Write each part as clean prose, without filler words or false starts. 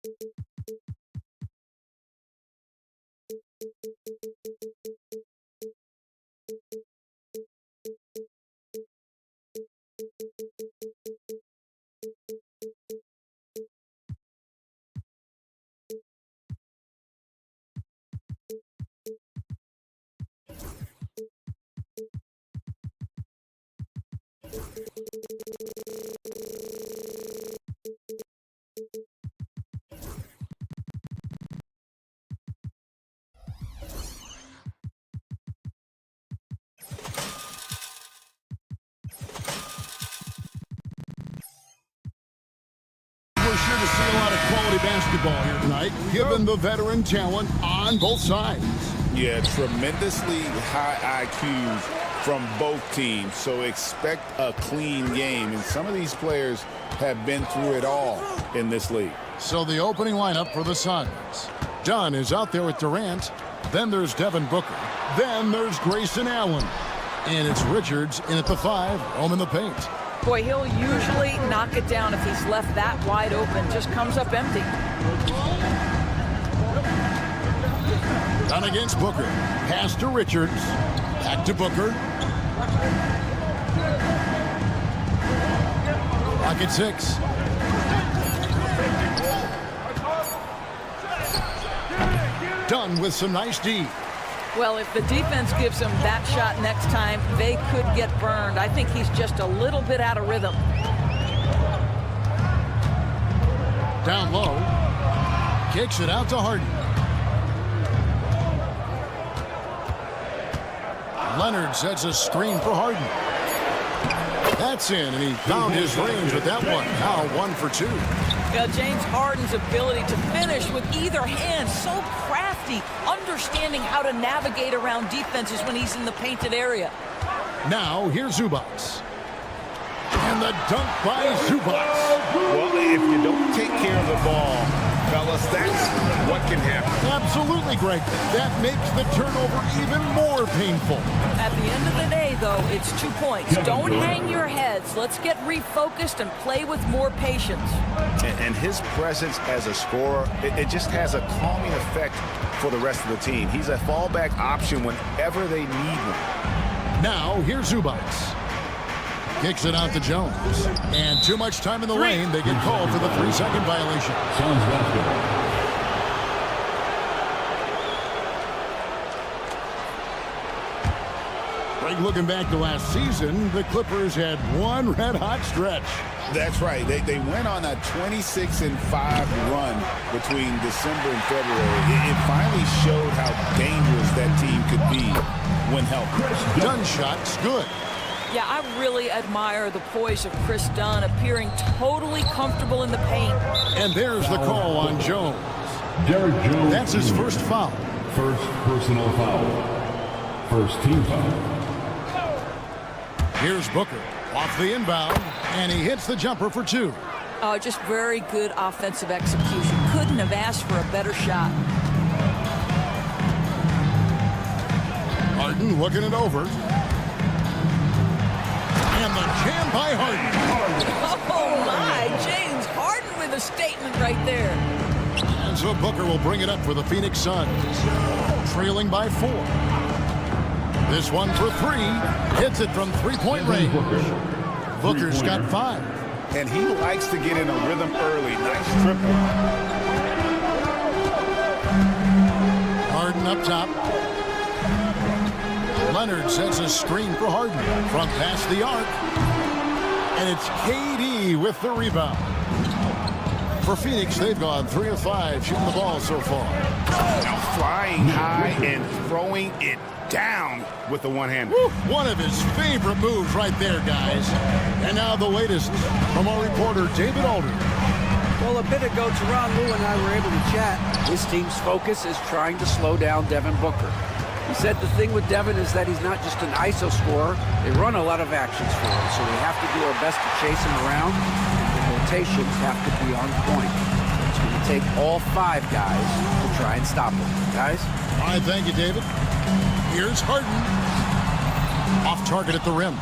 We're sure to see a lot of quality basketball here tonight, given the veteran talent on both sides. Yeah, tremendously high IQs from both teams, so expect a clean game. And some of these players have been through it all in this league. So the opening lineup for the Suns. Dunn is out there with Durant. Then there's Devin Booker. Then there's Grayson Allen. And it's Richards in at the 5, home in the paint. Boy, he'll usually knock it down if he's left that wide open. Just comes up empty. Dunn against Booker. Pass to Richards. Back to Booker. Clock at 6. Dunn with some nice D. Well, if the defense gives him that shot next time, they could get burned. I think he's just a little bit out of rhythm. Down low. Kicks it out to Harden. Leonard sets a screen for Harden. That's in, and he found his range with that one. Now 1 for 2. Yeah, James Harden's ability to finish with either hand, so crafty, understanding how to navigate around defenses when he's in the painted area. Now, here's Zubac. And the dunk by Zubac. Well, if you don't take care of the ball, fellas, that's what can happen. Absolutely, Greg. That makes the turnover even more painful. At the end of the day, though, it's 2 points. Don't hang your heads. Let's get refocused and play with more patience. And his presence as a scorer, it just has a calming effect for the rest of the team. He's a fallback option whenever they need one. Now, here's Zubac. Kicks it out to Jones. And too much time in the lane. They get called for the 3-second violation. Greg, looking back to last season, the Clippers had one red-hot stretch. That's right. They went on a 26-5 run between December and February. It finally showed how dangerous that team could be when healthy. Dunn shot's good. Yeah, I really admire the poise of Chris Dunn, appearing totally comfortable in the paint. And there's the call on Jones. Derek Jones. That's his first foul. First personal foul. First team foul. Here's Booker off the inbound, and he hits the jumper for 2. Oh, just very good offensive execution. Couldn't have asked for a better shot. Harden looking it over. And the jam by Harden. Oh, my. James Harden with a statement right there. And so Booker will bring it up for the Phoenix Suns. Trailing by 4. This one for 3. Hits it from 3-point range. Booker's got 5. And he likes to get in a rhythm early. Nice triple. Harden up top. Leonard sets a screen for Harden from past the arc. And it's KD with the rebound. For Phoenix, they've gone 3 of 5 shooting the ball so far. Now flying high and throwing it down with the one-hander. One of his favorite moves right there, guys. And now the latest from our reporter, David Aldridge. Well, a bit ago, Teron Lue and I were able to chat. His team's focus is trying to slow down Devin Booker. He said the thing with Devin is that he's not just an ISO scorer. They run a lot of actions for him, so we have to do our best to chase him around, and the rotations have to be on point. It's going to take all 5 guys to try and stop him. Guys? All right, thank you, David. Here's Harden. Off target at the rim.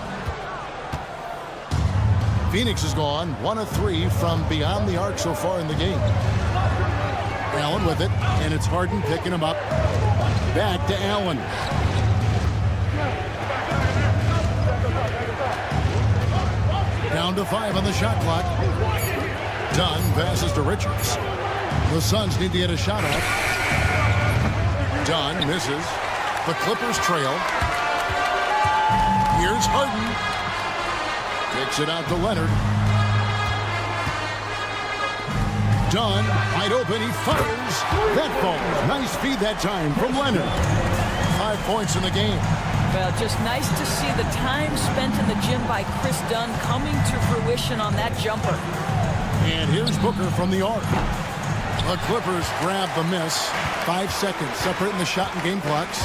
Phoenix has gone 1 of 3 from beyond the arc so far in the game. Allen with it, and it's Harden picking him up. Back to Allen. Down to 5 on the shot clock. Dunn passes to Richards. The Suns need to get a shot off. Dunn misses. The Clippers trail. Here's Harden. Kicks it out to Leonard. Dunn, wide open, he fires. That falls. Nice feed that time from Leonard. 5 points in the game. Well, just nice to see the time spent in the gym by Chris Dunn coming to fruition on that jumper. And here's Booker from the arc. The Clippers grab the miss. 5 seconds separating the shot and game clocks.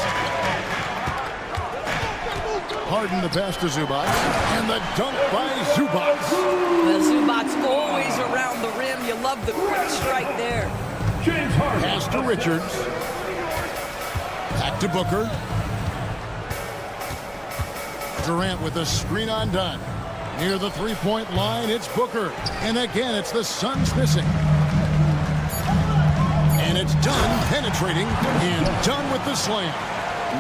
Harden the pass to Zubac. And the dunk by Zubac. Well, Zubac's always around the rim. You love the quick strike there. Pass to Richards. Back to Booker. Durant with a screen on Dunn. Near the three-point line, it's Booker. And again, it's the Suns missing. And it's Dunn penetrating. And Dunn with the slam.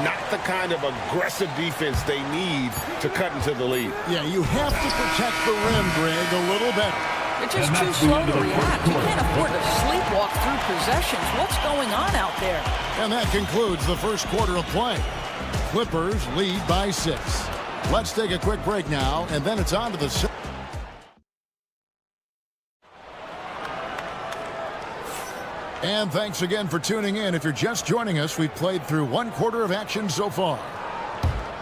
Not the kind of aggressive defense they need to cut into the lead. Yeah, you have to protect the rim, Greg, a little better. They're just too slow to react. You can't afford to sleepwalk through possessions. What's going on out there? And that concludes the first quarter of play. Clippers lead by 6. Let's take a quick break now, and then it's on to the... And thanks again for tuning in. If you're just joining us, we've played through 1 quarter of action so far.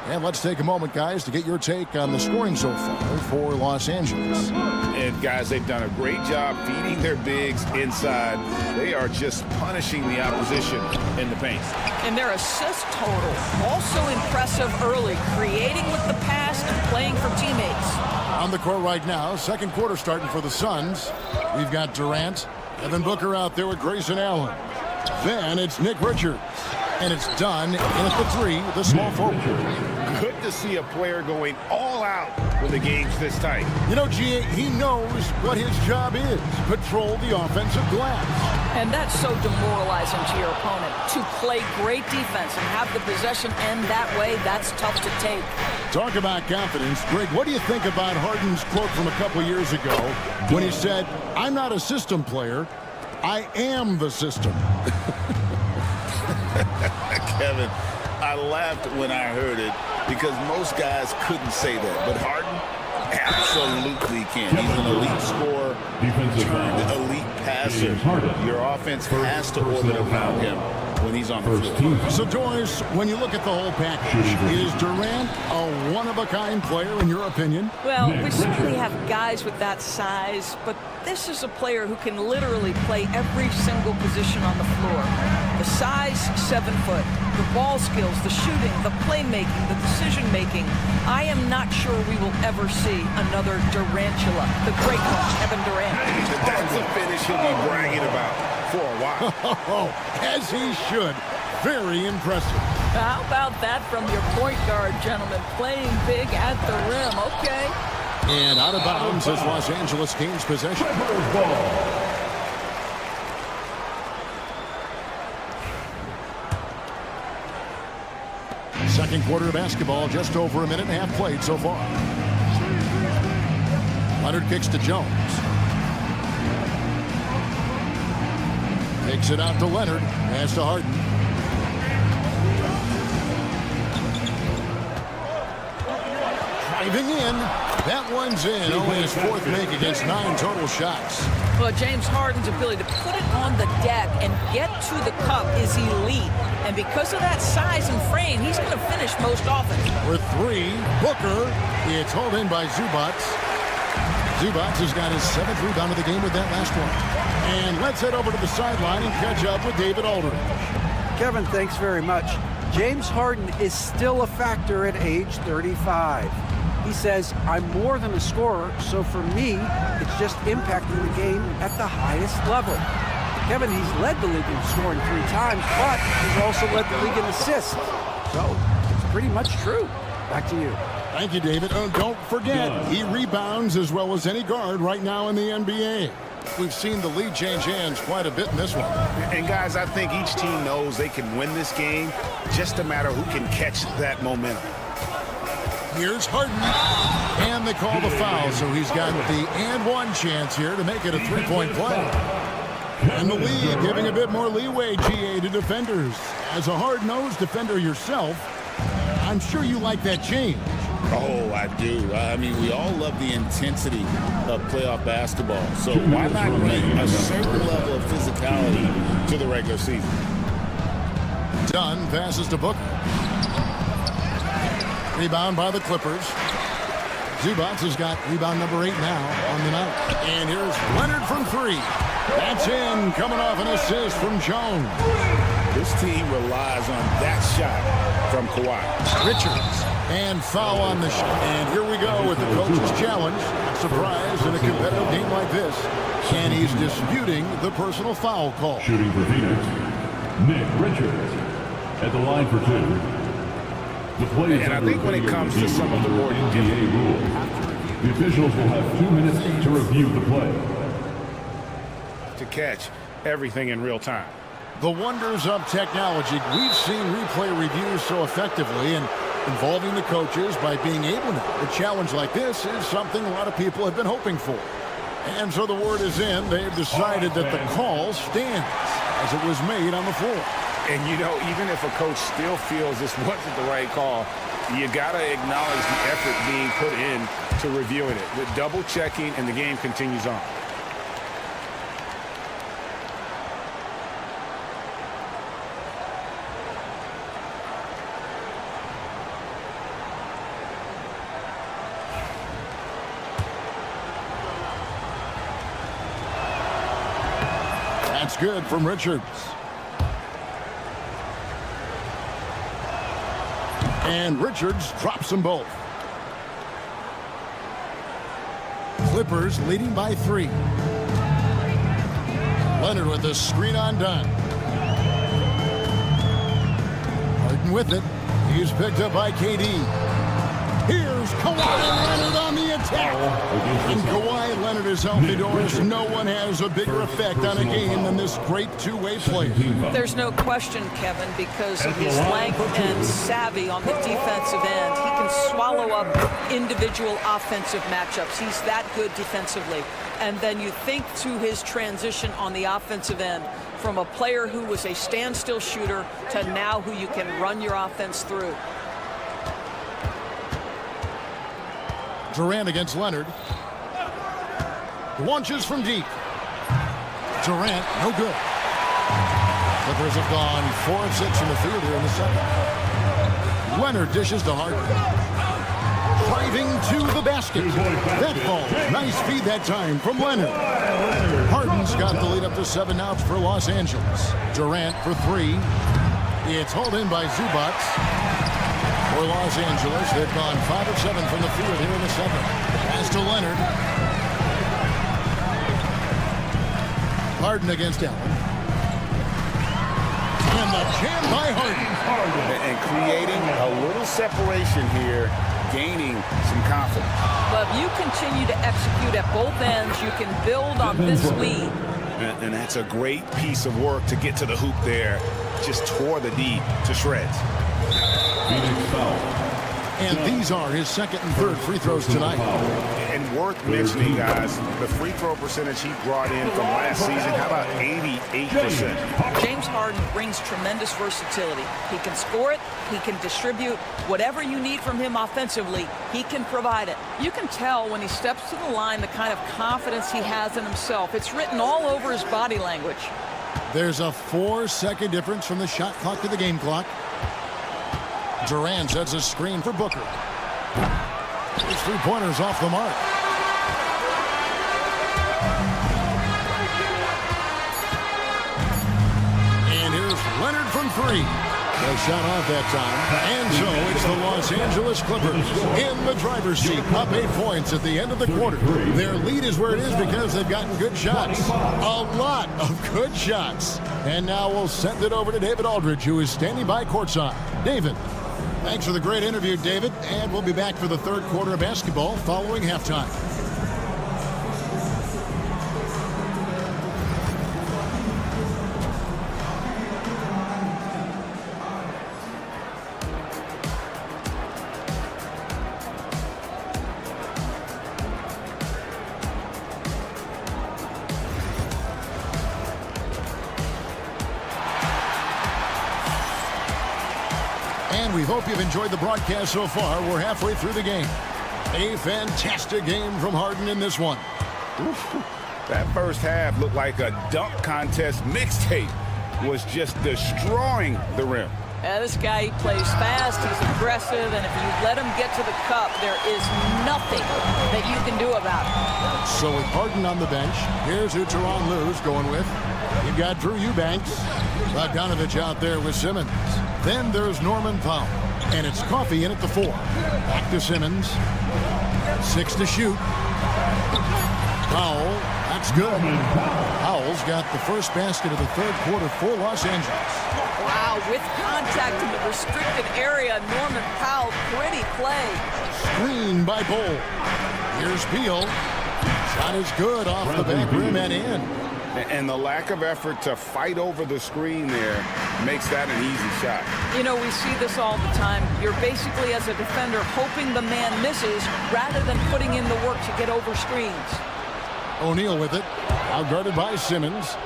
And let's take a moment, guys, to get your take on the scoring so far for Los Angeles. And, guys, they've done a great job feeding their bigs inside. They are just punishing the opposition in the paint. And their assist total, also impressive early, creating with the pass and playing for teammates. On the court right now, second quarter starting for the Suns. We've got Durant, Devin Booker out there with Grayson Allen. Then it's Nick Richards. And it's Dunn in at the 3, the small forward. Good to see a player going all out when the game's this tight. You know, G.A., he knows what his job is. Patrol the offensive glass. And that's so demoralizing to your opponent. To play great defense and have the possession end that way, that's tough to take. Talk about confidence. Greg, what do you think about Harden's quote from a couple years ago when he said, "I'm not a system player, I am the system"? Kevin, I laughed when I heard it because most guys couldn't say that. But Harden absolutely can. He's an elite scorer, turned elite passer. Your offense has to orbit around him when he's on the floor. So, Doris, when you look at the whole package, is Durant a one-of-a-kind player in your opinion? Well, we certainly have guys with that size, but this is a player who can literally play every single position on the floor. The size, 7 foot. The ball skills, the shooting, the playmaking, the decision-making. I am not sure we will ever see another Durantula, the great one, Kevin Durant. That's a finish he'll be bragging about for a while. As he should. Very impressive. How about that from your point guard, gentlemen? Playing big at the rim. Okay. And out of bounds as Los Angeles gains possession. Second quarter of basketball, just over a minute and a half played so far. Leonard kicks to Jones. Takes it out to Leonard. Pass to Harden. Driving in. That one's in. Only his 4th make against 9 total shots. Well, James Harden's ability to put it on the deck and get to the cup is elite. And because of that size and frame, he's going to finish most often. For 3, Booker. It's hauled in by Zubac. Zubac has got his 7th rebound of the game with that last one. And let's head over to the sideline and catch up with David Aldridge. Kevin, thanks very much. James Harden is still a factor at age 35. He says, "I'm more than a scorer, so for me, it's just impacting the game at the highest level." Kevin, he's led the league in scoring 3 times, but he's also led the league in assists. So, it's pretty much true. Back to you. Thank you, David. Oh, don't forget, he rebounds as well as any guard right now in the NBA. We've seen the lead change hands quite a bit in this one. And, guys, I think each team knows they can win this game, just a matter who can catch that momentum. Here's Harden. And they call the foul, so he's got the and one chance here to make it a three-point play. And the league giving a bit more leeway, GA, to defenders. As a hard-nosed defender yourself, I'm sure you like that change. Oh, I do. I mean, we all love the intensity of playoff basketball. So why not bring a certain level of physicality to the regular season? Dunn passes to Booker. Rebound by the Clippers. Zubac has got rebound number 8 now on the night. And here's Leonard from 3. That's in, coming off an assist from Jones. This team relies on that shot from Kawhi. Richards. And foul on the shot. And here we go with the coach's challenge. Surprise in a competitive game like this. And he's disputing the personal foul call. Shooting for Phoenix, Nick Richards. At the line for 2. The play is and I think when it comes to some of the more NBA rules, the officials will have 2 minutes to review the play. To catch everything in real time. The wonders of technology. We've seen replay reviews so effectively, and involving the coaches by being able to. A challenge like this is something a lot of people have been hoping for. And so the word is in. They've decided that the call stands as it was made on the floor. And, you know, even if a coach still feels this wasn't the right call, you got to acknowledge the effort being put in to reviewing it. With double checking, and the game continues on. That's good from Richards. And Richards drops them both. Clippers leading by 3. Leonard with the screen on Dunn. Harden with it. He's picked up by KD. Here's Kawhi Leonard on the attack. And Kawhi Leonard is healthy, Doris. No one has a bigger effect on a game than this great two-way player. There's no question, Kevin, because of his length and savvy on the defensive end. He can swallow up individual offensive matchups. He's that good defensively. And then you think to his transition on the offensive end from a player who was a standstill shooter to now who you can run your offense through. Durant against Leonard. Launches from deep. Durant, no good. Clippers have gone 4 of 6 in the field here in the second. Leonard dishes to Harden. Driving to the basket. That ball. Nice feed that time from Leonard. Harden's got the lead up to 7 now for Los Angeles. Durant for 3. It's hauled in by Zubac. For Los Angeles, they've gone 5 of 7 from the field here in the second. Pass to Leonard. Harden against Allen. And the jam by Harden. And creating a little separation here, gaining some confidence. But if you continue to execute at both ends, you can build on this lead. And that's a great piece of work to get to the hoop there. Just tore the D to shreds. Phoenix foul. And these are his second and third free throws tonight. And worth mentioning, guys, the free throw percentage he brought in from last season, how about 88%? James Harden brings tremendous versatility. He can score it, he can distribute. Whatever you need from him offensively, he can provide it. You can tell when he steps to the line the kind of confidence he has in himself. It's written all over his body language. There's a 4-second difference from the shot clock to the game clock. Durant sets a screen for Booker. His three-pointers off the mark. And here's Leonard from 3. No shot off that time. And so it's the Los Angeles Clippers in the driver's seat, up 8 points at the end of the quarter. Their lead is where it is because they've gotten good shots. A lot of good shots. And now we'll send it over to David Aldridge, who is standing by courtside. David. Thanks for the great interview, David. And we'll be back for the third quarter of basketball following halftime. And we hope you've enjoyed the broadcast so far. We're halfway through the game. A fantastic game from Harden in this one. That first half looked like a dunk contest mixtape. Was just destroying the rim. Yeah, this guy, he plays fast, he's aggressive, and if you let him get to the cup, there is nothing that you can do about it. So with Harden on the bench, here's who Tyronn Lue's going with. You've got Drew Eubanks. Bogdanovich out there with Simmons. Then there's Norman Powell. And it's Coffey in at the 4. Back to Simmons. 6 to shoot. Powell, that's good. Powell's got the first basket of the third quarter for Los Angeles. Wow, with contact in the restricted area, Norman Powell, pretty play. Screen by Bull. Here's Beal. Shot is good off the back rim and in. And the lack of effort to fight over the screen there makes that an easy shot. You know, we see this all the time. You're basically, as a defender, hoping the man misses rather than putting in the work to get over screens. O'Neal with it. Out guarded by Simmons.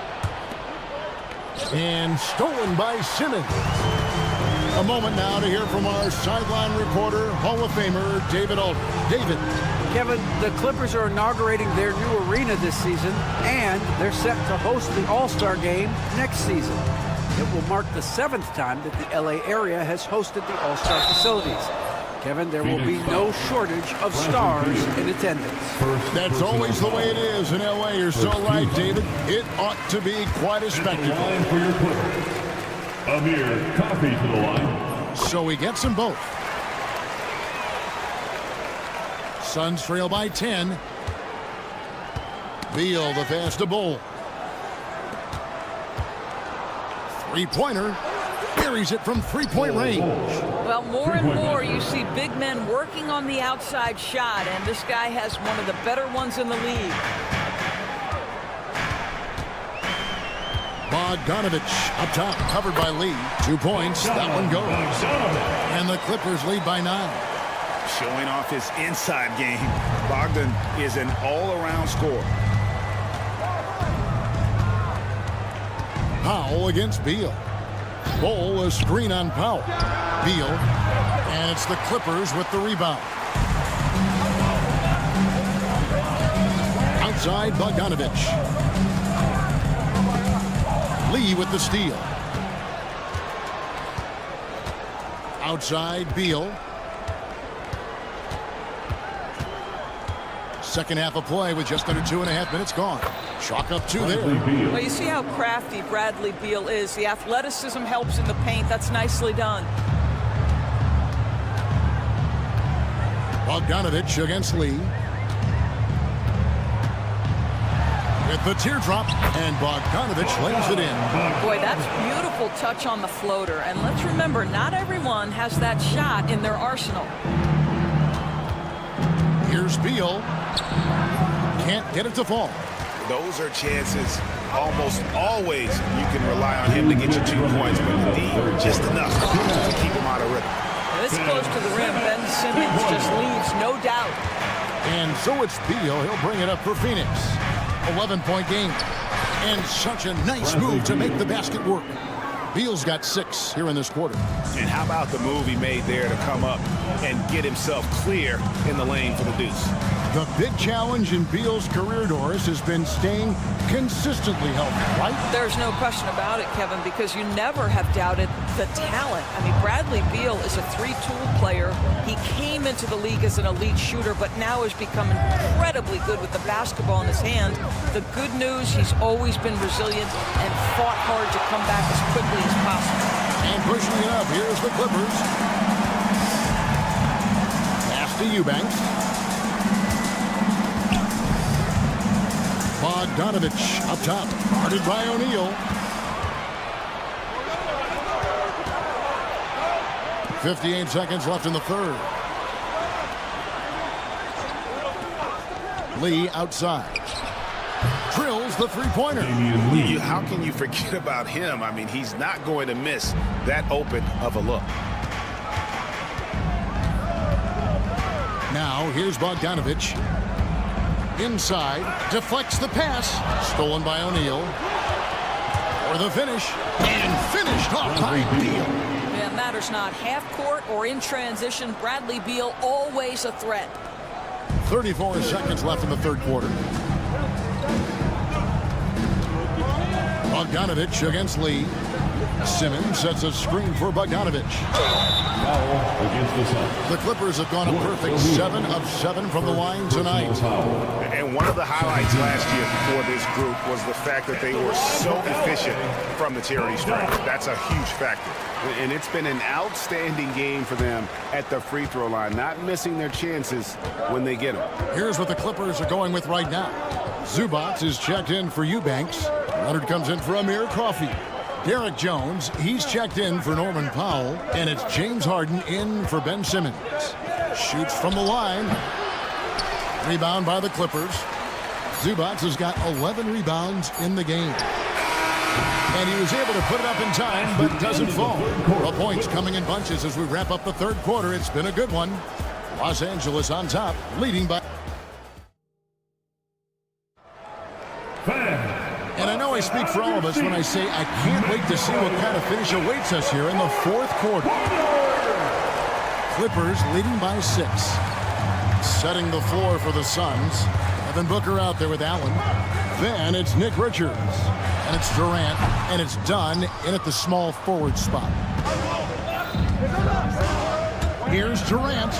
And stolen by Simmons. A moment now to hear from our sideline reporter, Hall of Famer David Aldridge. David. Kevin, the Clippers are inaugurating their new arena this season, and they're set to host the All-Star Game next season. It will mark the 7th time that the LA area has hosted the All-Star facilities. Kevin, there will be no shortage of stars in attendance. That's always the way it is in LA. You're so right, David. It ought to be quite a spectacle. Line for your Clippers. Amir Coffey to the line. So he gets them both. Suns trail by 10. Beal the pass to Bull. Three-pointer. Buries it from three-point range. Well, more and more you see big men working on the outside shot, and this guy has one of the better ones in the league. Bogdanovich up top, covered by Lee. 2 points. That one goes. And the Clippers lead by 9. Showing off his inside game. Bogdan is an all-around scorer. Powell against Beal. Bull, a screen on Powell. Beal. And it's the Clippers with the rebound. Outside, Bogdanovich. Lee with the steal. Outside, Beal. Second half of play with just under 2.5 minutes gone. Chalk up 2 there. Well, you see how crafty Bradley Beal is. The athleticism helps in the paint. That's nicely done. Bogdanovich against Lee. With the teardrop, and Bogdanovich lays it in. Boy, that's beautiful touch on the floater. And let's remember, not everyone has that shot in their arsenal. Here's Beal. Can't get it to fall. Those are chances almost always you can rely on him to get you 2 points, but D, just enough to keep him out of rhythm. This close to the rim, Ben Simmons just leaves, no doubt. And so it's Beal. He'll bring it up for Phoenix. 11-point game. And such a nice move to make the basket work. Beal's got 6 here in this quarter. And how about the move he made there to come up and get himself clear in the lane for the deuce? The big challenge in Beal's career, Doris, has been staying consistently healthy, right? There's no question about it, Kevin, because you never have doubted the talent. I mean, Bradley Beal is a 3-tool player. He came into the league as an elite shooter, but now has become incredibly good with the basketball in his hand. The good news, he's always been resilient and fought hard to come back as quickly as possible. And pushing it up, here's the Clippers. Pass to Eubanks. Bogdanovich up top, guarded by O'Neal. 58 seconds left in the third. Lee outside. Drills the three-pointer. How can you forget about him? I mean, he's not going to miss that open of a look. Now, here's Bogdanovich. Inside, deflects the pass. Stolen by O'Neal. For the finish. And finished off by Beal. Yeah, it matters not. Half court or in transition, Bradley Beal always a threat. 34 seconds left in the third quarter. Bogdanovich against Lee. Simmons sets a screen for Bogdanovich. Foul against the Suns. The Clippers have gone a perfect 7 of 7 from the line tonight. And one of the highlights last year for this group was the fact that they were so efficient from the charity stripe. That's a huge factor. And it's been an outstanding game for them at the free throw line, not missing their chances when they get them. Here's what the Clippers are going with right now. Zubac is checked in for Eubanks. Leonard comes in for Amir Coffey. Derek Jones, he's checked in for Norman Powell. And it's James Harden in for Ben Simmons. Shoots from the line. Rebound by the Clippers. Zubac has got 11 rebounds in the game. And he was able to put it up in time, but doesn't fall. The points coming in bunches as we wrap up the third quarter. It's been a good one. Los Angeles on top, leading by... And I know I speak for all of us when I say I can't wait to see what kind of finish awaits us here in the fourth quarter. Clippers leading by 6. Setting the floor for the Suns. Devin Booker out there with Allen. Then it's Nick Richards. And it's Durant. And it's done in at the small forward spot. Here's Durant.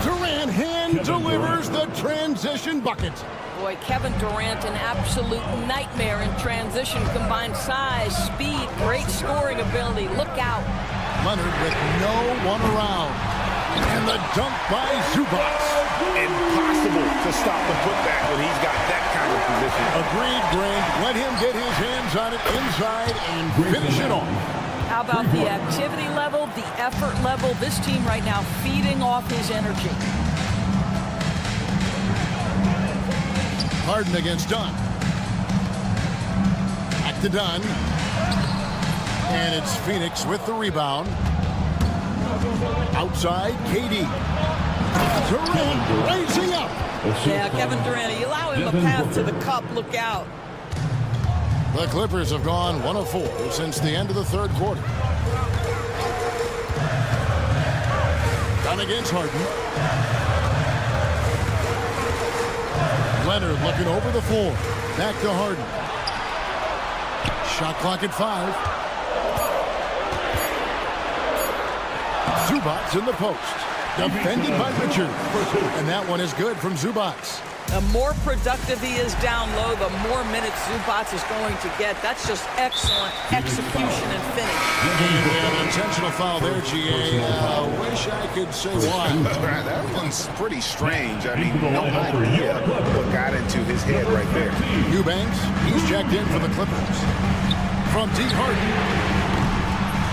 Durant hand delivers the transition bucket. Boy, Kevin Durant, an absolute nightmare in transition. Combined size, speed, great scoring ability. Look out. Leonard with no one around. And the dunk by Zubac. Impossible to stop the putback when he's got that kind of position. Agreed, Greg. Let him get his hands on it inside and finish it off. How about the activity level, the effort level? This team right now feeding off his energy. Harden against Dunn. Back to Dunn. And it's Phoenix with the rebound. Outside, KD. Durant raising up. Yeah, Kevin Durant, you allow him a path to the cup, look out. The Clippers have gone 1 of 4 since the end of the third quarter. Dunn against Harden. Leonard looking over the floor. Back to Harden. Shot clock at 5. Zubac in the post. Defended by Richards. And that one is good from Zubac. The more productive he is down low, the more minutes Zubac is going to get. That's just excellent execution and finish. And an intentional foul there, GA. Wish I could say why. That one's pretty strange. I mean, no idea what got into his head right there. Eubanks, he's checked in for the Clippers. From D. Harden.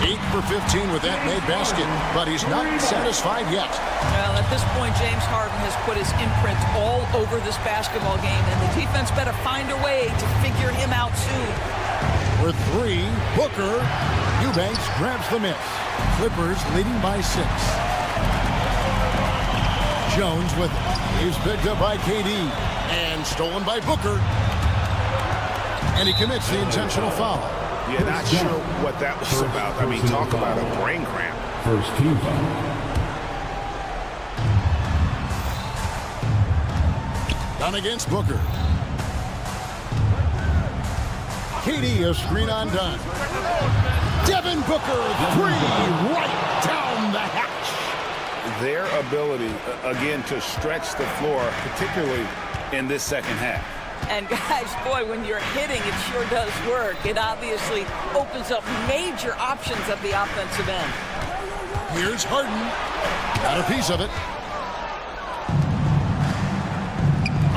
8 for 15 with that made basket, but he's not satisfied yet. Well, at this point, James Harden has put his imprint all over this basketball game, and the defense better find a way to figure him out soon. For 3, Booker. Eubanks grabs the miss. Clippers leading by 6. Jones with he's picked up by KD and stolen by Booker. And he commits the intentional foul. Yeah, not sure what that was about. I mean, talk about a brain cramp. First team foul. Done against Booker. KD a screen on Dunn. Devin Booker, 3 right down the hatch. Their ability, again, to stretch the floor, particularly in this second half. And guys, boy, when you're hitting, it sure does work. It obviously opens up major options at the offensive end. Here's Harden. Got a piece of it.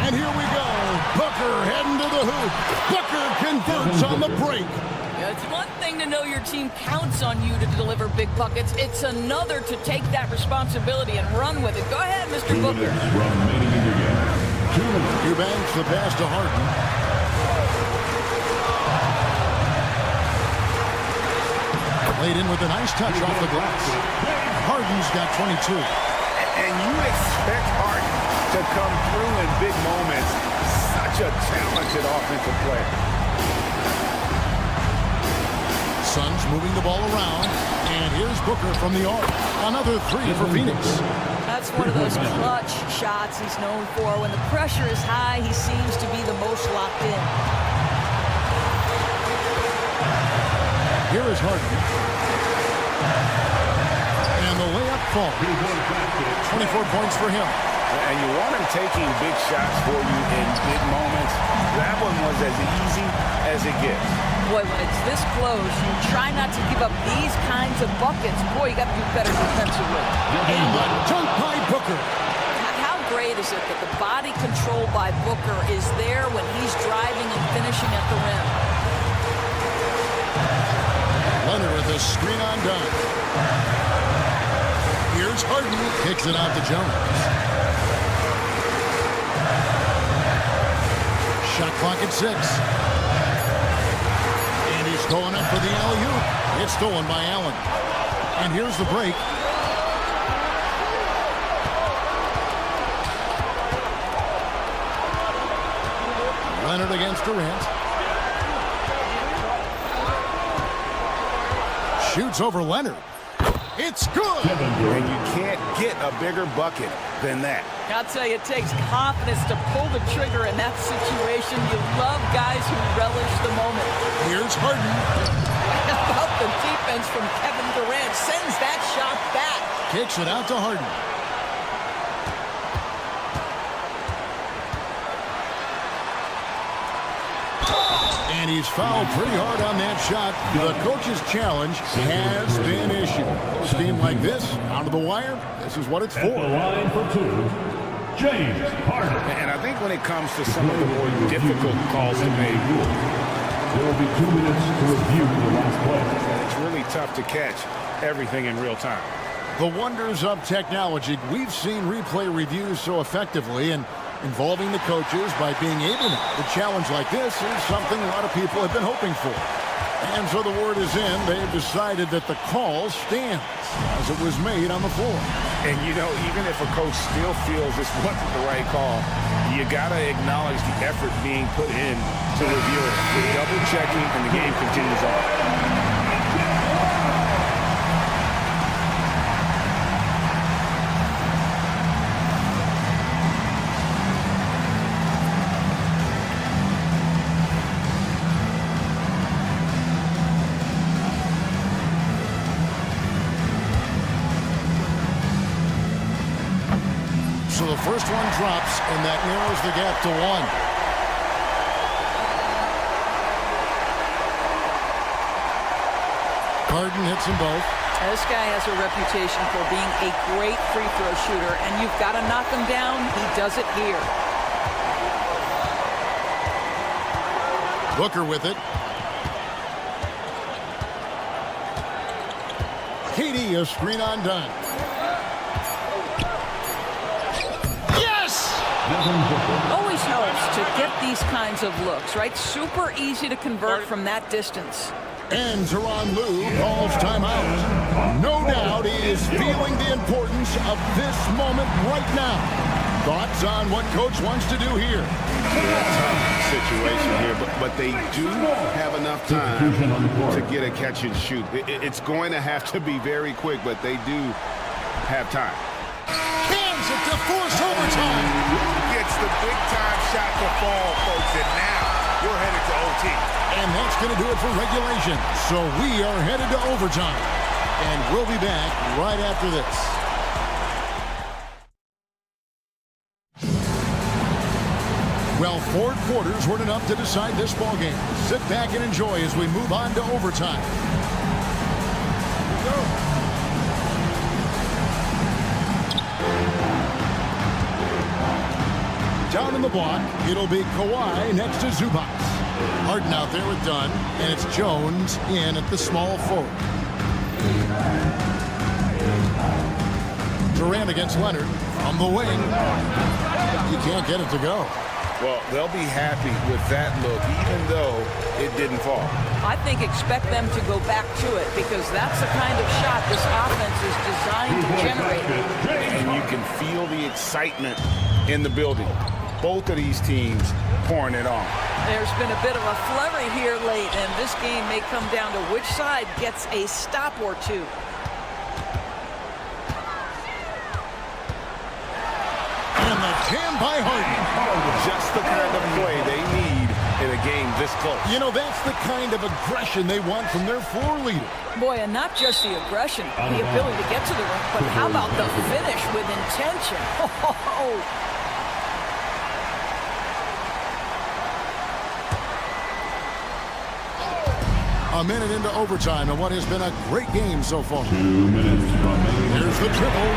And here we go. Booker heading to the hoop. Booker converts on the break. Yeah, It's one thing to know your team counts on you to deliver big buckets. It's another to take that responsibility and run with it. Go ahead, Mr. 2 Booker. minutes remaining in the game. 2 minutes. Eubanks the pass to Harden. Laid in with a nice touch off the glass. Harden's got 22. And you expect Harden to come through in big moments. Such a talented offensive player. Suns moving the ball around. And here's Booker from the arc. Another three for Phoenix. That's one of those clutch shots he's known for. When the pressure is high, he seems to be the most locked in. Here is Harden. And the layup falls. 24 points for him. And you want him taking big shots for you in big moments. That one was as easy as it gets. Boy, when it's this close, you try not to give up these kinds of buckets. Boy, you got to do better defensively. And the dunk by Booker. How great is it that the body control by Booker is there when he's driving and finishing at the rim? Leonard with a screen on dunk. Here's Harden. Kicks it out to Jones. Shot clock at 6. And he's going up for the alley-oop. It's stolen by Allen. And here's the break. Leonard against Durant. Shoots over Leonard. It's good. And you can't get a bigger bucket than that. I'll tell you, it takes confidence to pull the trigger in that situation. You love guys who relish the moment. Here's Harden. How about the defense from Kevin Durant? Sends that shot back. Kicks it out to Harden. And he's fouled pretty hard on that shot. The coach's challenge has been issued. Steam like this, onto the wire, this is what it's At the for. line for 2, James Harden. And I think when it comes to some of the more difficult calls he made, There will be 2 minutes to review the last play. it's really tough to catch everything in real time. The wonders of technology. We've seen replay reviews so effectively, and involving the coaches by being able to challenge like this is something a lot of people have been hoping for. And so the word is in. They've decided that the call stands as it was made on the floor. And, you know, even if a coach still feels this wasn't the right call, you got to acknowledge the effort being put in to review it. With double-checking, and the game continues on. So the first one drops, and that narrows the gap to 1. Harden hits them both. This guy has a reputation for being a great free throw shooter, and you've got to knock him down. He does it here. Booker with it. KD, a screen on done. Yes! Always helps to get these kinds of looks, right? Super easy to convert from that distance. And Tyronn Lue calls timeout. No doubt he is feeling the importance of this moment right now. Thoughts on what coach wants to do here? Tough situation here, but they do have enough time to get a catch and shoot. It's going to have to be very quick, but they do have time. Cans it to force overtime. Gets the big-time shot to fall, folks, and now we're headed to OT. And that's going to do it for regulation. So we are headed to overtime. And we'll be back right after this. Well, 4 quarters weren't enough to decide this ballgame. Sit back and enjoy as we move on to overtime. Here we go. down in the block. It'll be Kawhi next to Zubac. Harden out there with Dunn, and it's Jones in at the small forward. Durant against Leonard from the wing. He can't get it to go. Well, they'll be happy with that look, even though it didn't fall. I think expect them to go back to it because that's the kind of shot this offense is designed to generate. And you can feel the excitement in the building. Both of these teams pouring it on. There's been a bit of a flurry here late, and this game may come down to which side gets a stop or two. And the jam by Harden. Just the kind of play they need in a game this close. You know, that's the kind of aggression they want from their floor leader. Boy, and not just the aggression, the ability to get to the rim, but how about the finish with intention? A minute into overtime and what has been a great game so far. 2 minutes remaining. Here's the triple.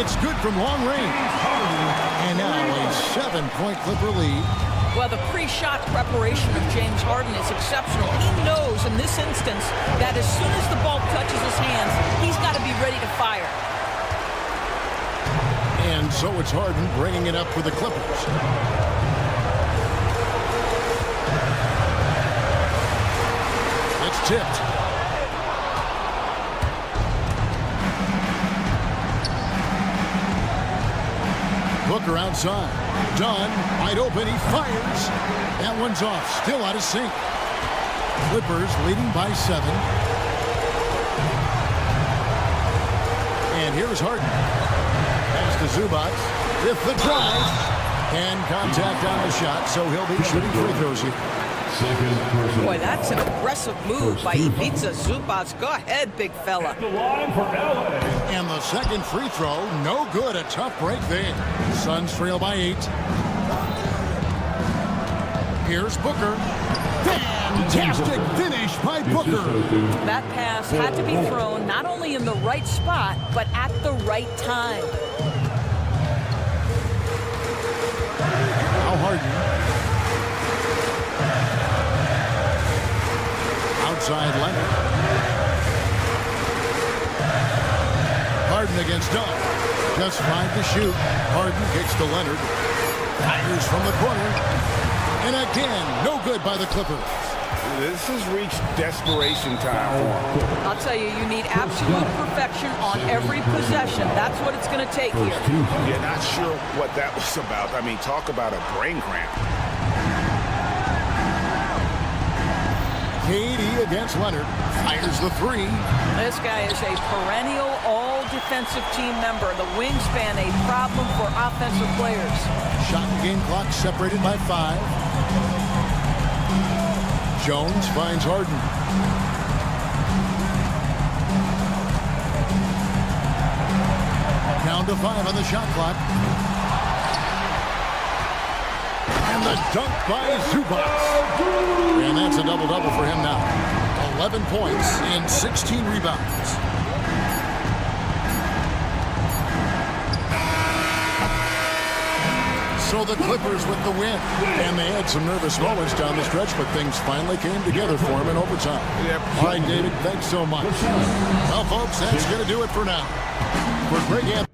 It's good from long range. And now a 7-point Clipper lead. Well, the pre-shot preparation of James Harden is exceptional. He knows in this instance that as soon as the ball touches his hands, he's got to be ready to fire. And so it's Harden bringing it up for the Clippers. It's tipped. Booker outside. Dunn, wide open, he fires. That one's off, still out of sync. Clippers leading by 7. And here's Harden. Pass to Zubac with the drive. And contact on the shot, so he'll be shooting free throws here. Boy, that's an aggressive move by Ivica Zubac. Go ahead, big fella. The line for LA. And the second free throw, no good. A tough break there. Suns trail by 8. Here's Booker. Fantastic finish by Booker. That pass had to be thrown not only in the right spot, but at the right time. Now Harden. Outside Leonard. Harden against Dunn. Just 5 to shoot. Harden kicks to Leonard. Fires from the corner. And again, no good by the Clippers. This has reached desperation time for them. I'll tell you, you need absolute perfection on every possession. That's what it's going to take here. Yeah, not sure what that was about. I mean, talk about a brain cramp. KD against Leonard. Fires the 3. This guy is a perennial all-defensive team member. The wingspan, a problem for offensive players. Shot and game clock separated by 5. Jones finds Harden. Down to 5 on the shot clock. And the dunk by Zubac. And that's a double-double for him now. 11 points and 16 rebounds. So the Clippers with the win. And they had some nervous moments down the stretch, but things finally came together for them in overtime. Yep. All right, David, thanks so much. Well, folks, that's going to do it for now. For Greg Anthony.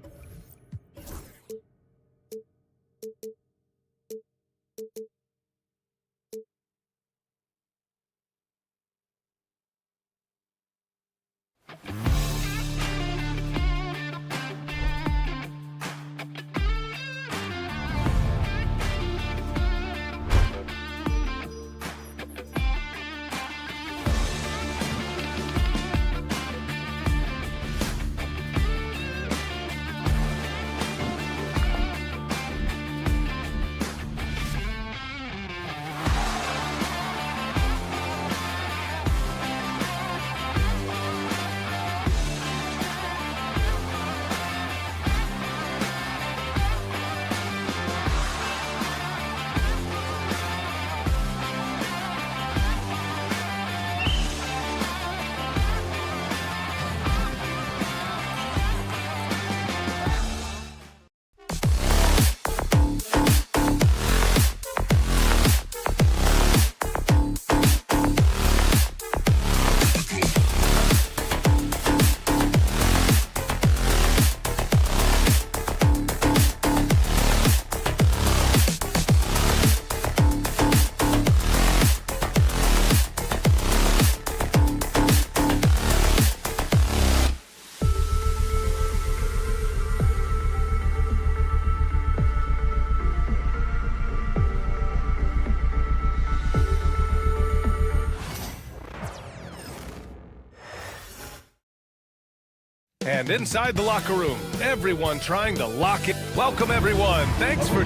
And inside the locker room, everyone trying to lock it. Welcome, everyone. Thanks for...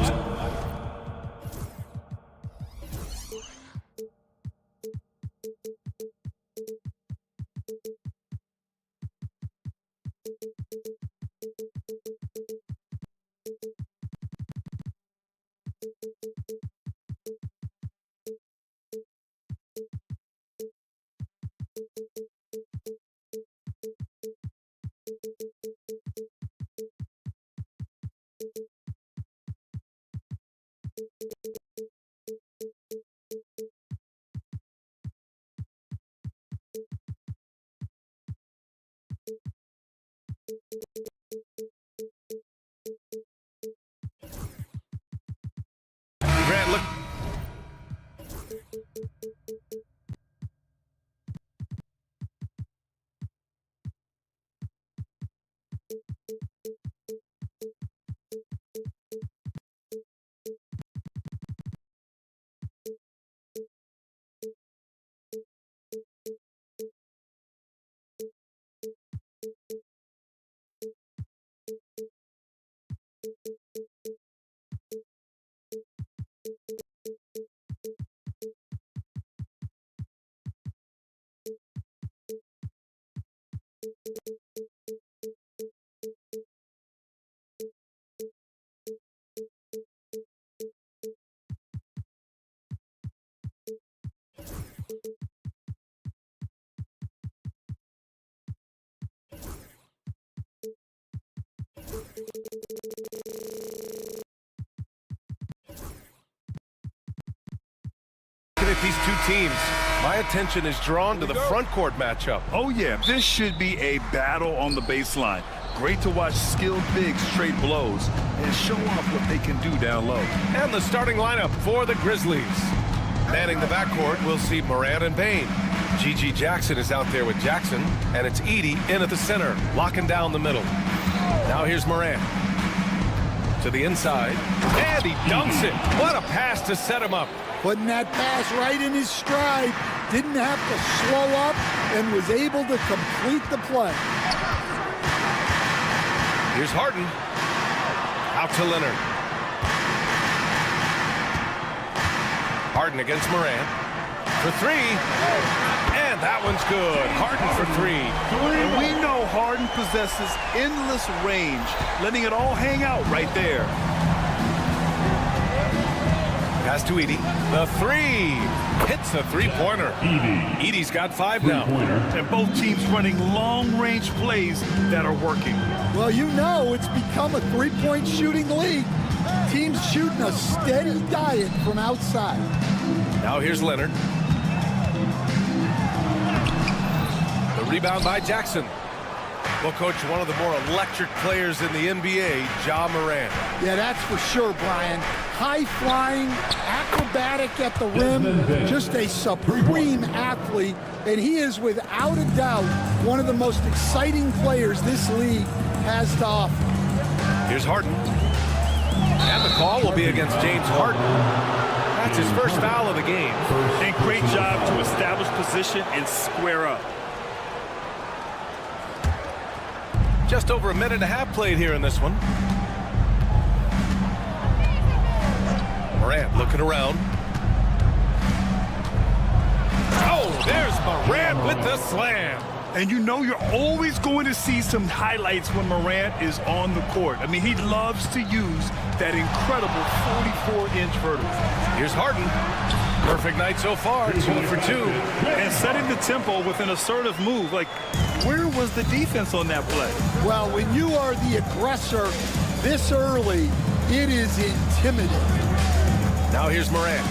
Grant, look. Looking at these two teams, my attention is drawn to the front court matchup. Oh yeah, this should be a battle on the baseline. Great to watch skilled bigs trade blows and show off what they can do down low. And the starting lineup for the Grizzlies. Manning the backcourt, we'll see Morant and Bane. G.G. Jackson is out there with Jackson, and it's Edey in at the center, locking down the middle. Now here's Morant. To the inside, and he dunks it. What a pass to set him up. Putting that pass right in his stride. Didn't have to slow up and was able to complete the play. Here's Harden. Out to Leonard. Harden against Morant. For three. And that one's good. Harden for three. And we know Harden possesses endless range, letting it all hang out right there. Pass to Edey. The three. Hits a three-pointer. Edey's got five now. And both teams running long-range plays that are working. Well, you know it's become a three-point shooting league. Teams shooting a steady diet from outside. Now here's Leonard. The rebound by Jackson. Well, Coach, one of the more electric players in the NBA, Ja Morant. Yeah, that's for sure, Brian. High-flying, acrobatic at the rim, just a supreme athlete, and he is without a doubt one of the most exciting players this league has to offer. Here's Harden. And the call will be against James Harden. That's his first foul of the game. And great job to establish position and square up. Just over a minute and a half played here in this one. Morant looking around. Oh, there's Morant with the slam. And you know you're always going to see some highlights when Morant is on the court. I mean, he loves to use that incredible 44-inch vertical. Here's Harden. Perfect night so far, 2 for 2. And setting the tempo with an assertive move. Like, where was the defense on that play? Well, when you are the aggressor this early, it is intimidating. Now here's Morant.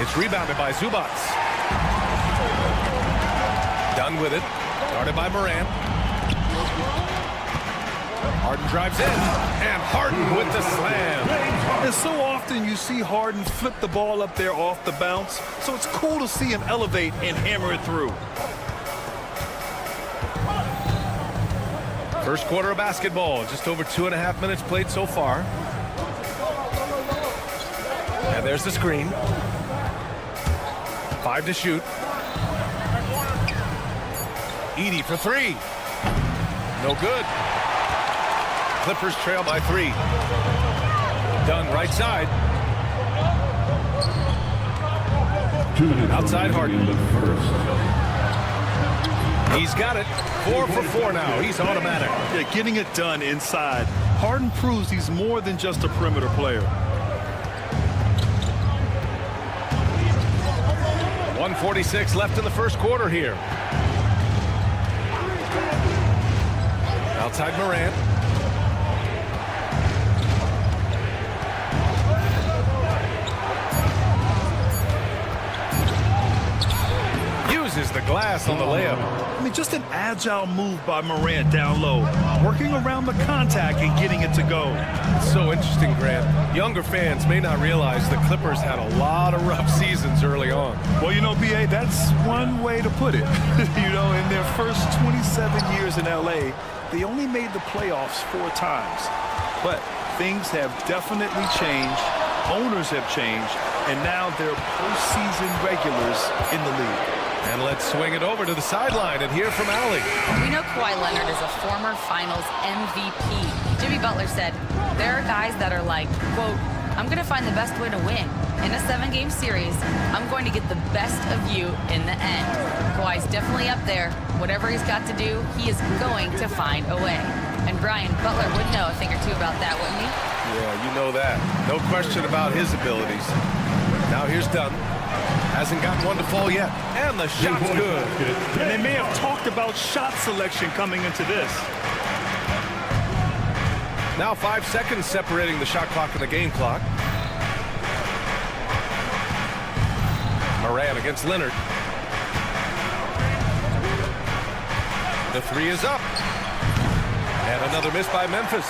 It's rebounded by Zubac. Done with it. Guarded by Morant. Harden drives in. And Harden with the slam. And so often you see Harden flip the ball up there off the bounce. So it's cool to see him elevate and hammer it through. First quarter of basketball. Just over 2.5 minutes played so far. And there's the screen. 5 to shoot. Edey for three. No good. Clippers trail by 3. Dunn right side. Outside Harden. He's got it. 4 for 4 now. He's automatic. Yeah, getting it done inside. Harden proves he's more than just a perimeter player. 1:46 left in the first quarter here. Outside Morant. Uses the glass on the layup. I mean, just an agile move by Morant down low, working around the contact and getting it to go. It's so interesting, Grant. Younger fans may not realize the Clippers had a lot of rough seasons early on. Well, you know, B.A., that's one way to put it. You know, in their first 27 years in L.A., they only made the playoffs 4 times. But things have definitely changed. Owners have changed. And now they're postseason regulars in the league. And let's swing it over to the sideline and hear from Allie. We know Kawhi Leonard is a former Finals MVP. Jimmy Butler said, there are guys that are like, quote, I'm going to find the best way to win. In a 7-game series, I'm going to get the best of you in the end. Kawhi's definitely up there. Whatever he's got to do, he is going to find a way. And Brian, Butler would know a thing or two about that, wouldn't he? Yeah, you know that. No question about his abilities. Now here's Dunn. Hasn't gotten one to fall yet. And the shot's good. And they may have talked about shot selection coming into this. Now 5 seconds separating the shot clock and the game clock. Morant against Leonard. The 3 is up. And another miss by Memphis.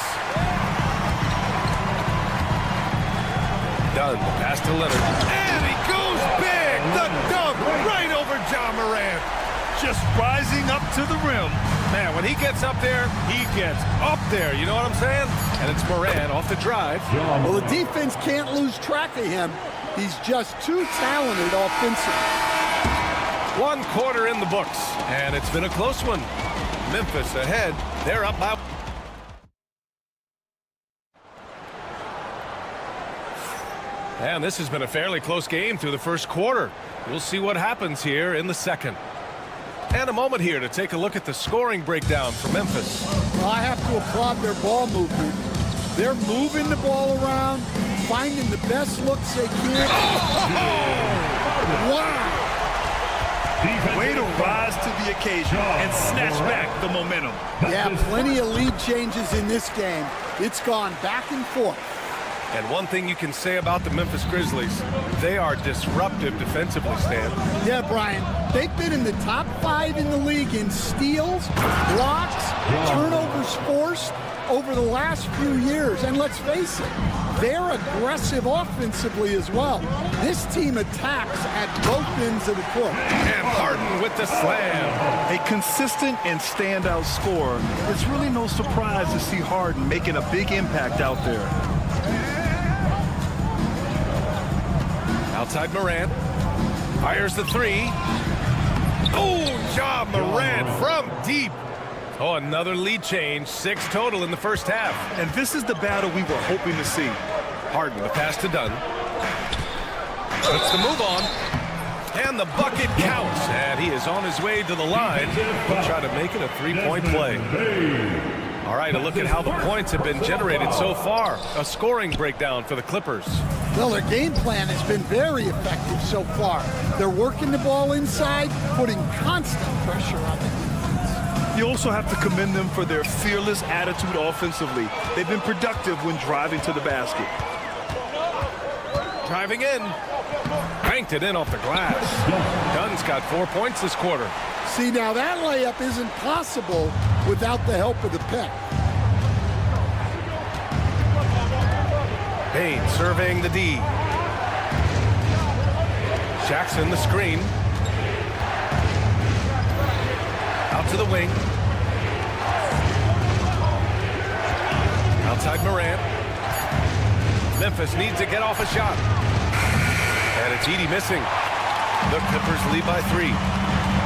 Dunn, pass to Leonard. And he goes big! The dunk right over John Morant. Just rising up to the rim. Man, when he gets up there, he gets up there. You know what I'm saying? And it's Morant off the drive. Well, the defense can't lose track of him. He's just too talented offensively. 1 quarter in the books, and it's been a close one. Memphis ahead. They're up by... And this has been a fairly close game through the first quarter. We'll see what happens here in the second. And a moment here to take a look at the scoring breakdown for Memphis. Well, I have to applaud their ball movement. They're moving the ball around, finding the best looks they can. Oh! Wow! Way to rise to the occasion and snatch back the momentum. Yeah, plenty of lead changes in this game. It's gone back and forth. And one thing you can say about the Memphis Grizzlies, they are disruptive defensively, Stan. Yeah, Brian, they've been in the top 5 in the league in steals, blocks, turnovers forced over the last few years. And let's face it, they're aggressive offensively as well. This team attacks at both ends of the court. And Harden with the slam. A consistent and standout scorer. It's really no surprise to see Harden making a big impact out there. Outside Morant. Fires the 3. Oh, John Morant from deep. Oh, another lead change. 6 total in the first half. And this is the battle we were hoping to see. Harden, the pass to Dunn. Puts the move on. And the bucket counts. And he is on his way to the line. He'll try to make it a 3-point play. All right, a look at how the points have been generated so far. A scoring breakdown for the Clippers. Well, their game plan has been very effective so far. They're working the ball inside, putting constant pressure on the defense. You also have to commend them for their fearless attitude offensively. They've been productive when driving to the basket. Driving in. Banked it in off the glass. Dunn's got 4 points this quarter. See, now that layup isn't possible without the help of the pick. Payne surveying the D. Jackson the screen. Out to the wing. Outside Morant. Memphis needs to get off a shot. And it's Edey missing. The Clippers lead by 3.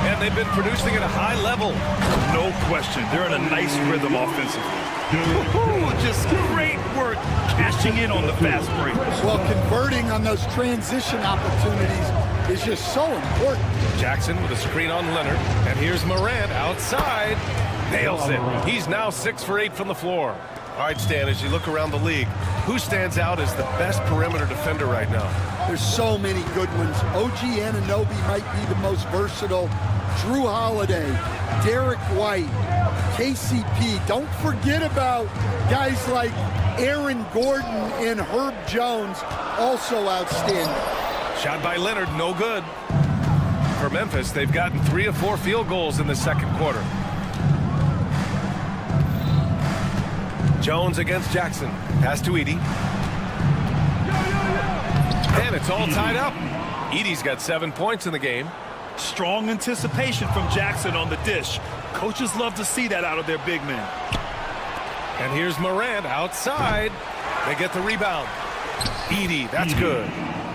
and they've been producing at a high level. No question. They're in a nice rhythm offensively. Just great work cashing in on the fast break. Well, converting on those transition opportunities is just so important. Jackson with a screen on Leonard, and here's Morant outside. Nails it. He's now 6 for 8 from the floor. All right, Stan, as you look around the league, who stands out as the best perimeter defender right now? There's so many good ones. OG Anunoby might be the most versatile. Drew Holiday, Derek White, KCP. Don't forget about guys like Aaron Gordon and Herb Jones, also outstanding. Shot by Leonard, no good. For Memphis, they've gotten 3 of 4 field goals in the second quarter. Jones against Jackson. Pass to Edey. And it's all tied up. Edey's got 7 points in the game. Strong anticipation from Jackson on the dish. Coaches love to see that out of their big men. And here's Morant outside. They get the rebound. Edey, that's good.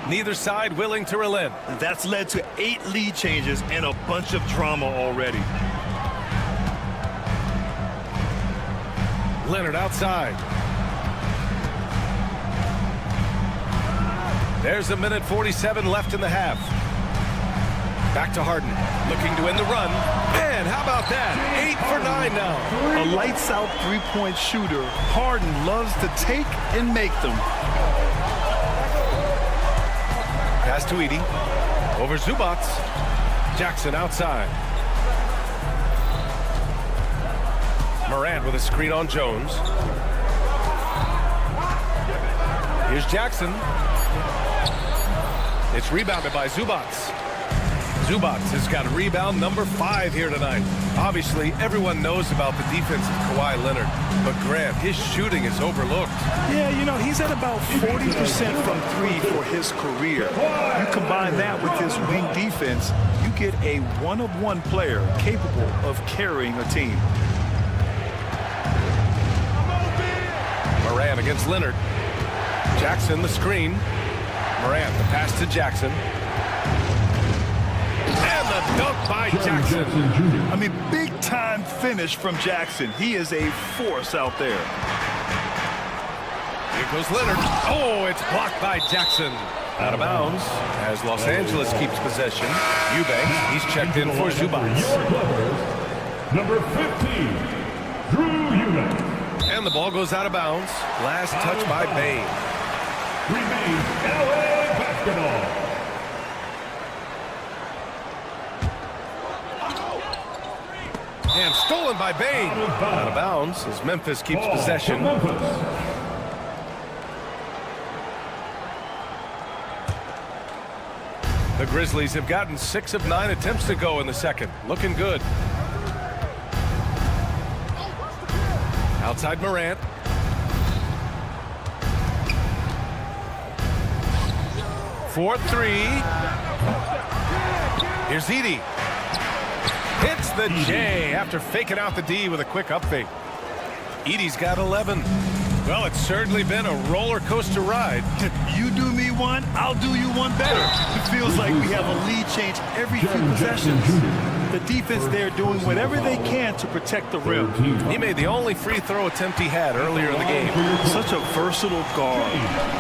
Neither side willing to relent. That's led to 8 lead changes and a bunch of drama already. Leonard outside. There's 1:47 left in the half. Back to Harden, looking to win the run. And how about that? 8 for 9 now. A lights-out three-point shooter. Harden loves to take and make them. Pass to Edey. Over Zubac. Jackson outside. Morant with a screen on Jones. Here's Jackson. It's rebounded by Zubac. Zubac has got rebound number 5 here tonight. Obviously, everyone knows about the defense of Kawhi Leonard, but Grant, his shooting is overlooked. Yeah, you know, he's at about 40% from 3 for his career. You combine that with his wing defense, you get a one-of-one player capable of carrying a team. Morant against Leonard. Jackson the screen. Morant the pass to Jackson. And the dunk by Jackson. I mean, big-time finish from Jackson. He is a force out there. Here goes Leonard. Oh, it's blocked by Jackson. Out of bounds as Los Angeles keeps possession. Eubanks, he's checked in for Zubac. Number 15, Drew Eubanks. And the ball goes out of bounds. Last touch by Bane. Remains LA basketball. And stolen by Bane. Out of bounds as Memphis keeps possession. The Grizzlies have gotten 6 of 9 attempts to go in the second. Looking good. Outside Morant. For 3. Here's Edey. Hits the J after faking out the D with a quick up fake. Edey's got 11. Well, it's certainly been a roller coaster ride. You do me one, I'll do you one better. It feels like we have a lead change every few possessions. The defense there doing whatever they can to protect the rim. He made the only free throw attempt he had earlier in the game. Such a versatile guard.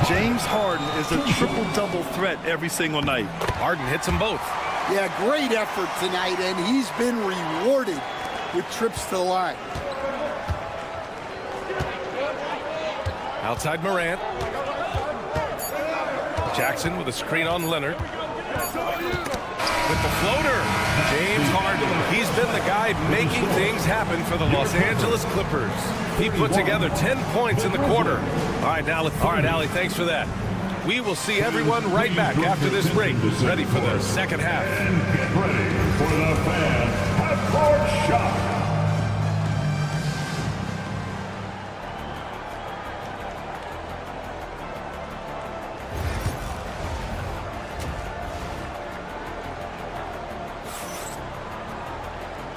James Harden is a triple-double threat every single night. Harden hits them both. Yeah, great effort tonight, and he's been rewarded with trips to the line. Outside Morant. Jackson with a screen on Leonard. With the floater, James Harden. He's been the guy making things happen for the Los Angeles Clippers. He put together 10 points in the quarter. All right, Allie, thanks for that. We will see everyone right back after this break, ready for the second half. And get ready for the fan half-court shot.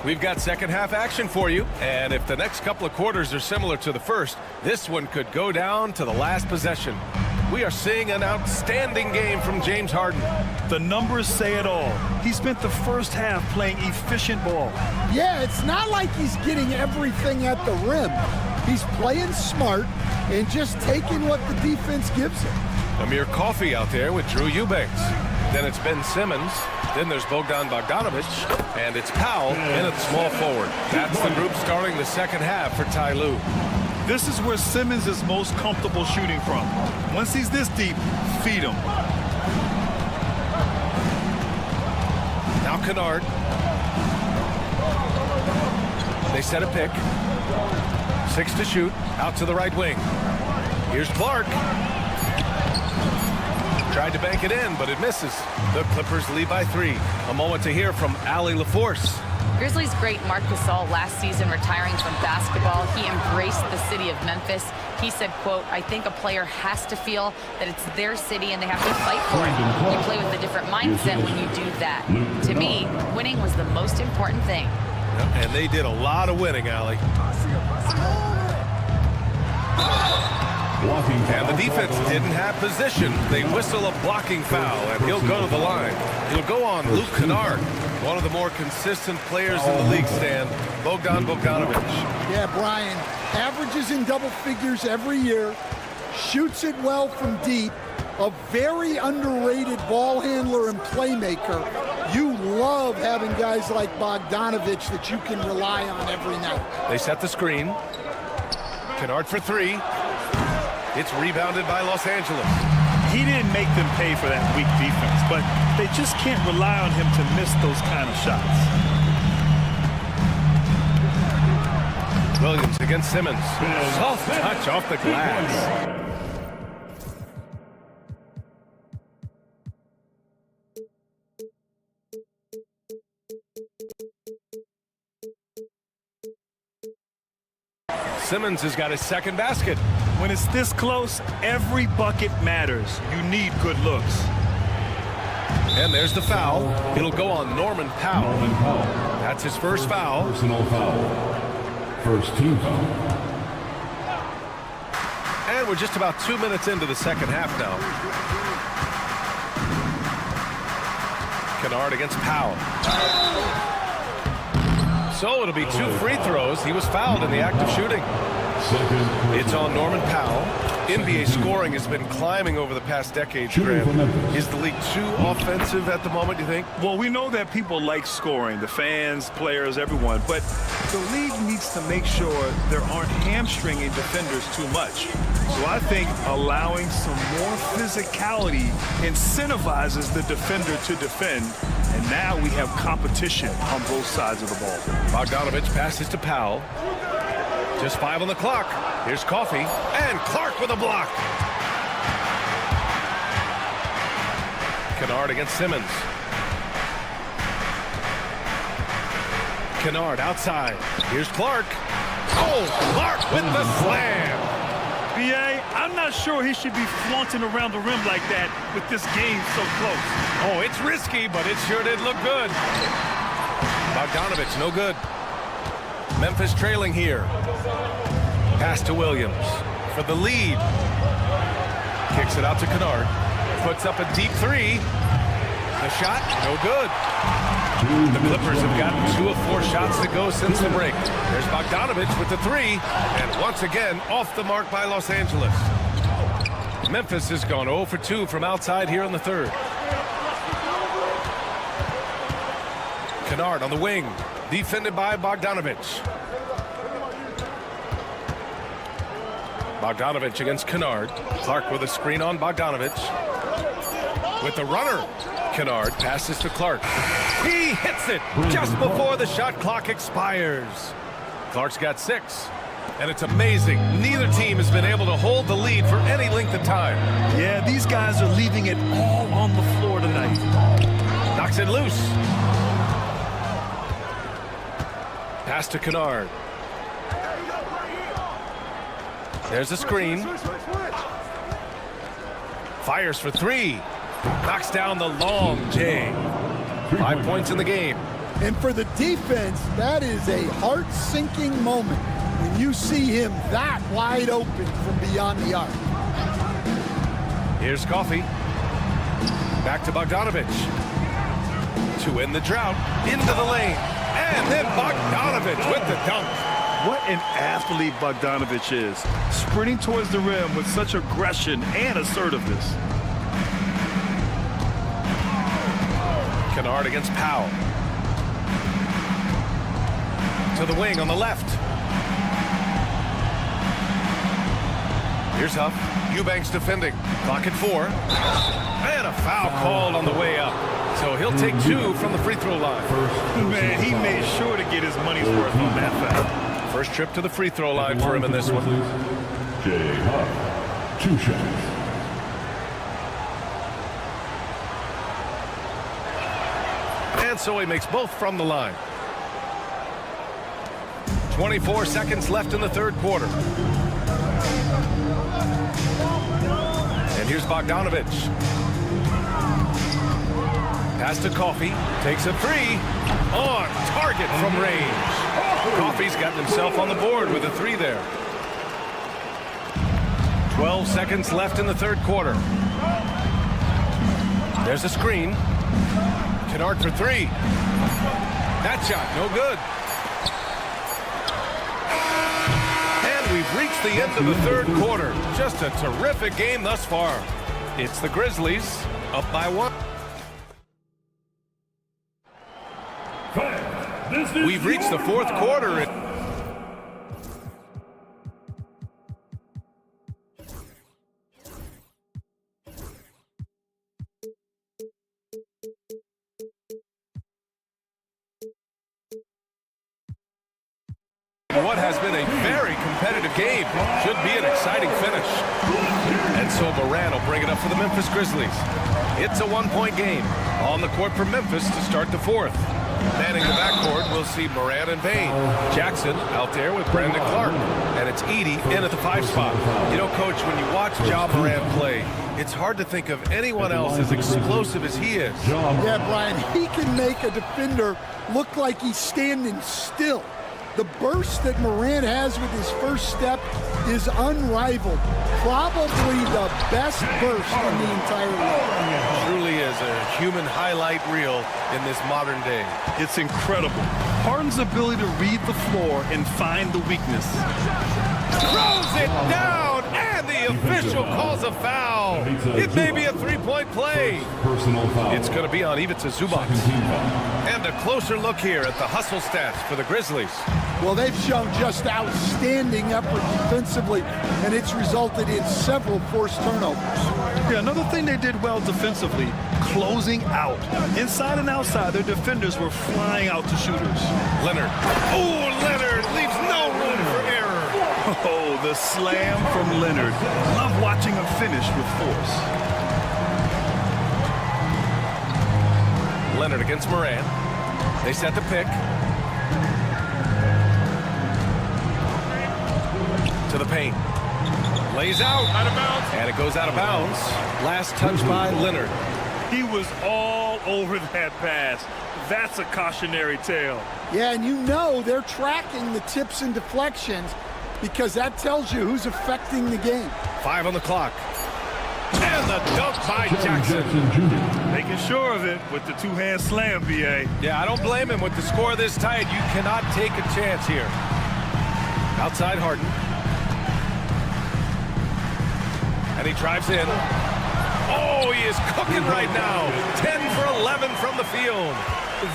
We've got second half action for you, and if the next couple of quarters are similar to the first, this one could go down to the last possession. We are seeing an outstanding game from James Harden. The numbers say it all. He spent the first half playing efficient ball. Yeah, it's not like he's getting everything at the rim. He's playing smart and just taking what the defense gives him. Amir Coffey out there with Drew Eubanks. Then it's Ben Simmons. Then there's Bogdan Bogdanovic. And it's Powell in at small forward. That's the group starting the second half for Ty Lue. This is where Simmons is most comfortable shooting from. Once he's this deep, feed him. Now Kennard. They set a pick. 6 to shoot. Out to the right wing. Here's Clark. Tried to bank it in, but it misses. The Clippers lead by 3. A moment to hear from Allie LaForce. Grizzlies great Marc Gasol last season retiring from basketball. He embraced the city of Memphis. He said, quote, I think a player has to feel that it's their city and they have to fight for it. You play with a different mindset when you do that. To me, winning was the most important thing. And they did a lot of winning, Allie. And the defense didn't have position. They whistle a blocking foul, and he'll go to the line. He'll go on Luke Kennard, one of the more consistent players in the league, Stan. Bogdan Bogdanovic. Yeah, Brian, averages in double figures every year, shoots it well from deep, a very underrated ball handler and playmaker. You love having guys like Bogdanovic that you can rely on every night. They set the screen. Kennard for 3. It's rebounded by Los Angeles. He didn't make them pay for that weak defense, but they just can't rely on him to miss those kind of shots. Williams against Simmons. Soft touch off the glass. Simmons has got his second basket. When it's this close, every bucket matters. You need good looks. And there's the foul. It'll go on Norman Powell. That's his first foul. Personal foul. First team foul. And we're just about 2 minutes into the second half now. Kennard against Powell. So it'll be 2 free throws. He was fouled in the act of shooting. It's on Norman Powell. NBA scoring has been climbing over the past decade, Graham. Is the league too offensive at the moment, do you think? Well, we know that people like scoring, the fans, players, everyone, but the league needs to make sure there aren't hamstringing defenders too much. So I think allowing some more physicality incentivizes the defender to defend, and now we have competition on both sides of the ball. Bogdanovic passes to Powell. Just 5 on the clock. Here's Coffey, and Clark with a block. Kennard against Simmons. Kennard outside. Here's Clark. Oh, Clark with the slam. B.A., I'm not sure he should be flaunting around the rim like that with this game so close. Oh, it's risky, but it sure did look good. Bogdanovic, no good. Memphis trailing here. Pass to Williams for the lead. Kicks it out to Kennard. Puts up a deep 3. The shot, no good. The Clippers have gotten 2 of 4 shots to go since the break. There's Bogdanovic with the 3. And once again, off the mark by Los Angeles. Memphis has gone 0 for 2 from outside here in the third. Kennard on the wing. Defended by Bogdanovic. Bogdanovic against Kennard. Clark with a screen on Bogdanovic. With the runner. Kennard passes to Clark. He hits it just before the shot clock expires. Clark's got 6. And it's amazing. Neither team has been able to hold the lead for any length of time. Yeah, these guys are leaving it all on the floor tonight. Knocks it loose. Pass to Kennard. There's a screen. Fires for 3. Knocks down the long J. 5 points in the game. And for the defense, that is a heart-sinking moment when you see him that wide open from beyond the arc. Here's Coffee. Back to Bogdanovich. To end the drought. Into the lane. And then Bogdanovich with the dunk. What an athlete Bogdanovich is. Sprinting towards the rim with such aggression and assertiveness. Kennard against Powell. To the wing on the left. Here's Huff. Eubanks defending. Clock at 4. And a foul called on the way up. So he'll take 2 from the free throw line. Man, he made sure to get his money's worth on that foul. First trip to the free throw line for him in this one. Jay Huff, 2 shots. And so he makes both from the line. 24 seconds left in the third quarter. And here's Bogdanovich. Pass to Coffee. Takes a 3. On target from range. Coffee's gotten himself on the board with a 3 there. 12 seconds left in the third quarter. There's a screen. Kennard for 3. That shot, no good. And we've reached the end of the third quarter. Just a terrific game thus far. It's the Grizzlies up by 1. We've reached the fourth quarter. What has been a very competitive game. Should be an exciting finish. And so Moran will bring it up for the Memphis Grizzlies. It's a 1-point game. On the court for Memphis to start the fourth. Manning the backcourt, we'll see Moran and Payne. Jackson out there with Brandon Clark. And it's Edey in at the 5 spot. You know, Coach, when you watch Ja Moran play, it's hard to think of anyone else as explosive as he is. Yeah, Brian, he can make a defender look like he's standing still. The burst that Moran has with his first step is unrivaled. Probably the best burst in the entire league. Truly is a human highlight reel in this modern day. It's incredible. Harden's ability to read the floor and find the weakness. Throws it down, and the official calls a foul. It may be a 3-point play. Personal foul. It's going to be on Ivica Zubac. And a closer look here at the hustle stats for the Grizzlies. Well, they've shown just outstanding effort defensively, and it's resulted in several forced turnovers. Yeah, another thing they did well defensively, closing out. Inside and outside, their defenders were flying out to shooters. Leonard. Oh, Leonard leaves no room for error. Oh, the slam from Leonard. Love watching him finish with force. Leonard against Moran. They set the pick. To the paint. Lays out of bounds. And it goes out of bounds. Last touch by Leonard. He was all over that pass. That's a cautionary tale. Yeah, and you know they're tracking the tips and deflections because that tells you who's affecting the game. 5 on the clock. And the dunk by Jackson. Making sure of it with the 2-hand slam, B.A. Yeah, I don't blame him with the score this tight. You cannot take a chance here. Outside Harden. And he drives in. Oh, he is cooking right now. 10 for 11 from the field.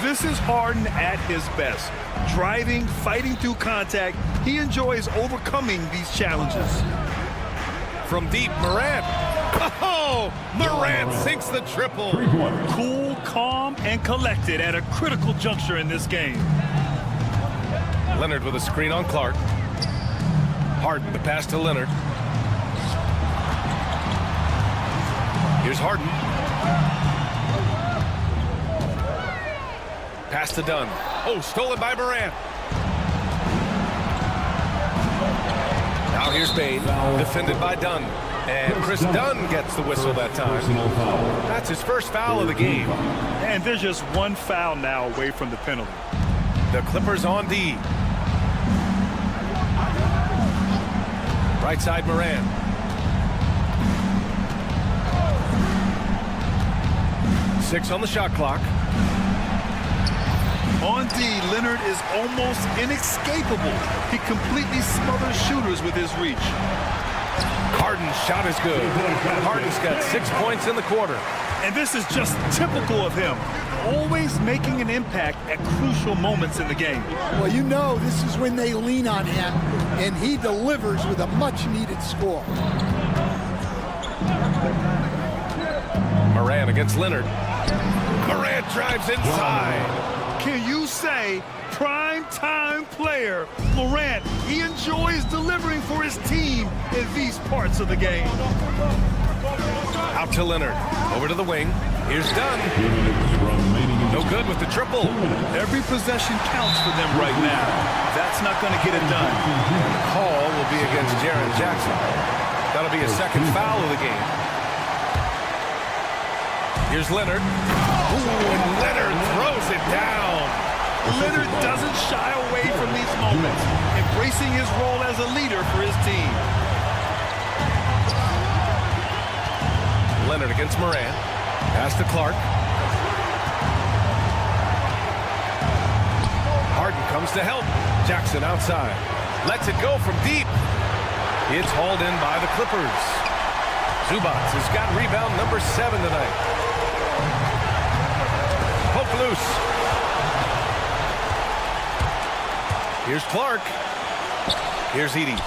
This is Harden at his best. Driving, fighting through contact. He enjoys overcoming these challenges. From deep, Morant. Oh, Morant sinks the triple. Cool, calm, and collected at a critical juncture in this game. Leonard with a screen on Clark. Harden, the pass to Leonard. Here's Harden. Pass to Dunn. Oh, stolen by Morant. Now here's Payne, defended by Dunn. And Chris Dunn gets the whistle that time. That's his first foul of the game. And there's just one foul now away from the penalty. The Clippers on D. Right side Moran. 6 on the shot clock. On D, Leonard is almost inescapable. He completely smothers shooters with his reach. Harden's shot is good. Harden's got 6 points in the quarter. And this is just typical of him. Always making an impact at crucial moments in the game. Well, you know this is when they lean on him, and he delivers with a much-needed score. Morant against Leonard. Morant drives inside. Can you say prime-time player Morant? He enjoys delivering for his team in these parts of the game. Out to Leonard. Over to the wing. Here's Dunn. No good with the triple. Every possession counts for them right now. That's not going to get it done. The call will be against Jaren Jackson. That'll be a second foul of the game. Here's Leonard. Ooh, and Leonard throws it down. Leonard doesn't shy away from these moments, embracing his role as a leader for his team. Leonard against Morant. Pass to Clark. Harden comes to help. Jackson outside. Lets it go from deep. It's hauled in by the Clippers. Zubac has got rebound number 7 tonight. Poke loose. Here's Clark. Here's Edey.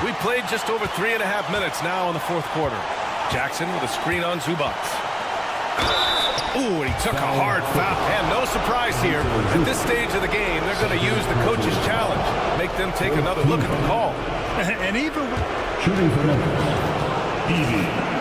We played just over 3.5 minutes now in the fourth quarter. Jackson with a screen on Zubac. Ooh, and he took a hard foul. And no surprise here. At this stage of the game, they're going to use the coach's challenge. Make them take another look at the call. And even Shooting for Memphis. Edey.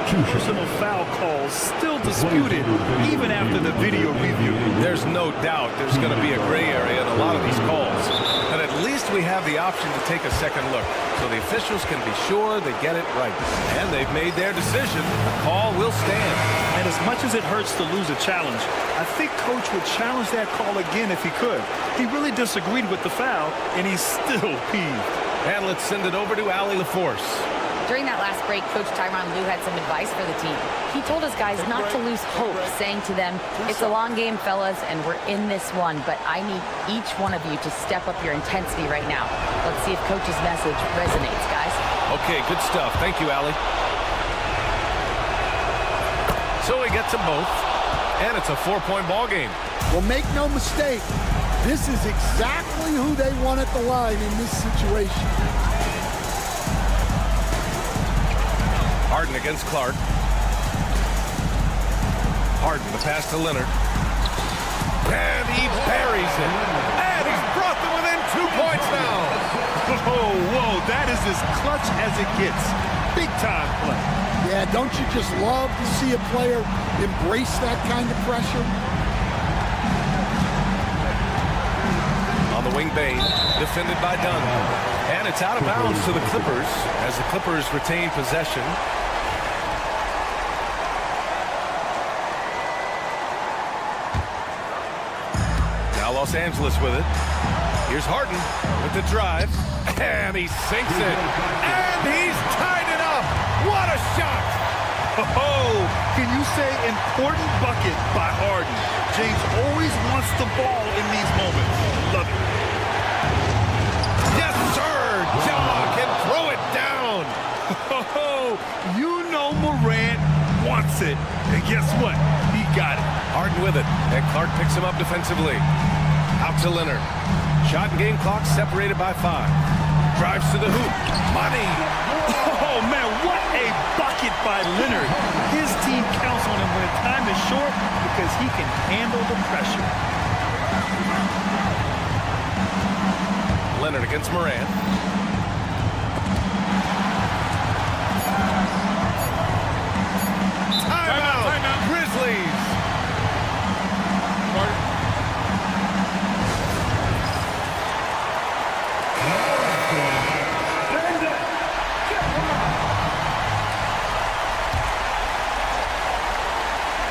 personal foul calls still disputed even after the video review. There's no doubt there's going to be a gray area in a lot of these calls. But at least we have the option to take a second look, so the officials can be sure they get it right. And they've made their decision. The call will stand. And as much as it hurts to lose a challenge, I think Coach would challenge that call again if he could. He really disagreed with the foul, and he's still peeved. And let's send it over to Allie LaForce. During that last break, Coach Tyronn Lue had some advice for the team. He told his guys not to lose hope, saying to them, it's a long game, fellas, and we're in this one, but I need each one of you to step up your intensity right now. Let's see if Coach's message resonates, guys. Okay, good stuff. Thank you, Allie. So he gets them both, and it's a 4-point ball game. Well, make no mistake, this is exactly who they want at the line in this situation. Harden against Clark. Harden, the pass to Leonard. And he buries it. And he's brought them within 2 points now. Whoa, that is as clutch as it gets. Big time play. Yeah, don't you just love to see a player embrace that kind of pressure? On the wing, Bain, defended by Dunn. And it's out of bounds to the Clippers as the Clippers retain possession. Now Los Angeles with it. Here's Harden with the drive. And he sinks it. And he's tied it up. What a shot. Oh, can you say important bucket by Harden? James always wants the ball in these moments. Love it. Yes, sir. Ja can throw it down. Oh, you know Morant wants it. And guess what? He got it. Harden with it. And Clark picks him up defensively. Out to Leonard. Shot and game clock separated by 5. Drives to the hoop. Money. Oh, man, what a bucket by Leonard. His team counts on him when time is short because he can handle the pressure. Leonard against Morant. Timeout. Grizzlies.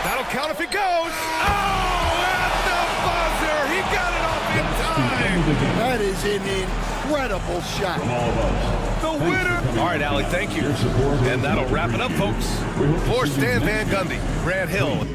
That'll count if it goes. Oh, at the buzzer. He got it off in time. That is an incredible shot. the winner. All right, Allie, thank you. And that'll wrap it up, folks. For Stan Van Gundy, Grant Hill.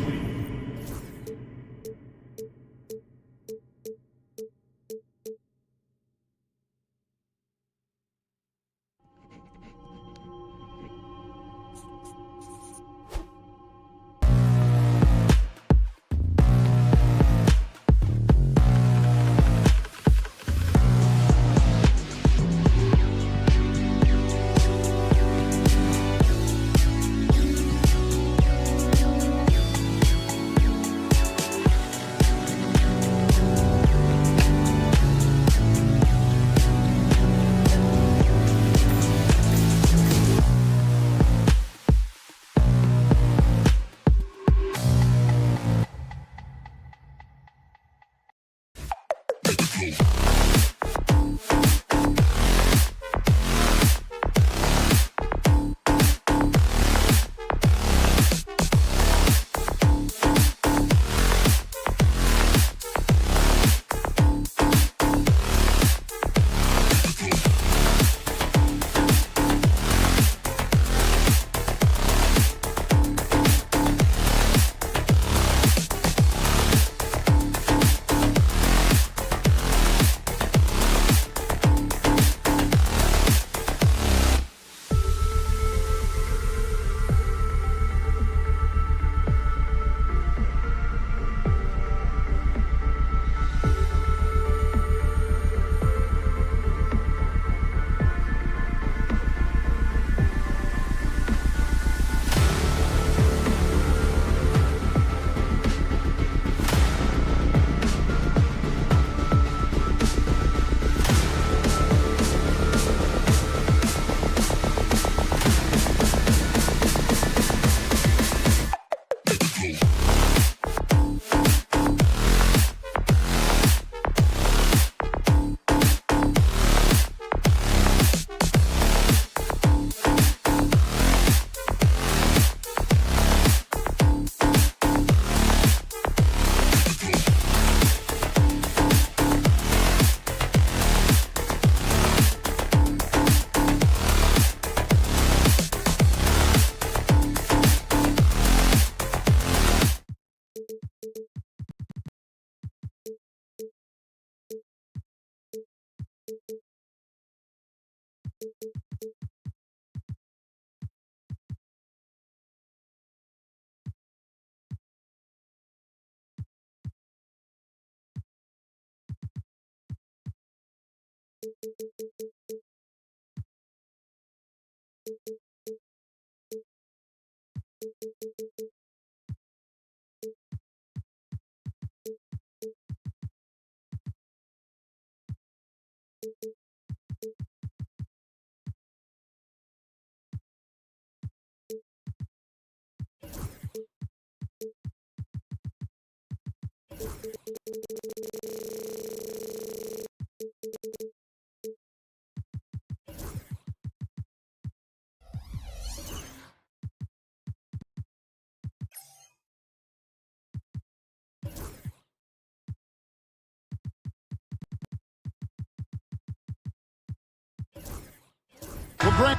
Will bring.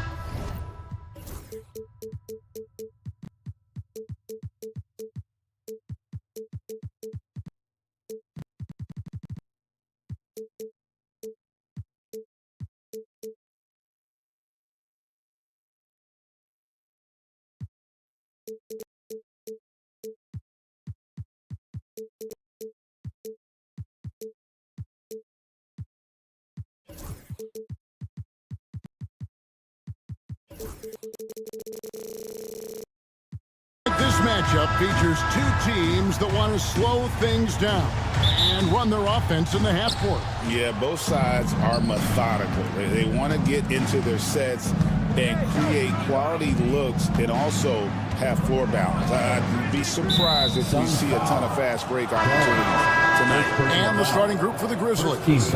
This matchup features two teams that want to slow things down and run their offense in the half court. Yeah, both sides are methodical. They want to get into their sets and create quality looks and also have floor balance. I'd be surprised if we see a ton of fast break opportunities tonight. And the starting group for the Grizzlies.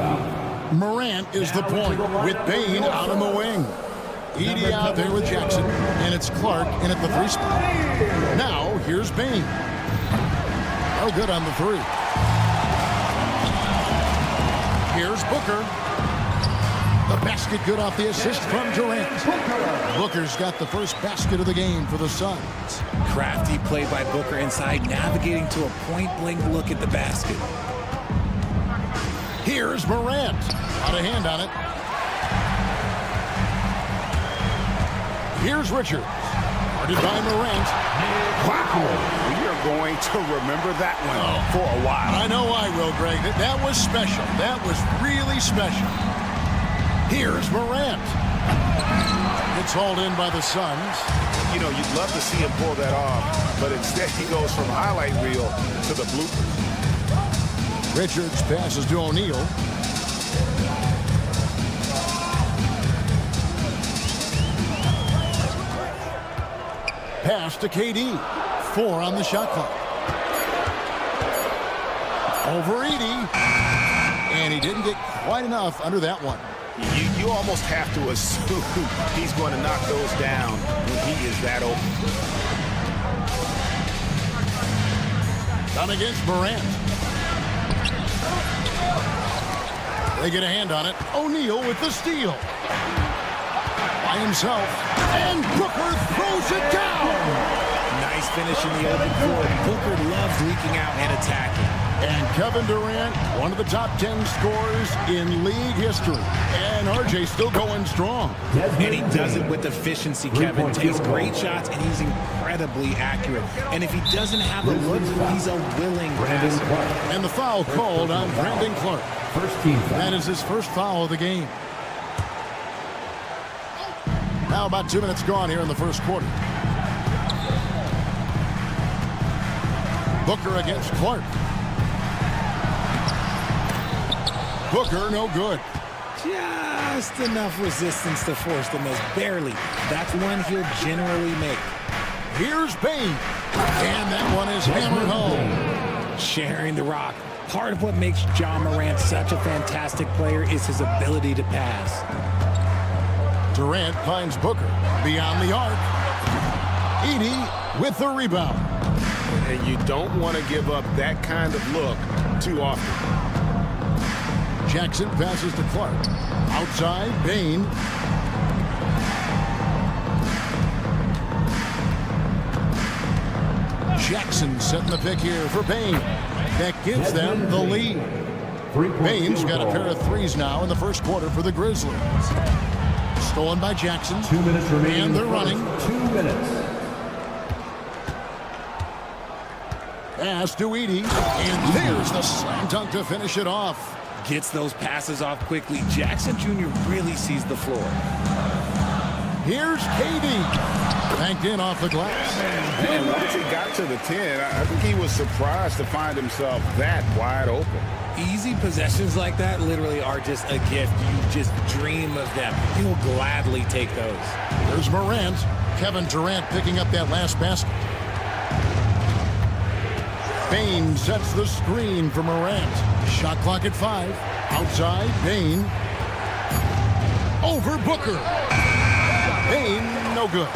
Morant is the point with Bain out on the wing. Edie out there with Jackson, and it's Clark in at the three spot. Now, here's Bain. Oh, good on the three. Here's Booker. The basket good off the assist from Durant. Booker's got the first basket of the game for the Suns. Crafty play by Booker inside, navigating to a point-blank look at the basket. Here's Morant. Out of hand on it. Here's Richards. Guarded by Morant. Wow. We are going to remember that one for a while. I know I will, Greg. That was special. That was really special. Here's Morant. It's hauled in by the Suns. You know, you'd love to see him pull that off, but instead he goes from highlight reel to the bloopers. Richards passes to O'Neal. Pass to KD. 4 on the shot clock. Over Edey. And he didn't get quite enough under that one. You almost have to assume he's going to knock those down when he is that open. Done against Morant. They get a hand on it. O'Neal with the steal. By himself. And Booker throws it down. Nice finish in the open court. Booker loves leaking out and attacking. And Kevin Durant, one of the top 10 scorers in league history. And RJ still going strong. And he does it with efficiency, Kevin. Takes great shots, and he's incredibly accurate. And if he doesn't have a look, he's a willing participant. And the foul called on Brandon Clark. That is his first foul of the game. Now about 2 minutes gone here in the first quarter. Booker against Clark. Booker, no good. Just enough resistance to force the miss. Barely. That's one he'll generally make. Here's Bane. And that one is hammered home. Sharing the rock. Part of what makes Ja Morant such a fantastic player is his ability to pass. Durant finds Booker beyond the arc. Edey with the rebound. And you don't want to give up that kind of look too often. Jackson passes to Clark. Outside, Bane. Jackson setting the pick here for Bane. That gives them the lead. Bane's got a pair of threes now in the first quarter for the Grizzlies. Stolen by Jackson. 2 minutes remaining. And they're running. 2 minutes. Pass to Edey. And there's the slam dunk to finish it off. Gets those passes off quickly. Jackson Jr. really sees the floor. Here's KD. Banked in off the glass. And once he got to the 10, I think he was surprised to find himself that wide open. Easy possessions like that literally are just a gift. You just dream of them. He will gladly take those. There's Morant. Kevin Durant picking up that last basket. Bane sets the screen for Morant. Shot clock at 5. Outside, Bane. Over Booker. Bane, no good.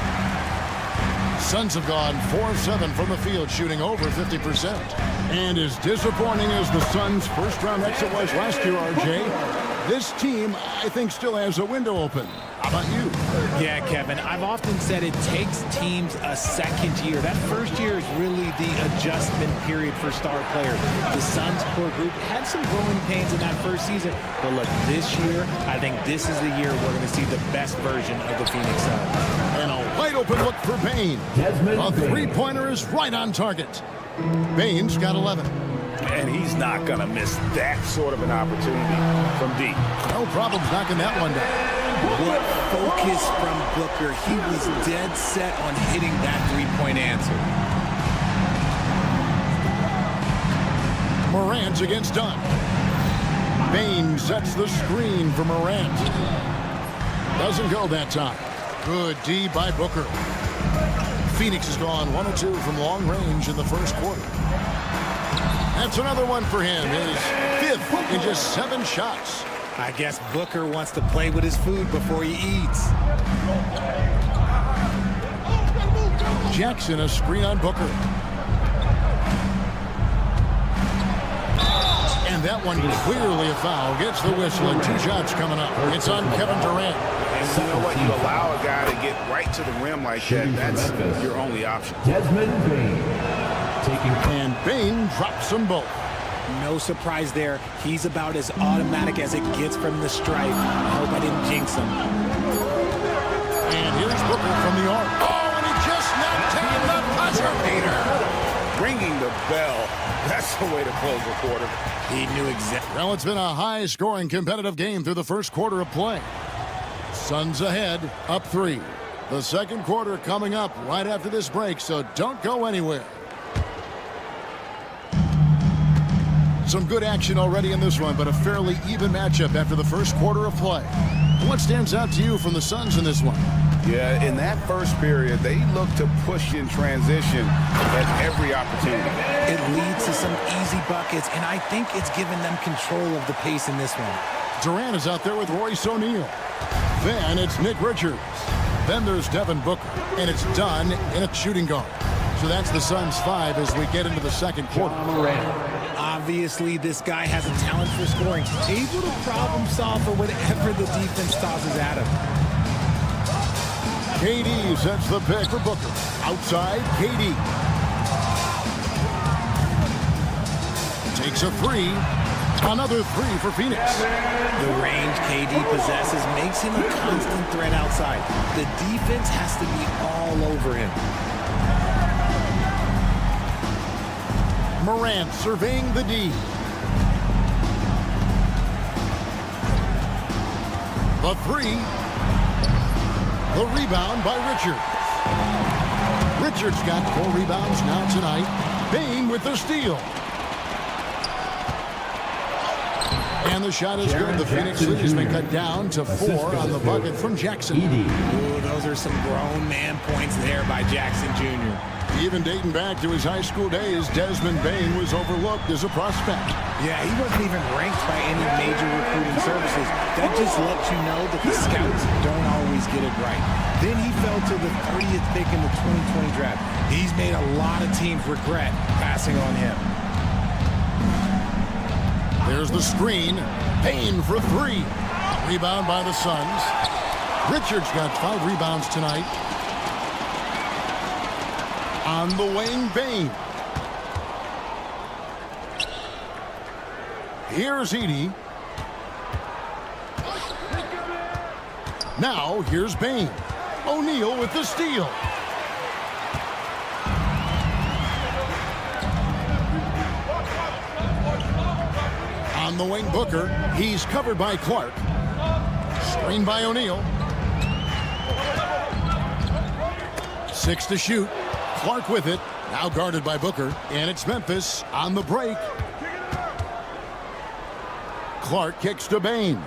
Suns have gone 4-7 from the field, shooting over 50%. And as disappointing as the Suns' first-round exit was last year, RJ, this team, I think, still has a window open. How about you? Yeah, Kevin, I've often said it takes teams a second year. That first year is really the adjustment period for star players. The Suns core group had some growing pains in that first season. But look, this year, I think this is the year we're going to see the best version of the Phoenix Suns. And a wide-open look for Bane. A three-pointer is right on target. Bane's got 11. And he's not going to miss that sort of an opportunity from deep. No problems knocking that one down. What focus from Booker. He was dead set on hitting that three-point answer. Morant against Dunn. Bane sets the screen for Morant. Doesn't go that time. Good D by Booker. Phoenix has gone 1 of 2 from long range in the first quarter. That's another one for him. His 5th in just 7 shots. I guess Booker wants to play with his food before he eats. Jackson, a screen on Booker. And And that one clearly a foul. Gets the whistle and 2 shots coming up. It's on Kevin Durant. And you know what? You allow a guy to get right to the rim like that. That's your only option. Desmond Bain. And Bain drops them both. No surprise there. He's about as automatic as it gets from the stripe. I hope I didn't jinx him. And here's Booker from the arc. Oh, and he just knocked down the buzzer beater. Ringing the bell. That's the way to close the quarter. He knew exactly. Well, it's been a high-scoring competitive game through the first quarter of play. Suns ahead, up 3. The second quarter coming up right after this break, so don't go anywhere. Some good action already in this one, but a fairly even matchup after the first quarter of play. What stands out to you from the Suns in this one? Yeah, in that first period, they look to push in transition at every opportunity. It leads to some easy buckets, and I think it's given them control of the pace in this one. Durant is out there with Royce O'Neal. Then it's Nick Richards. Then there's Devin Booker, and it's done in a shooting guard. So that's the Suns 5 as we get into the second quarter. Obviously, this guy has a talent for scoring, able to problem solve for whatever the defense tosses at him. KD sets the pick for Booker. Outside, KD. Takes a 3. Another 3 for Phoenix. The range KD possesses makes him a constant threat outside. The defense has to be all over him. Morant surveying the D. The 3. The rebound by Richards. Richards got 4 rebounds now tonight. Bain with the steal. And the shot is good. The Phoenix lead has been cut down to 4 on the bucket from Jackson. Ooh, those are some grown man points there by Jackson Jr. Even dating back to his high school days, Desmond Bain was overlooked as a prospect. Yeah, he wasn't even ranked by any major recruiting services. That just lets you know that the scouts don't always get it right. Then he fell to the 30th pick in the 2020 draft. He's made a lot of teams regret passing on him. There's the screen. Bain for 3. Rebound by the Suns. Richards got 5 rebounds tonight. On the wing, Bain. Here's Edey. Now, here's Bain. O'Neal with the steal. On the wing, Booker. He's covered by Clark. Screen by O'Neal. 6 to shoot. Clark with it. Now guarded by Booker. And it's Memphis on the break. Clark kicks to Bain.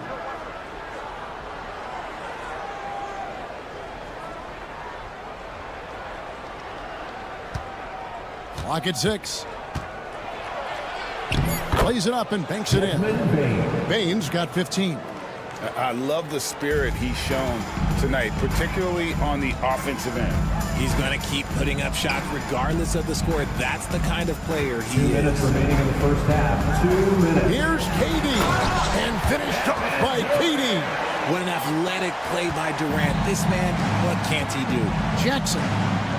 Clock at 6. Plays it up and banks it in. Bain's got 15. I love the spirit he's shown tonight, particularly on the offensive end. He's going to keep putting up shots regardless of the score. That's the kind of player he 2 minutes is. remaining in the first half. 2 minutes. Here's KD. And finished off by KD. What an athletic play by Durant. This man, what can't he do? Jackson.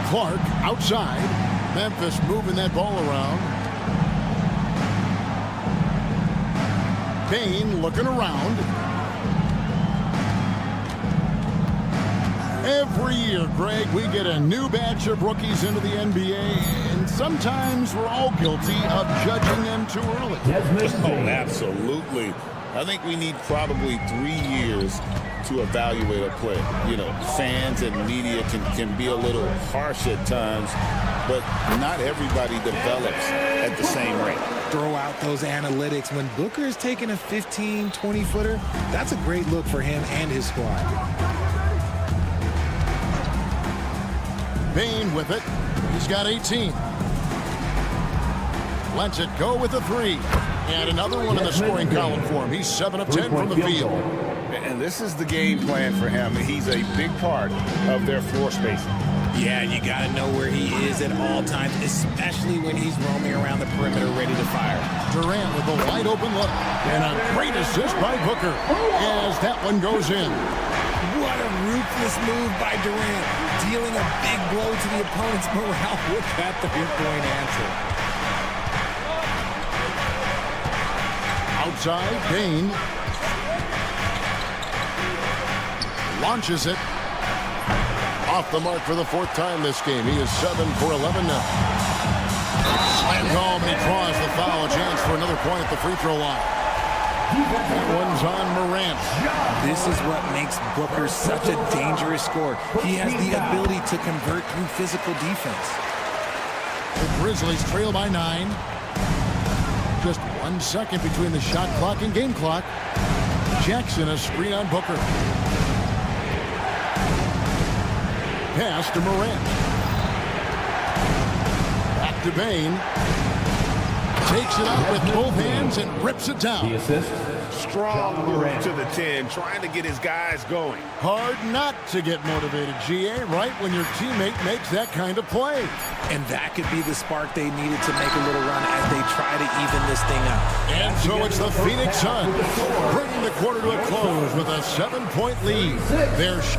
Clark outside. Memphis moving that ball around. Bain looking around. Every year, Greg, we get a new batch of rookies into the NBA, and sometimes we're all guilty of judging them too early. Oh, absolutely. I think we need probably 3 years to evaluate a player. You know, fans and media can be a little harsh at times, but not everybody develops at the same rate. Throw out those analytics. When Booker is taking a 15, 20-footer, that's a great look for him and his squad. Bain with it. He's got 18. Lets it go with a 3. And another one in the scoring column for him. He's 7 of 10 from the field. And this is the game plan for him. He's a big part of their floor spacing. Yeah, you got to know where he is at all times, especially when he's roaming around the perimeter ready to fire. Durant with a wide open look. And a great assist by Booker as that one goes in. What a ruthless move by Durant, dealing a big blow to the opponent's morale with that three-point answer. Outside, Payne launches it. Off the mark for the fourth time this game. He is 7 for 11 now. Slammed home, and he draws the foul. A chance for another point at the free throw line. That one's on Morant. This is what makes Booker such a dangerous scorer. He has the ability to convert through physical defense. The Grizzlies trail by 9. Just 1 second between the shot clock and game clock. Jackson, a screen on Booker. Pass to Morant. Back to Payne. Takes it out with both hands and rips it down. The assist. Strong move to the 10, trying to get his guys going. Hard not to get motivated, GA, right when your teammate makes that kind of play. And that could be the spark they needed to make a little run as they try to even this thing up. And so it's the Phoenix Suns bringing the quarter to a close with a 7-point lead.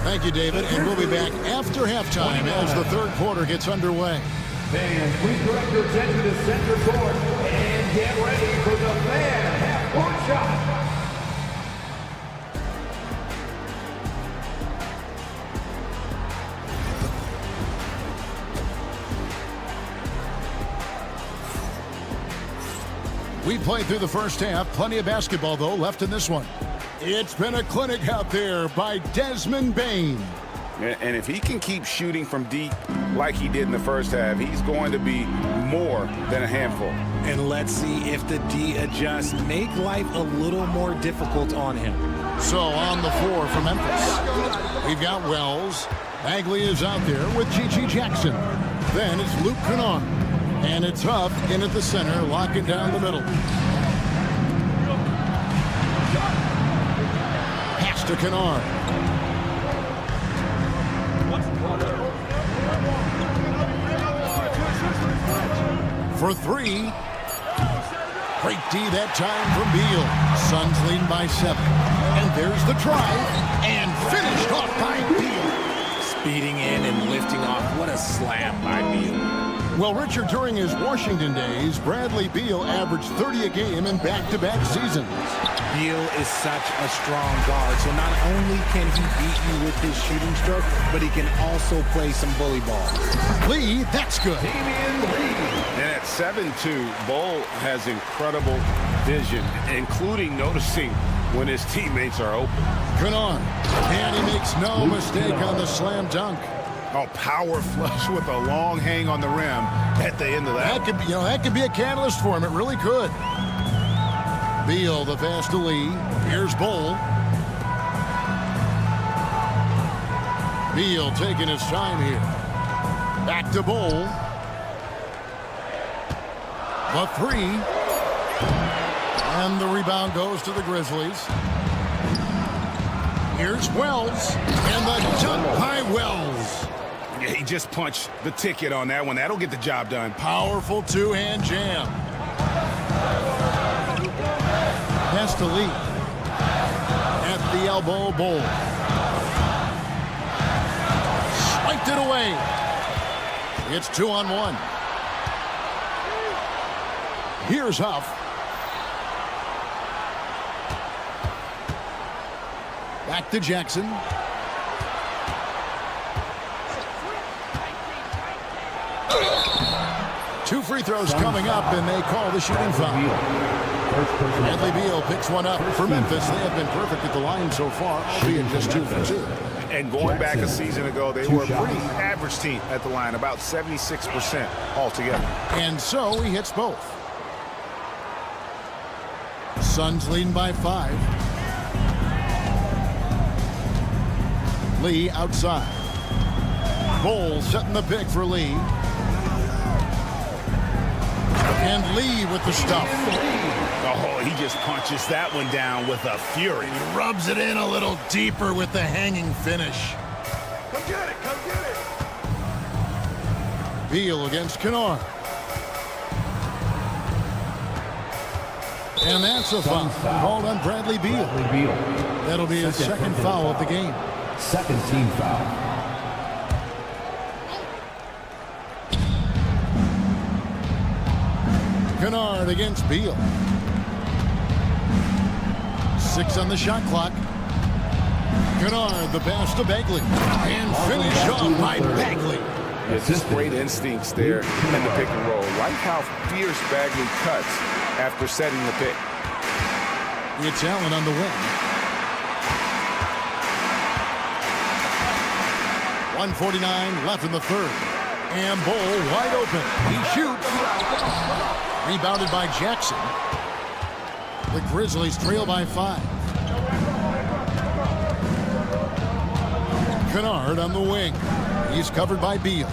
Thank you, David, and we'll be back after halftime as the third quarter gets underway. Fans, please direct your attention to center court and get ready for the fan half-court shot. We played through the first half. Plenty of basketball, though, left in this one. It's been a clinic out there by Desmond Bane. And if he can keep shooting from deep like he did in the first half, he's going to be more than a handful. And let's see if the D adjusts, make life a little more difficult on him. So on the floor for Memphis, we've got Wells. Bagley is out there with GG Jackson. Then it's Luke Kennard. And it's Huff in at the center, locking down the middle. Pass to Kennard. For 3. Great D that time from Beal. Suns leading by 7. And there's the drive. And finished off by Beal. Speeding in and lifting off. What a slam by Beal. Well, Richard, during his Washington days, Bradley Beal averaged 30 a game in back-to-back seasons. Beal is such a strong guard, so not only can he beat you with his shooting stroke, but he can also play some bully ball. Lee, that's good. And at 7'2", Bull has incredible vision, including noticing when his teammates are open. Kennard, and he makes no mistake on the slam dunk. Oh, power flush with a long hang on the rim at the end of that. That could be a catalyst for him. It really could. Beal, the pass to Lee. Here's Bull. Beal taking his time here. Back to Bull. The 3. And the rebound goes to the Grizzlies. Here's Wells. And the dunk by Wells. Yeah, he just punched the ticket on that one. That'll get the job done. Powerful two-hand jam. Pass to Lee. At the elbow, Bull. Swiped it away. It's 2-on-1. Here's Huff. Back to Jackson. Two free throws coming up, and they call the shooting foul. Bradley Beal picks one up for Memphis. They have been perfect at the line so far, albeit just 2 for 2. And going back a season ago, they were a pretty average team at the line, about 76% altogether. And so he hits both. Suns leading by 5. Lee outside. Bull setting the pick for Lee. And Lee with the stuff. Oh, he just punches that one down with a fury. He rubs it in a little deeper with the hanging finish. Come get it, come get it. Beal against Kennard. And that's a foul called on Bradley Beal. That'll be his second foul of the game. Second team foul. Kennard against Beal. 6 on the shot clock. Kennard, the pass to Bagley. And finished off by Bagley. Yeah, just great instincts there in the pick and roll. Like how fierce Bagley cuts after setting the pick. It's Allen on the wing. 1:49 left in the third. And Bull wide open. He shoots. Rebounded by Jackson. The Grizzlies trail by 5. Kennard on the wing. He's covered by Beal.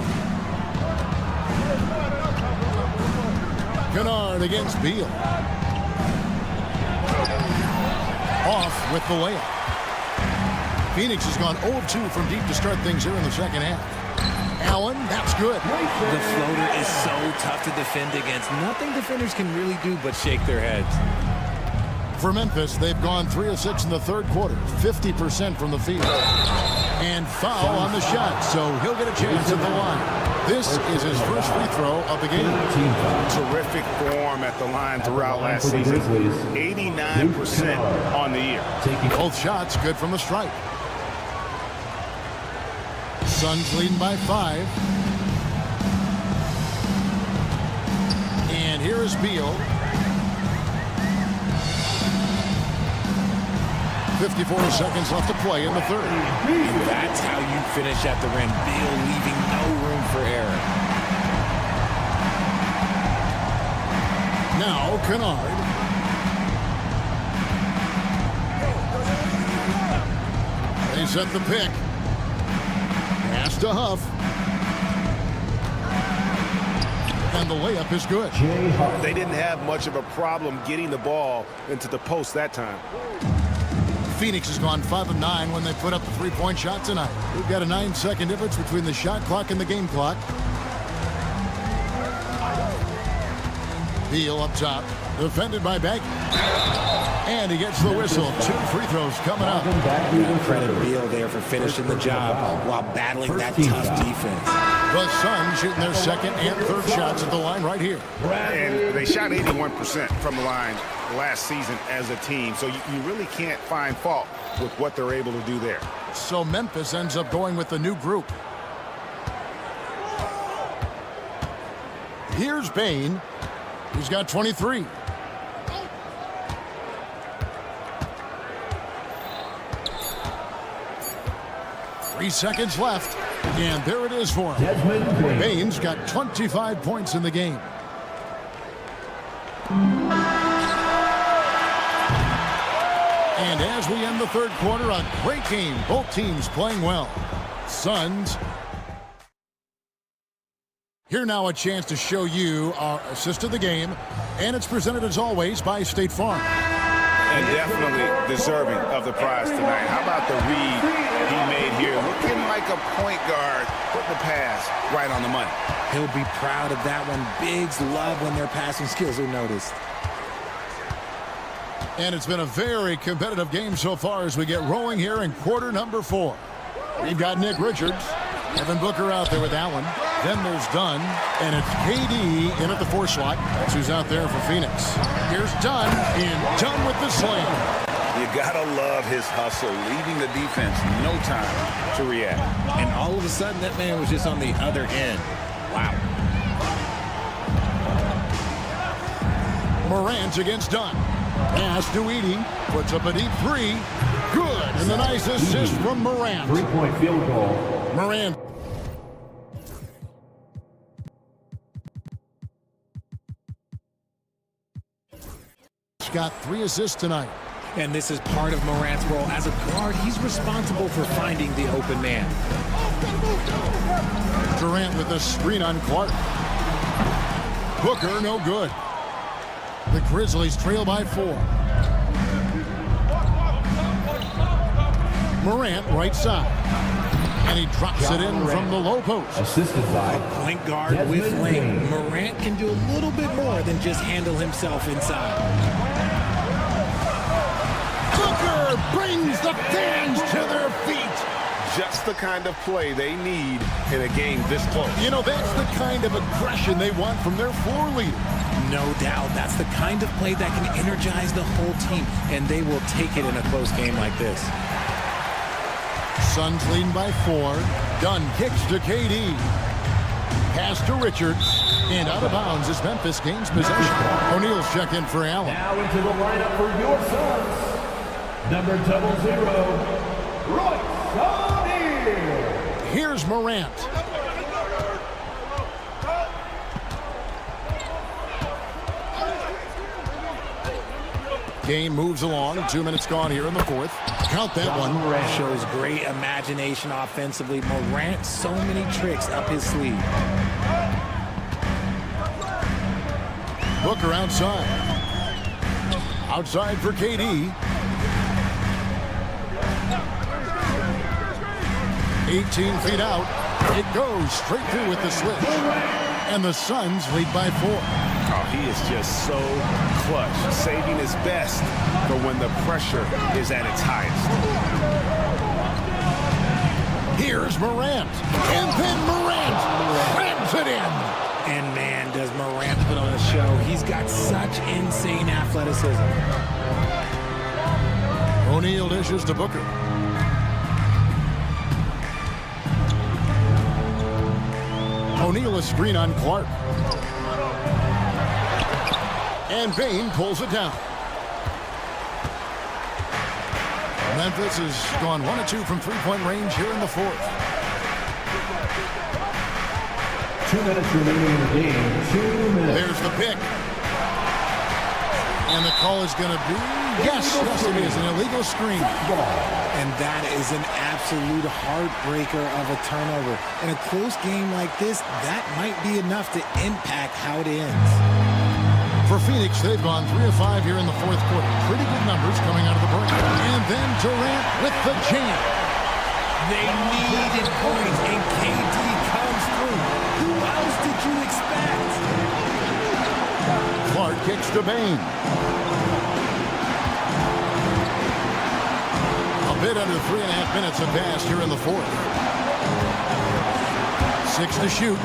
Kennard against Beal. Off with the layup. Phoenix has gone 0 of 2 from deep to start things here in the second half. Allen, that's good. The floater is so tough to defend against. Nothing defenders can really do but shake their heads. For Memphis, they've gone 3 of 6 in the third quarter, 50% from the field. And foul on the shot, so he'll get a chance at the line. This is his first free throw of the game. Terrific form at the line throughout last season. 89% on the year. Both shots good from the stripe. Suns leading by 5. And here is Beal. 54 seconds left to play in the third. And that's how you finish at the rim. Beal leaving no room for error. Now Kennard. They set the pick. Pass to Huff. And the layup is good. They didn't have much of a problem getting the ball into the post that time. Phoenix has gone 5 of 9 when they put up the three-point shot tonight. We've got a 9-second difference between the shot clock and the game clock. Beal up top, defended by Bagley. And he gets the whistle. 2 free throws coming up. Credit Beal there for finishing the job while battling that tough defense. The Suns shooting their second and third shots at the line right here. And they shot 81% from the line last season as a team, so you really can't find fault with what they're able to do there. So Memphis ends up going with the new group. Here's Bain. He's got 23. Three seconds left, and there it is for him. Bain's got 25 points in the game. And as we end the third quarter, a great game. Both teams playing well. Suns. Here now a chance to show you our assist of the game, and it's presented as always by State Farm. And definitely deserving of the prize tonight. How about the read he made here? Looking like a point guard, putting the pass right on the money. He'll be proud of that one. Bigs love when their passing skills are noticed. And it's been a very competitive game so far as we get rolling here in quarter number 4. We've got Nick Richards, Devin Booker out there with Allen. Then there's Dunn, and it's KD in at the 4 slot. That's who's out there for Phoenix. Here's Dunn, and Dunn with the slam. You gotta love his hustle, leaving the defense no time to react. And all of a sudden, that man was just on the other end. Wow. Morant against Dunn. Pass to Edey. Puts up a deep 3. Good. And the nice assist from Morant. 3-point field goal. Morant. Got 3 assists tonight. And this is part of Morant's role. As a guard, he's responsible for finding the open man. Durant with a screen on Clark. Booker, no good. The Grizzlies trail by 4. Morant, right side. And he drops it in from the low post. Assisted by Point guard with length. Morant can do a little bit more than just handle himself inside. Booker brings the fans to their feet. Just the kind of play they need in a game this close. You know, that's the kind of aggression they want from their floor leader. No doubt. That's the kind of play that can energize the whole team, and they will take it in a close game like this. Suns leading by 4. Dunn kicks to KD. Pass to Richards. And out of bounds as Memphis gains possession. O'Neal's check in for Allen. now into the lineup for your Suns. Number 00, Royce O'Neal. Here's Morant. Game moves along. 2 minutes gone here in the fourth. Count that one. Shows great imagination offensively. Morant, so many tricks up his sleeve. Booker outside. Outside for KD. 18 feet out. It goes straight through with the switch. And the Suns lead by 4. Oh, he is just so clutch, saving his best for when the pressure is at its highest. Here's Morant. And then Morant slams it in. And man, does Morant put on a show. He's got such insane athleticism. O'Neal dishes to Booker. O'Neal a screen on Clark. And Bain pulls it down. Memphis has gone 1 of 2 from three-point range here in the fourth. 2 minutes remaining in the game. 2 minutes. There's the pick. And the call is going to be, yes, it is, an illegal screen. And that is an absolute heartbreaker of a turnover. In a close game like this, that might be enough to impact how it ends. For Phoenix, they've gone 3 of 5 here in the fourth quarter. Pretty good numbers coming out of the break. And then Durant with the jam. They needed points, and KD comes through. Who else did you expect? Clark kicks to Bain. A bit under 3.5 minutes have passed here in the fourth. 6 to shoot.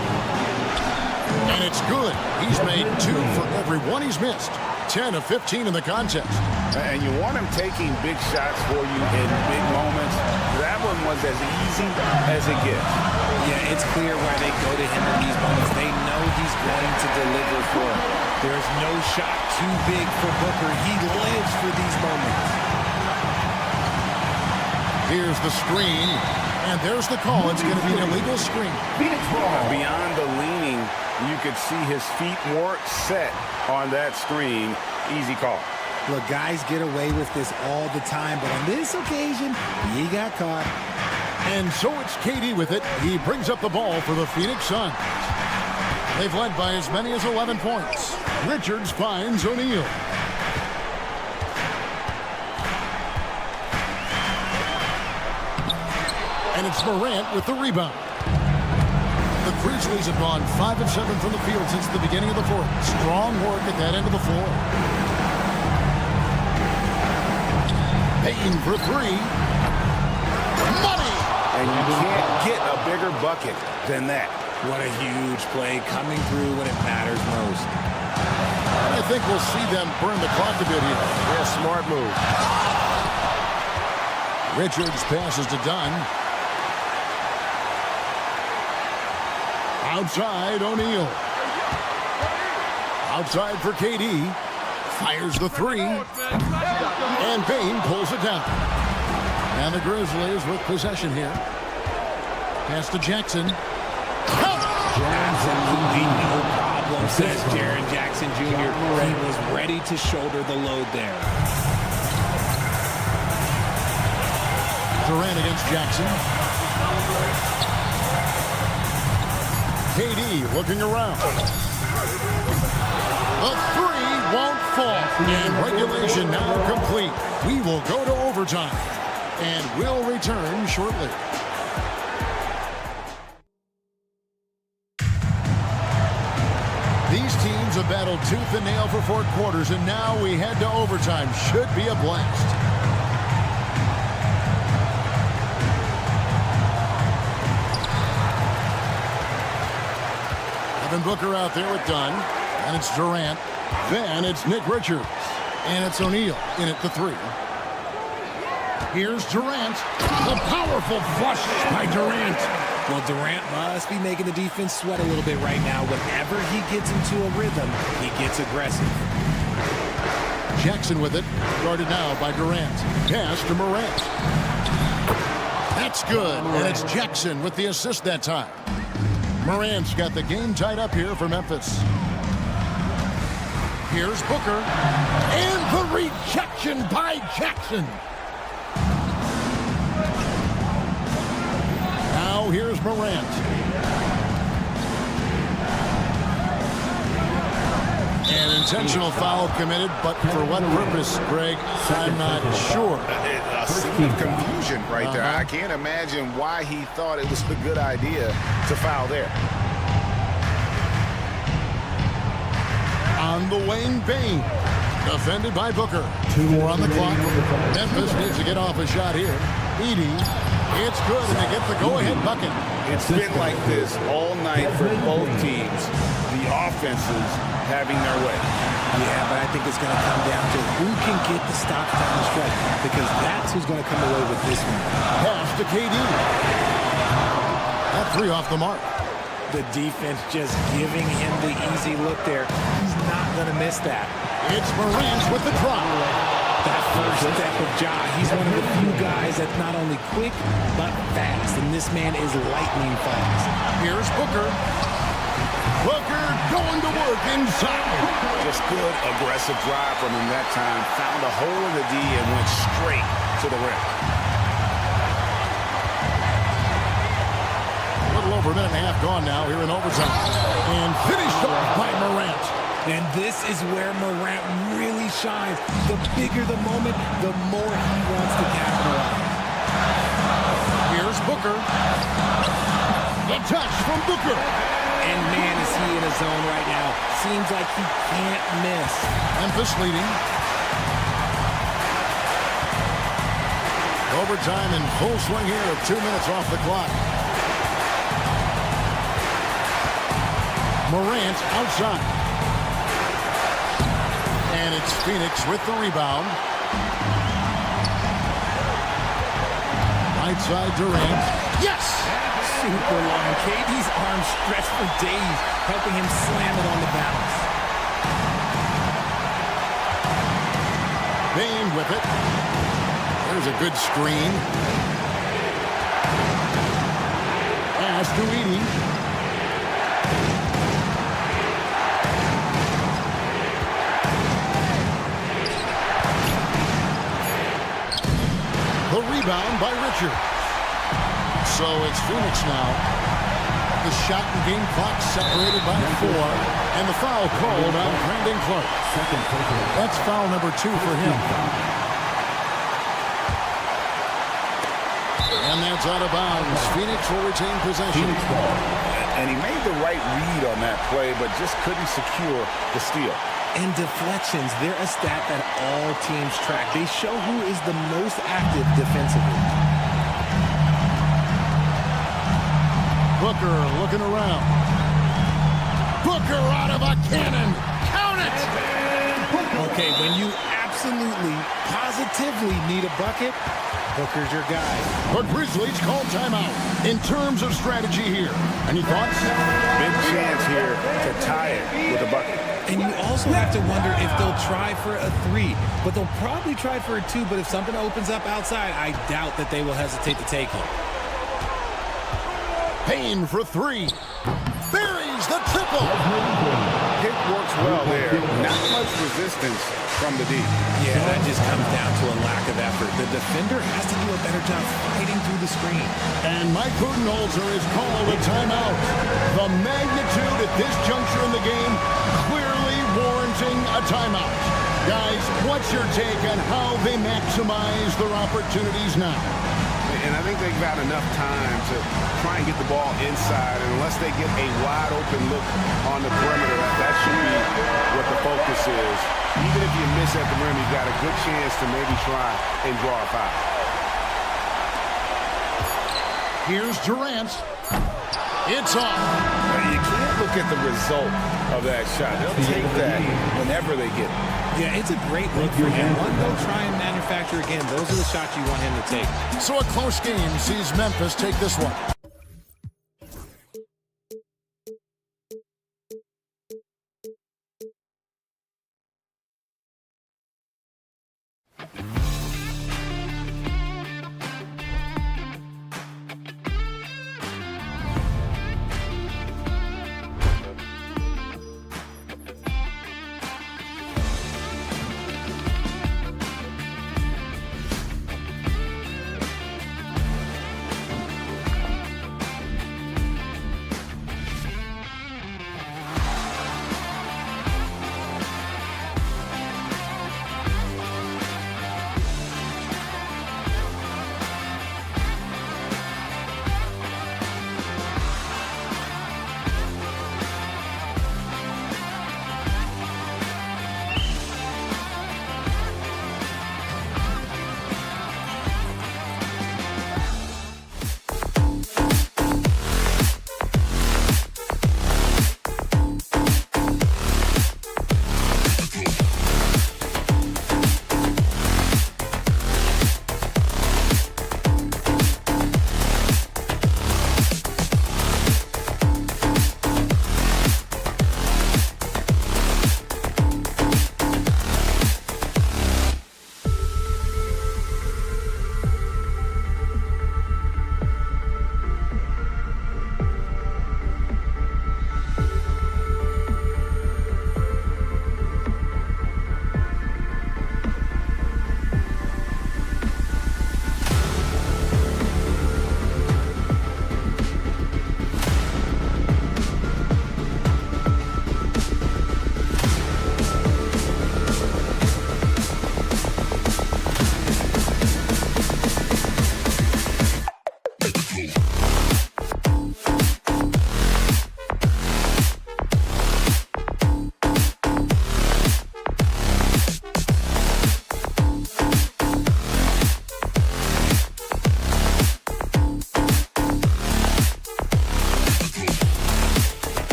And it's good. He's made 2 for every one he's missed. 10 of 15 in the contest. And you want him taking big shots for you in big moments. That one was as easy as it gets. Yeah, it's clear why they go to him in these moments. They know he's going to deliver for them. There's no shot too big for Booker. He lives for these moments. Here's the screen. And there's the call. It's going to be an illegal screen. Beyond the leaning, you could see his feet weren't set on that screen. Easy call. Look, guys get away with this all the time, but on this occasion, he got caught. And so it's KD with it. He brings up the ball for the Phoenix Suns. They've led by as many as 11 points. Richards finds O'Neal. And it's Morant with the rebound. The Grizzlies have gone 5 of 7 from the field since the beginning of the fourth. Strong work at that end of the floor. Payton for 3. Money! And you can't get a bigger bucket than that. What a huge play coming through when it matters most. I think we'll see them burn the clock a bit here. Yeah, smart move. Richards passes to Dunn. Outside, O'Neal. Outside for KD. Fires the 3. And Bain pulls it down. And the Grizzlies with possession here. Pass to Jackson. Absolutely no problem, says Jaren Jackson Jr. He was ready to shoulder the load there. Durant against Jackson. KD looking around. The 3 won't fall. And regulation now complete. We will go to overtime. And we'll return shortly. These teams have battled tooth and nail for 4 quarters, and now we head to overtime. Should be a blast. Devin Booker out there with Dunn, and it's Durant. Then it's Nick Richards, and it's O'Neal in at the 3. Here's Durant. The powerful flush by Durant. Well, Durant must be making the defense sweat a little bit right now. Whenever he gets into a rhythm, he gets aggressive. Jackson with it, guarded now by Durant. Pass to Morant. That's good, and it's Jackson with the assist that time. Morant's got the game tied up here for Memphis. Here's Booker, and the rejection by Jackson. Now here's Morant. An intentional foul committed, but for what purpose, Greg, I'm not sure. A scene of confusion right there. I can't imagine why he thought it was a good idea to foul there. On the wing, Bain. Defended by Booker. 4 on the clock. Memphis needs to get off a shot here. Edey. It's good, and they get the go-ahead bucket. It's been like this all night for both teams. The offenses having their way. Yeah, but I think it's going to come down to who can get the stops down the stretch, because that's who's going to come away with this one. Pass to KD. That 3 off the mark. The defense just giving him the easy look there. He's not going to miss that. It's Morant with the drop. That first step of Ja, he's one of the few guys that's not only quick, but fast. And this man is lightning fast. Here's Booker. Booker going to work inside. Just good, aggressive drive from him that time. Found a hole in the D and went straight to the rim. A little over a minute and a half gone now here in overtime. And finished off by Morant. And this is where Morant really shines. The bigger the moment, the more he wants to capitalize. Here's Booker. The touch from Booker. And man, is he in a zone right now. Seems like he can't miss. Memphis leading. Overtime in full swing here with 2 minutes off the clock. Morant outside. And it's Phoenix with the rebound. Right side Durant. Yes! Super long. KD's arms stretched for days, helping him slam it on the bounce. Bain with it. There's a good screen. Pass to Edey. The rebound by Richard. So it's Phoenix now. The shot and game clock separated by 4. And the foul called on Brandon Clark. That's foul number 2 for him. And that's out of bounds. Phoenix will retain possession. And he made the right read on that play, but just couldn't secure the steal. And deflections, they're a stat that all teams track. They show who is the most active defensively. Booker looking around. Booker out of a cannon. Count it! Okay, when you absolutely, positively need a bucket, Booker's your guy. The Grizzlies call timeout. In terms of strategy here, any thoughts? Big chance here to tie it with a bucket. And you also have to wonder if they'll try for a 3, but they'll probably try for a 2, but if something opens up outside, I doubt that they will hesitate to take it. Payne for 3. Buries the triple. Pick works well there. Not much resistance from the D. Yeah, that just comes down to a lack of effort. The defender has to do a better job fighting through the screen. And Mike Budenholzer is called a timeout. The magnitude at this juncture in the game clearly warranting a timeout. Guys, what's your take on how they maximize their opportunities now? And I think they've got enough time to try and get the ball inside. And unless they get a wide open look on the perimeter, that should what the focus is. Even if you miss at the rim, you've got a good chance to maybe try and draw a foul. Here's Durant. It's off. You can't look at the result of that shot. They'll take that whenever they get it. Yeah, it's a great look for him. Go try and manufacture again. Those are the shots you want him to take. So a close game sees Memphis take this one.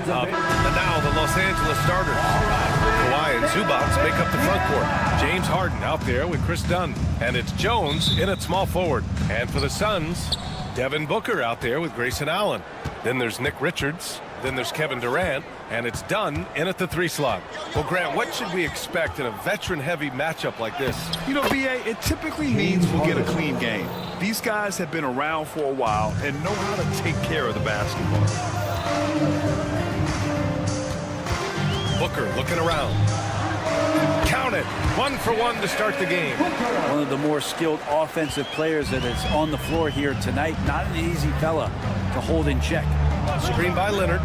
Now the Los Angeles starters. Kawhi and Zubac make up the front court. James Harden out there with Chris Dunn. And it's Jones in at small forward. And for the Suns, Devin Booker out there with Grayson Allen. Then there's Nick Richards. Then there's Kevin Durant. And it's Dunn in at the 3 slot. Well, Grant, what should we expect in a veteran-heavy matchup like this? You know, B.A., it typically means we'll get a clean game. These guys have been around for a while and know how to take care of the basketball. Booker looking around. Count it. 1 for 1 to start the game. One of the more skilled offensive players that is on the floor here tonight. Not an easy fella to hold in check. Screen by Leonard.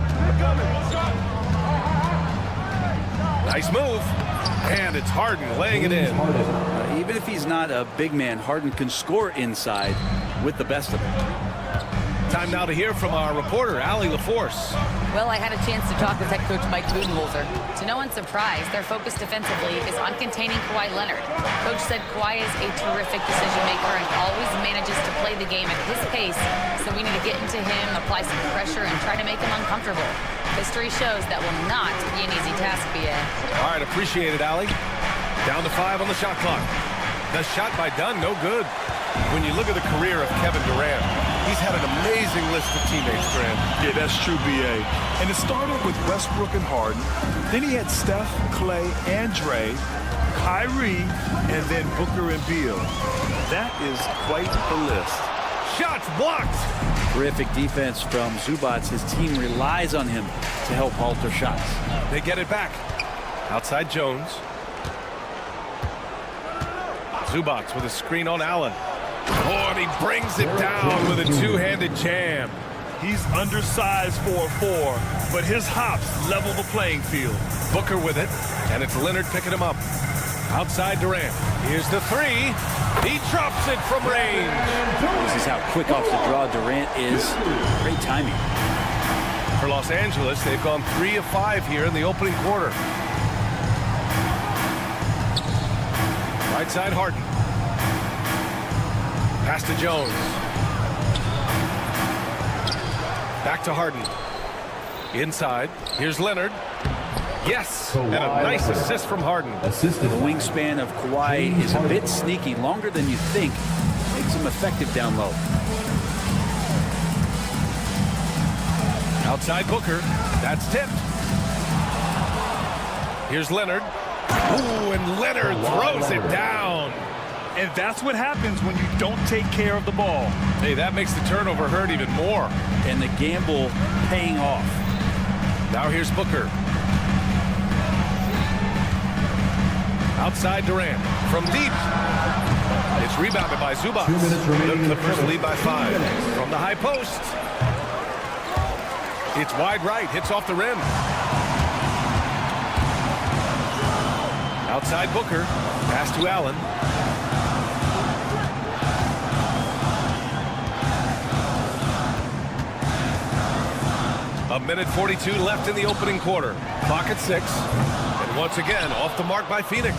Nice move. And it's Harden laying it in. Even if he's not a big man, Harden can score inside with the best of it. Time now to hear from our reporter, Allie LaForce. Well, I had a chance to talk with head coach Mike Budenholzer. To no one's surprise, their focus defensively is on containing Kawhi Leonard. Coach said Kawhi is a terrific decision maker and always manages to play the game at his pace, so we need to get into him, apply some pressure, and try to make him uncomfortable. History shows that will not be an easy task, B.A. All right, appreciate it, Allie. Down to 5 on the shot clock. The shot by Dunn, no good. When you look at the career of Kevin Durant, he's had an amazing list of teammates, Grant. Yeah, that's true, B.A. And it started with Westbrook and Harden. Then he had Steph, Clay, and Dre, Kyrie, and then Booker and Beal. That is quite the list. Shots blocked. Terrific defense from Zubac. His team relies on him to help alter shots. They get it back. Outside Jones. Zubac with a screen on Allen. Oh, and he brings it down with a two-handed jam. He's undersized for a 4, but his hops level the playing field. Booker with it, and it's Leonard picking him up. Outside Durant. Here's the 3. He drops it from range. This is how quick off the draw Durant is. Great timing. For Los Angeles, they've gone 3 of 5 here in the opening quarter. Right side Harden. Pass to Jones. Back to Harden. Inside. Here's Leonard. Yes, and a nice assist from Harden. The wingspan of Kawhi is a bit sneaky, longer than you think. Makes him effective down low. Outside Booker. That's tipped. Here's Leonard. Ooh, and Leonard throws it down. And that's what happens when you don't take care of the ball. Hey, that makes the turnover hurt even more. And the gamble paying off. Now here's Booker. Outside Durant. From deep. It's rebounded by Zubac. The Clippers lead by 5. From the high post. It's wide right. Hits off the rim. Outside Booker. Pass to Allen. A minute 42 left in the opening quarter. Clock at 6. And once again, off the mark by Phoenix.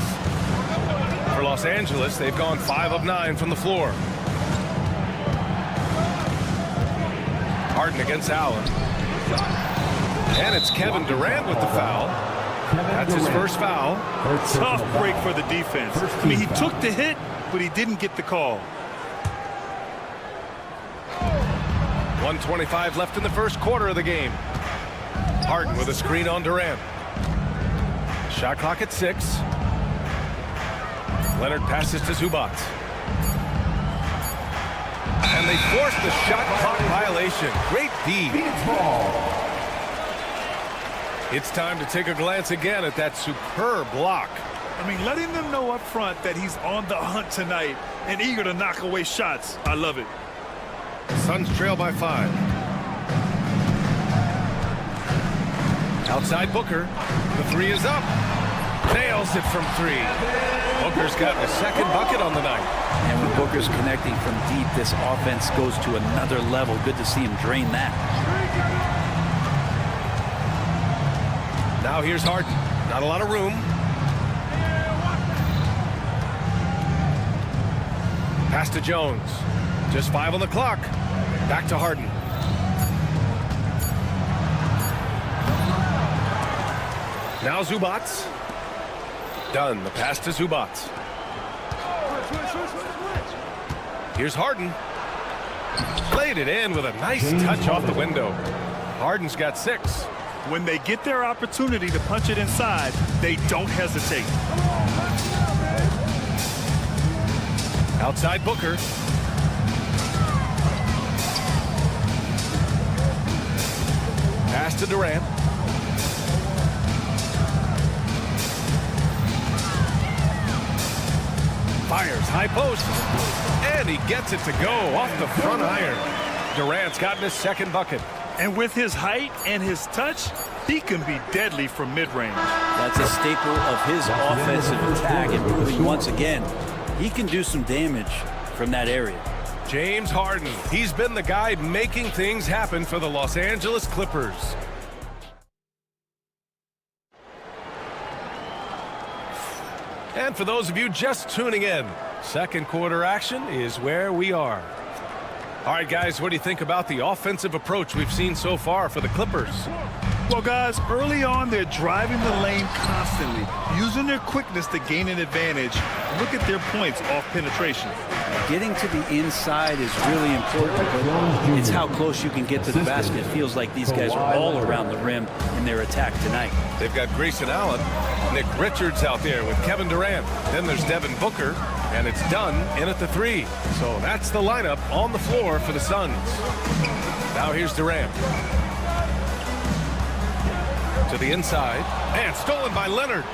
For Los Angeles, they've gone 5 of 9 from the floor. Harden against Allen. And it's Kevin Durant with the foul. That's his first foul. Tough break for the defense. I mean, he took the hit, but he didn't get the call. 1:25 left in the first quarter of the game. Harden with a screen on Durant. Shot clock at 6. Leonard passes to Zubac. And they force the shot clock violation. Great D. It's time to take a glance again at that superb block. I mean, letting them know up front that he's on the hunt tonight and eager to knock away shots. I love it. Suns trail by 5. Outside Booker. The 3 is up. Nails it from 3. Booker's got a second bucket on the night. And when Booker's connecting from deep, this offense goes to another level. Good to see him drain that. Now here's Harden. Not a lot of room. Pass to Jones. Just 5 on the clock. Back to Harden. Now Zubac. Done. The pass to Zubac. Here's Harden. Played it in with a nice touch off the window. Harden's got 6. When they get their opportunity to punch it inside, they don't hesitate. Outside Booker. Pass to Durant. Fires high post. And he gets it to go off the front iron. Durant's gotten his second bucket. And with his height and his touch, he can be deadly from mid-range. That's a staple of his offensive attack, and proving once again he can do some damage from that area. James Harden. He's been the guy making things happen for the Los Angeles Clippers. And for those of you just tuning in, second quarter action is where we are. All right, guys, what do you think about the offensive approach we've seen so far for the Clippers? Well, guys, early on, they're driving the lane constantly, using their quickness to gain an advantage. Look at their points off penetration. Getting to the inside is really important, but it's how close you can get to the basket. It feels like these guys are all around the rim in their attack tonight. They've got Grayson Allen, Nick Richards out there with Kevin Durant. Then there's Devin Booker, and it's Dunn in at the 3. So that's the lineup on the floor for the Suns. Now here's Durant. To the inside, and stolen by Leonard.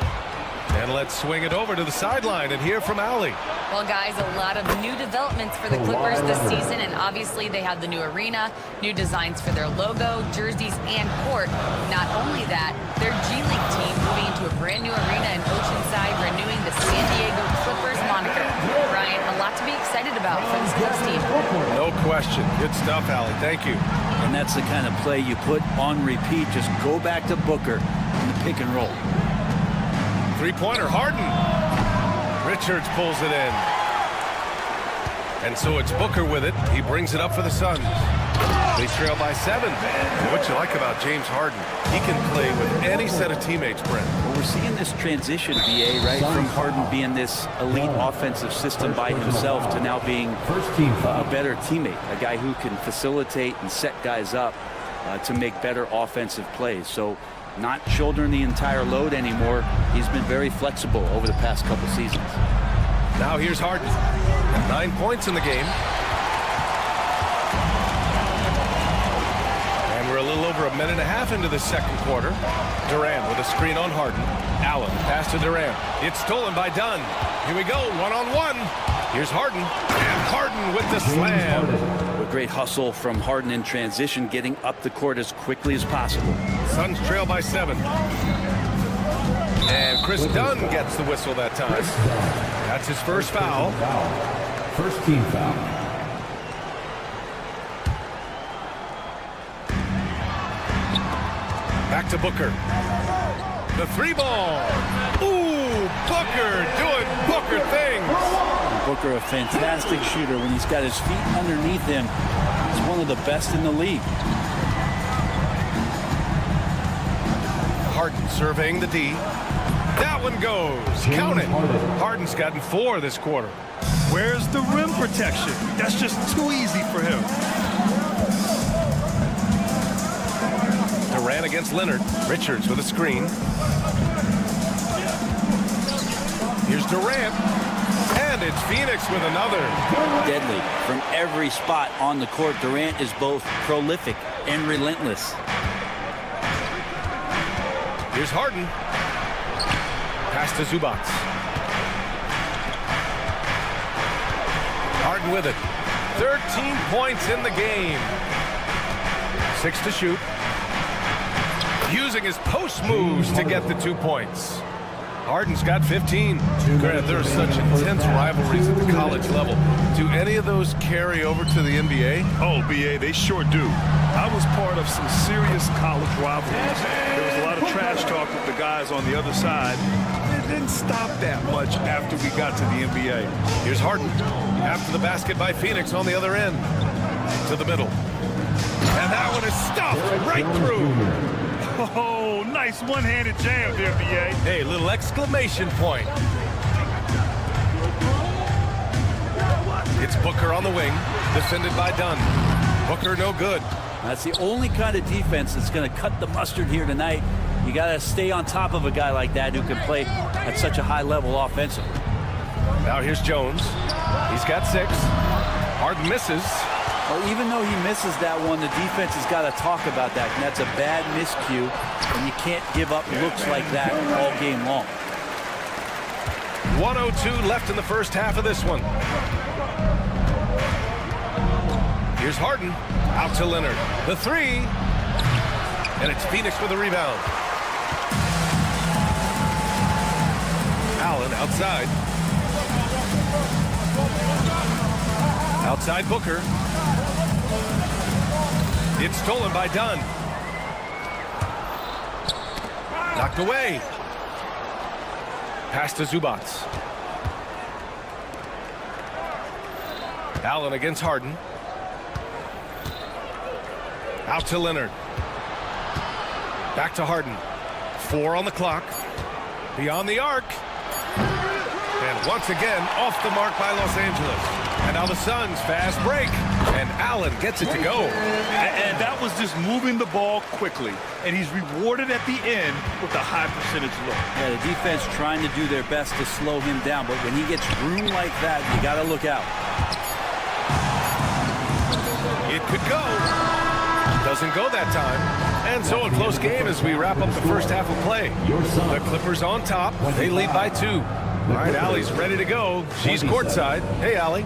And let's swing it over to the sideline and hear from Allie. Well, guys, a lot of new developments for the Clippers this season, and obviously they have the new arena, new designs for their logo, jerseys, and court. Not only that, their G League team moving into a brand new arena in Oceanside, renewing the San Diego Clippers moniker. Ryan, a lot to be excited about for this Clips team. No question. Good stuff, Allie. Thank you. And that's the kind of play you put on repeat. Just go back to Booker in the pick and roll. Three-pointer, Harden. Richards pulls it in. And so it's Booker with it. He brings it up for the Suns. They trail by 7. What you like about James Harden, he can play with any set of teammates, Brent. Well, we're seeing this transition, BA, right, from Harden being this elite offensive system by himself to now being a better teammate, a guy who can facilitate and set guys up to make better offensive plays. So not shouldering the entire load anymore. He's been very flexible over the past couple seasons. Now here's Harden. 9 points in the game. And we're a little over a minute and a half into the second quarter. Durant with a screen on Harden. Allen pass to Durant. It's stolen by Dunn. Here we go, one-on-one. Here's Harden. And Harden with the slam. A great hustle from Harden in transition, getting up the court as quickly as possible. Suns trail by 7. And Chris Dunn gets the whistle that time. That's his first foul. First team foul. Back to Booker. The 3-ball. Ooh, Booker doing Booker things. Booker, a fantastic shooter. When he's got his feet underneath him, he's one of the best in the league. Harden surveying the D. That one goes. Count it. Harden's gotten 4 this quarter. Where's the rim protection? That's just too easy for him. Durant against Leonard. Richards with a screen. Here's Durant. And it's Phoenix with another. Deadly. From every spot on the court, Durant is both prolific and relentless. Here's Harden. Pass to Zubac. Harden with it. 13 points in the game. 6 to shoot. Using his post moves to get the 2 points. Harden's got 15. Grant, there's such intense rivalries at the college level. Do any of those carry over to the NBA? Oh, BA, they sure do. I was part of some serious college rivalries. There was a lot of trash talk with the guys on the other side. It didn't stop that much after we got to the NBA. Here's Harden. After the basket by Phoenix on the other end. To the middle. And that one is stuffed right through. Oh, nice one-handed jam there, BA. Hey, little exclamation point. It's Booker on the wing, defended by Dunn. Booker no good. That's the only kind of defense that's going to cut the mustard here tonight. You got to stay on top of a guy like that who can play at such a high level offensively. Now here's Jones. He's got 6. Harden misses. Well, even though he misses that one, the defense has got to talk about that. And that's a bad miscue, and you can't give up looks like that all game long. 1:02 left in the first half of this one. Here's Harden. Out to Leonard. The 3. And it's Phoenix with a rebound. Allen outside. Outside Booker. It's stolen by Dunn. Knocked away. Pass to Zubats. Allen against Harden. Out to Leonard. Back to Harden. 4 on the clock. Beyond the arc. And once again, off the mark by Los Angeles. And now the Suns fast break. And Allen gets it to go. And that was just moving the ball quickly. And he's rewarded at the end with a high percentage look. Yeah, the defense trying to do their best to slow him down. But when he gets room like that, you got to look out. It could go. Doesn't go that time. And so a close game as we wrap up the first half of play. The Clippers on top. They lead by 2. All right, Allie's ready to go. She's courtside. Hey, Allie.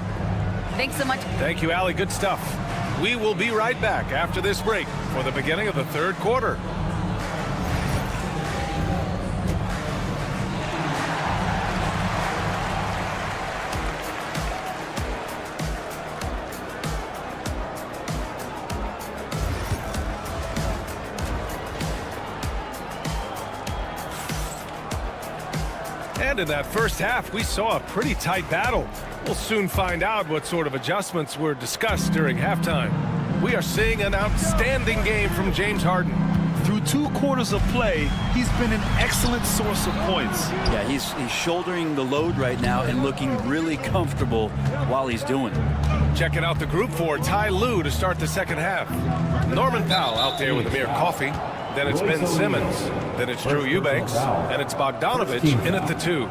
Thanks so much. Thank you, Allie. Good stuff. We will be right back after this break for the beginning of the third quarter. And in that first half, we saw a pretty tight battle. We'll soon find out what sort of adjustments were discussed during halftime. We are seeing an outstanding game from James Harden. Through 2 quarters of play, he's been an excellent source of points. Yeah, he's shouldering the load right now and looking really comfortable while he's doing it. Checking out the group for Ty Lue to start the second half. Norman Powell out there with Amir Coffey. Then it's Ben Simmons. Then it's Drew Eubanks. And it's Bogdanovich in at the 2.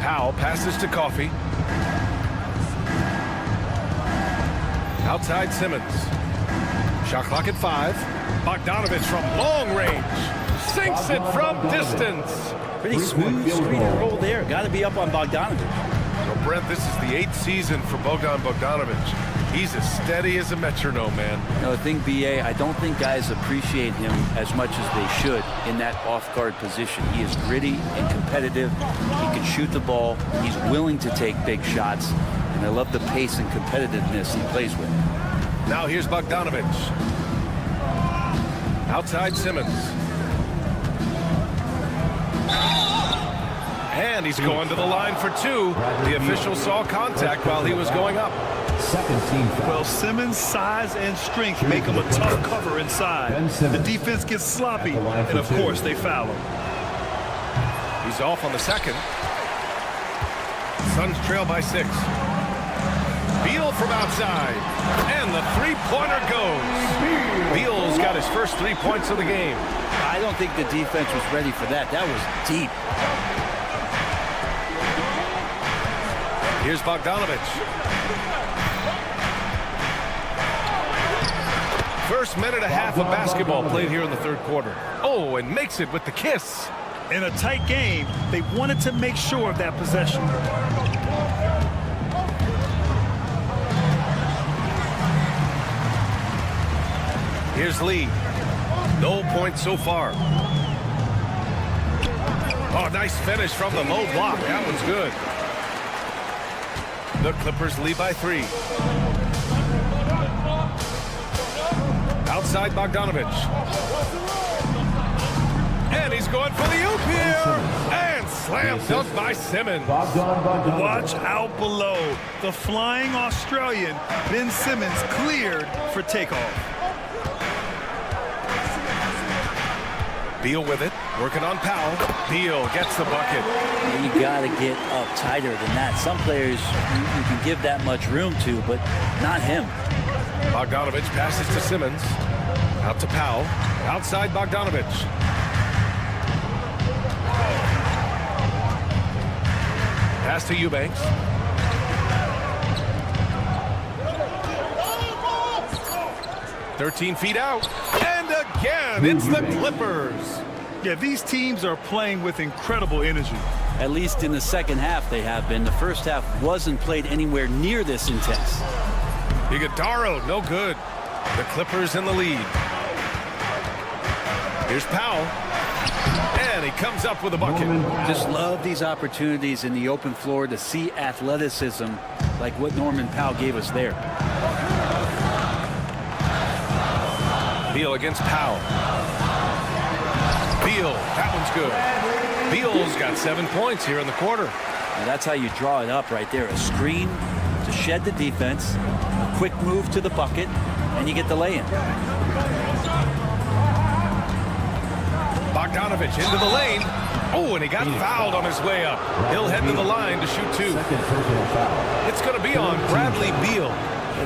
Powell passes to Coffey. Outside Simmons. Shot clock at 5. Bogdanovich from long range. Sinks it from distance. Pretty smooth screen and roll there. Got to be up on Bogdanovich. So, Brent, this is the 8th season for Bogdanovich. He's as steady as a metronome, man. You know, the thing, B.A., I don't think guys appreciate him as much as they should in that off-guard position. He is gritty and competitive. He can shoot the ball. He's willing to take big shots. And I love the pace and competitiveness he plays with. Now here's Bogdanovich. Outside Simmons. And he's going to the line for 2. The official saw contact while he was going up. Second team foul. Well, Simmons' size and strength make him a tough cover inside. The defense gets sloppy, and of course they foul him. He's off on the second. Suns trail by 6. Beal from outside. And the three-pointer goes. Beal's got his first 3 points of the game. I don't think the defense was ready for that. That was deep. Here's Bogdanovich. First minute and a half of basketball played here in the third quarter. Oh, and makes it with the kiss. In a tight game, they wanted to make sure of that possession. Here's Lee. No points so far. Oh, nice finish from the low block. That one's good. The Clippers lead by 3. Outside Bogdanovich. And he's going for the oop here. And slam dunk by Simmons. Watch out below. The flying Australian, Ben Simmons, cleared for takeoff. Beal with it, working on Powell. Beal gets the bucket. You got to get up tighter than that. Some players you can give that much room to, but not him. Bogdanovich passes to Simmons. Out to Powell. Outside Bogdanovich. Pass to Eubanks. "13 feet out. And again, it's the Clippers. Yeah, these teams are playing with incredible energy. At least in the second half they have been. The first half wasn't played anywhere near this intense. Iguodala, no good. The Clippers in the lead. Here's Powell. And he comes up with a bucket. Just love these opportunities in the open floor to see athleticism like what Norman Powell gave us there. Beal against Powell. Beal, that one's good. Beal's got 7 points here in the quarter. And that's how you draw it up right there. A screen to shed the defense, a quick move to the bucket, and you get the lay-in. Bogdanovich into the lane. Oh, and he got fouled on his way up. He'll head to the line to shoot 2. It's going to be on Bradley Beal.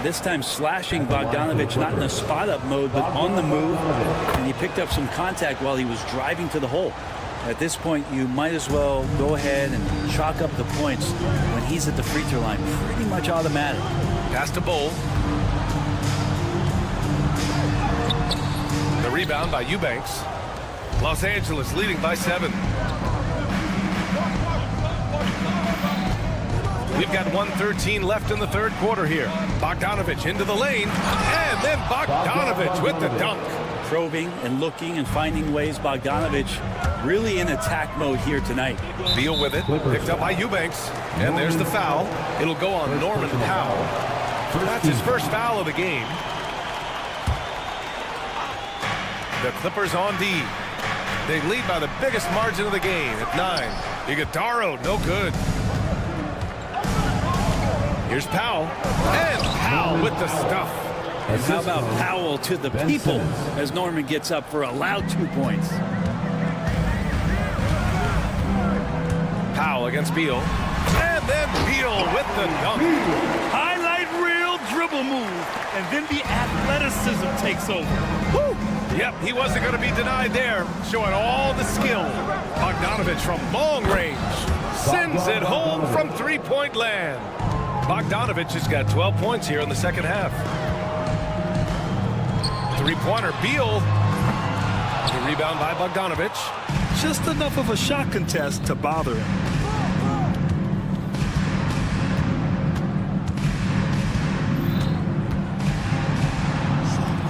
This time slashing Bogdanovich, not in a spot-up mode, but on the move. And he picked up some contact while he was driving to the hole. At this point, you might as well go ahead and chalk up the points when he's at the free throw line. Pretty much automatic. Pass to Bull. The rebound by Eubanks. Los Angeles leading by 7. We've got 1:13 left in the third quarter here. Bogdanovich into the lane, and then Bogdanovich with the dunk. Probing and looking and finding ways. Bogdanovich really in attack mode here tonight. Beal with it, picked up by Eubanks, and there's the foul. It'll go on Norman Powell. That's his first foul of the game. The Clippers on D. They lead by the biggest margin of the game at 9. Iguodaro, no good. Here's Powell, and Powell with the stuff. And how about Powell to the people as Norman gets up for a loud 2 points. Powell against Beal, and then Beal with the dunk. Highlight reel dribble move, and then the athleticism takes over. Woo! Yep, he wasn't going to be denied there, showing all the skill. Bogdanovich from long range sends it home from three-point land. Bogdanovich has got 12 points here in the second half. Three-pointer, Beal. The rebound by Bogdanovich. Just enough of a shot contest to bother him.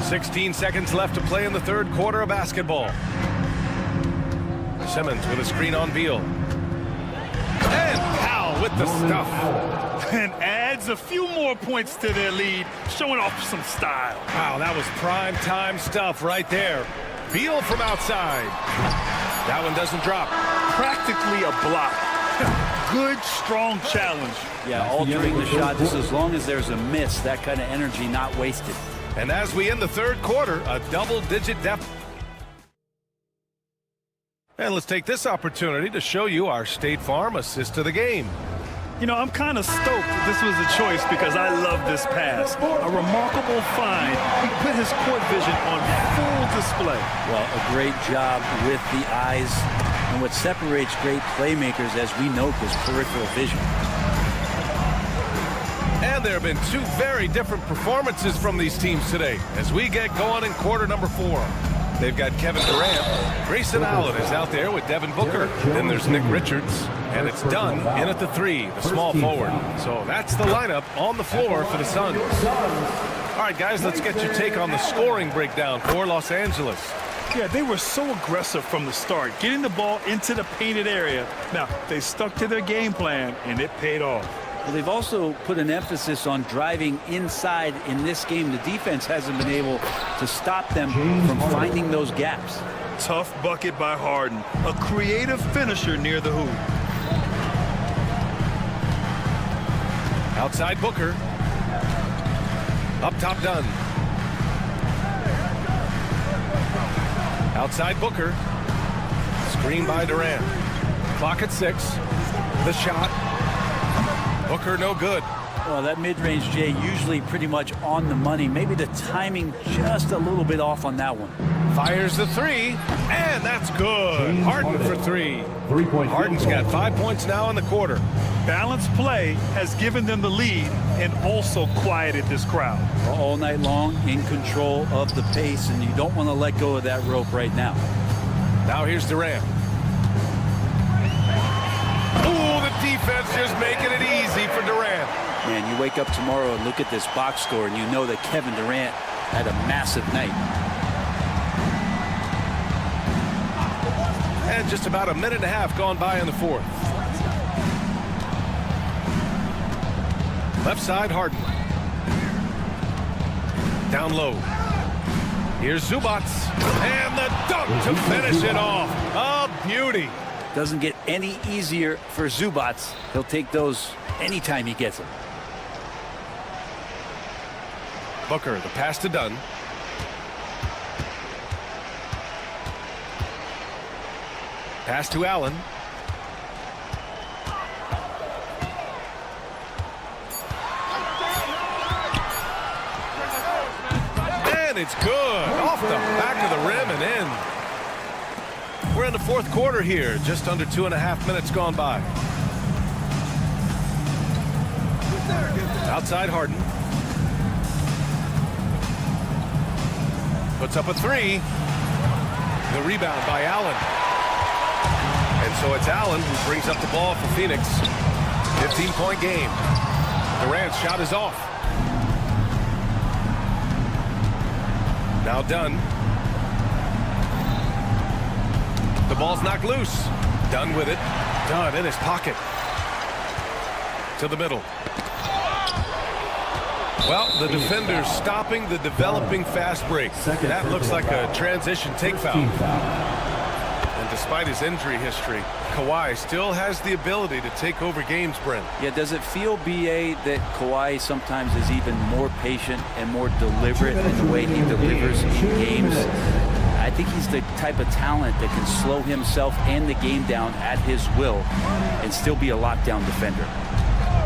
"16 seconds left to play in the third quarter of basketball. Simmons with a screen on Beal. And Powell with the stuff. And adds a few more points to their lead, showing off some style. Wow, that was prime time stuff right there. Beal from outside. That one doesn't drop. Practically a block. Good, strong challenge. Yeah, altering the shot just as long as there's a miss. That kind of energy not wasted. And as we end the third quarter, a double-digit deficit. And let's take this opportunity to show you our State Farm assist of the game. You know, I'm kind of stoked this was a choice because I love this pass. A remarkable find. He put his court vision on full display. Well, a great job with the eyes. And what separates great playmakers, as we note, is peripheral vision. And there have been 2 very different performances from these teams today as we get going in quarter number 4. They've got Kevin Durant. Grayson Allen is out there with Devin Booker. Then there's Nick Richards. And it's Dunn in at the 3, the small forward. So that's the lineup on the floor for the Suns. All right, guys, let's get your take on the scoring breakdown for Los Angeles. Yeah, they were so aggressive from the start, getting the ball into the painted area. Now, they stuck to their game plan, and it paid off. Well, they've also put an emphasis on driving inside in this game. The defense hasn't been able to stop them from finding those gaps. Tough bucket by Harden, a creative finisher near the hoop. Outside Booker. Up top Dunn. Outside Booker. Screen by Durant. Clock at 6. The shot. Booker no good. Well, that mid-range, Jay, usually pretty much on the money. Maybe the timing just a little bit off on that one. Fires the 3, and that's good. Harden for 3. Harden's got 5 points now in the quarter. Balanced play has given them the lead and also quieted this crowd. All night long, in control of the pace, and you don't want to let go of that rope right now. Now here's Durant. Oh, the defense just making it easy for Durant. Man, you wake up tomorrow and look at this box score, and you know that Kevin Durant had a massive night. And just about a minute and a half gone by in the fourth. Left side, Harden. Down low. Here's Zubac. And the dunk to finish it off. A beauty. Doesn't get any easier for Zubac. He'll take those anytime he gets them. Booker, the pass to Dunn. Pass to Allen. And it's good. Off the back of the rim and in. We're in the fourth quarter here. Just under 2.5 minutes gone by. Outside Harden. Puts up a three. The rebound by Allen. And so it's Allen who brings up the ball for Phoenix. 15-point game. Durant's shot is off. Now Dunn. The ball's knocked loose. Dunn with it. Dunn in his pocket. To the middle. Well, the defender's stopping the developing fast break. That looks like a transition take foul. And despite his injury history, Kawhi still has the ability to take over games, Brent. Yeah, does it feel, B.A., that Kawhi sometimes is even more patient and more deliberate in the way he delivers in games? I think he's the type of talent that can slow himself and the game down at his will and still be a lockdown defender.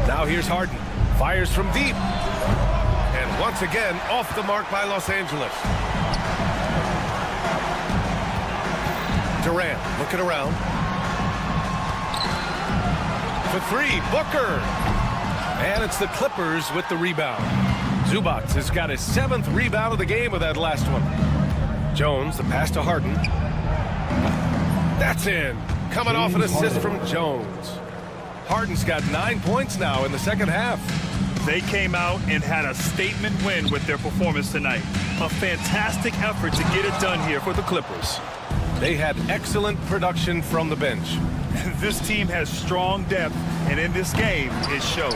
Now here's Harden. Fires from deep. And once again, off the mark by Los Angeles. Durant looking around. For three, Booker. And it's the Clippers with the rebound. Zubac has got his 7th rebound of the game with that last one. Jones, the pass to Harden. That's in. Coming off an assist from Jones. Harden's got 9 points now in the second half. They came out and had a statement win with their performance tonight. A fantastic effort to get it done here for the Clippers. They had excellent production from the bench. This team has strong depth, and in this game, it showed.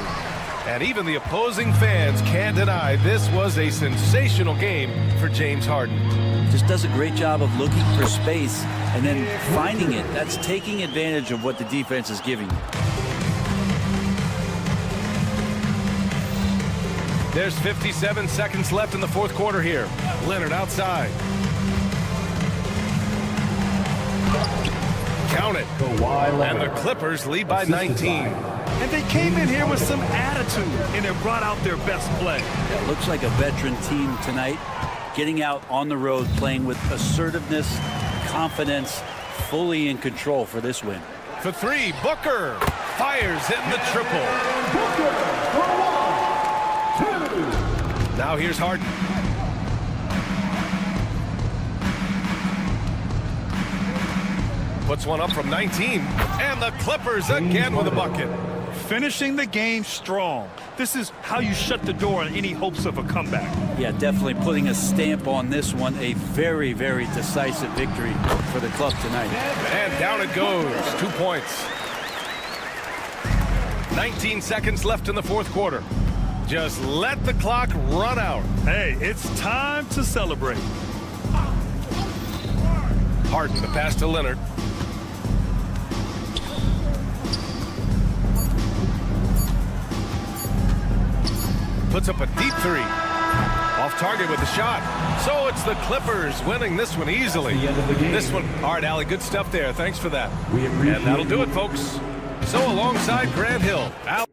And even the opposing fans can't deny this was a sensational game for James Harden. Just does a great job of looking for space and then finding it. That's taking advantage of what the defense is giving you. There's 57 seconds left in the fourth quarter here. Leonard outside. Count it. And the Clippers lead by 19. And they came in here with some attitude, and it brought out their best play. It looks like a veteran team tonight, getting out on the road, playing with assertiveness, confidence, fully in control for this win. For three, Booker fires in the triple. Now here's Harden. Puts one up from 19. And the Clippers again with a bucket. Finishing the game strong. This is how you shut the door on any hopes of a comeback. Yeah, definitely putting a stamp on this one. A very, very decisive victory for the club tonight. And down it goes. 2 points. 19 seconds left in the fourth quarter. Just let the clock run out. Hey, it's time to celebrate. Harden, the pass to Leonard. Puts up a deep three. Off target with the shot. So it's the Clippers winning this one easily. This one, all right, Allie, good stuff there. Thanks for that. And that'll do it, folks. So alongside Grant Hill, Al.